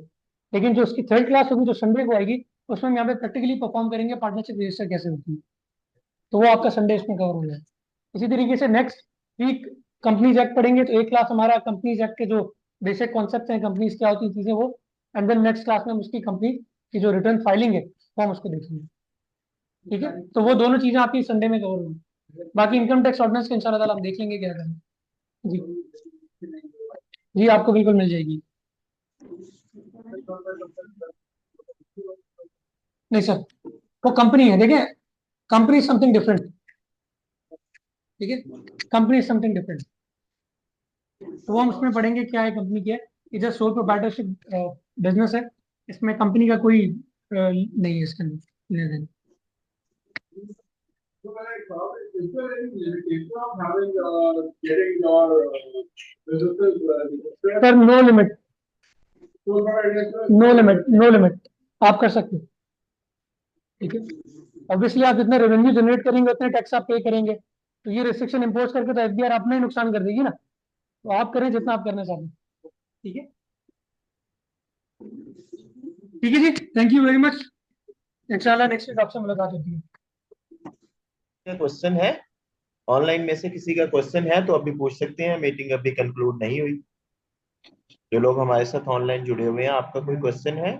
A: लेकिन जो उसकी थर्ड क्लास होगी जो संडे को आएगी उसमें हम यहाँ पे प्रैक्टिकली परफॉर्म करेंगे पार्टनरशिप रजिस्टर कैसे होती है, तो वो आपका संडे इसमें कवर हो जाए। इसी तरीके से नेक्स्ट वीक कंपनीज एक्ट पढ़ेंगे, तो एक क्लास हमारा कंपनीज एक्ट के जो बेसिक कॉन्सेप्ट हैं, कंपनीज क्या होती है चीज़ें वो, एंड देन नेक्स्ट क्लास में हम उसकी कंपनी की जो रिटर्न फाइलिंग है वो हम उसको देखेंगे। ठीक है, तो वो दोनों चीजें आपकी संडे में कवर होंगी, बाकी इनकम टैक्स ऑर्डिनेंस का इंशाल्लाह ताला हम देख लेंगे क्या करें। जी जी, आपको बिल्कुल मिल जाएगी। नहीं सर, वो कंपनी है, देखिए कंपनी समथिंग डिफरेंट। ठीक है, कंपनी समथिंग डिफरेंट, तो वो हम उसमें पढ़ेंगे क्या है कंपनी क्या है। इधर सोल प्रोप्राइटरशिप बिजनेस है, इसमें कंपनी का कोई नहीं है इसके अंदर लेन then.
B: So is there any limitation of having getting your businesses
A: sir no limit,
B: so far I guess
A: no limit, no limit, आप कर सकते हैं। ठीक है, ऑब्वियसली आप जितने रेवेन्यू जनरेट करेंगे उतने टैक्स आप पे करेंगे, तो ये रिस्ट्रिक्शन इम्पोज करके तो एफबीआर अपना ही नुकसान कर देगी ना, तो आप करें जितना आप करना चाहते हैं। ठीक है, ठीक है जी, थैंक यू वेरी मच, इंशाल्लाह नेक्स्ट वीक आपसे मुलाकात होती है।
D: क्वेश्चन है ऑनलाइन में से किसी का क्वेश्चन है तो अभी पूछ सकते हैं, मीटिंग अभी कंक्लूड नहीं हुई। जो लोग हमारे साथ ऑनलाइन जुड़े हुए हैं, आपका कोई क्वेश्चन है?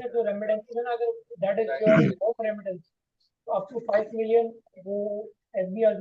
A: जो रेमिटेंस है ना, अगर that is your remittance up to 5 million वो एफबीआर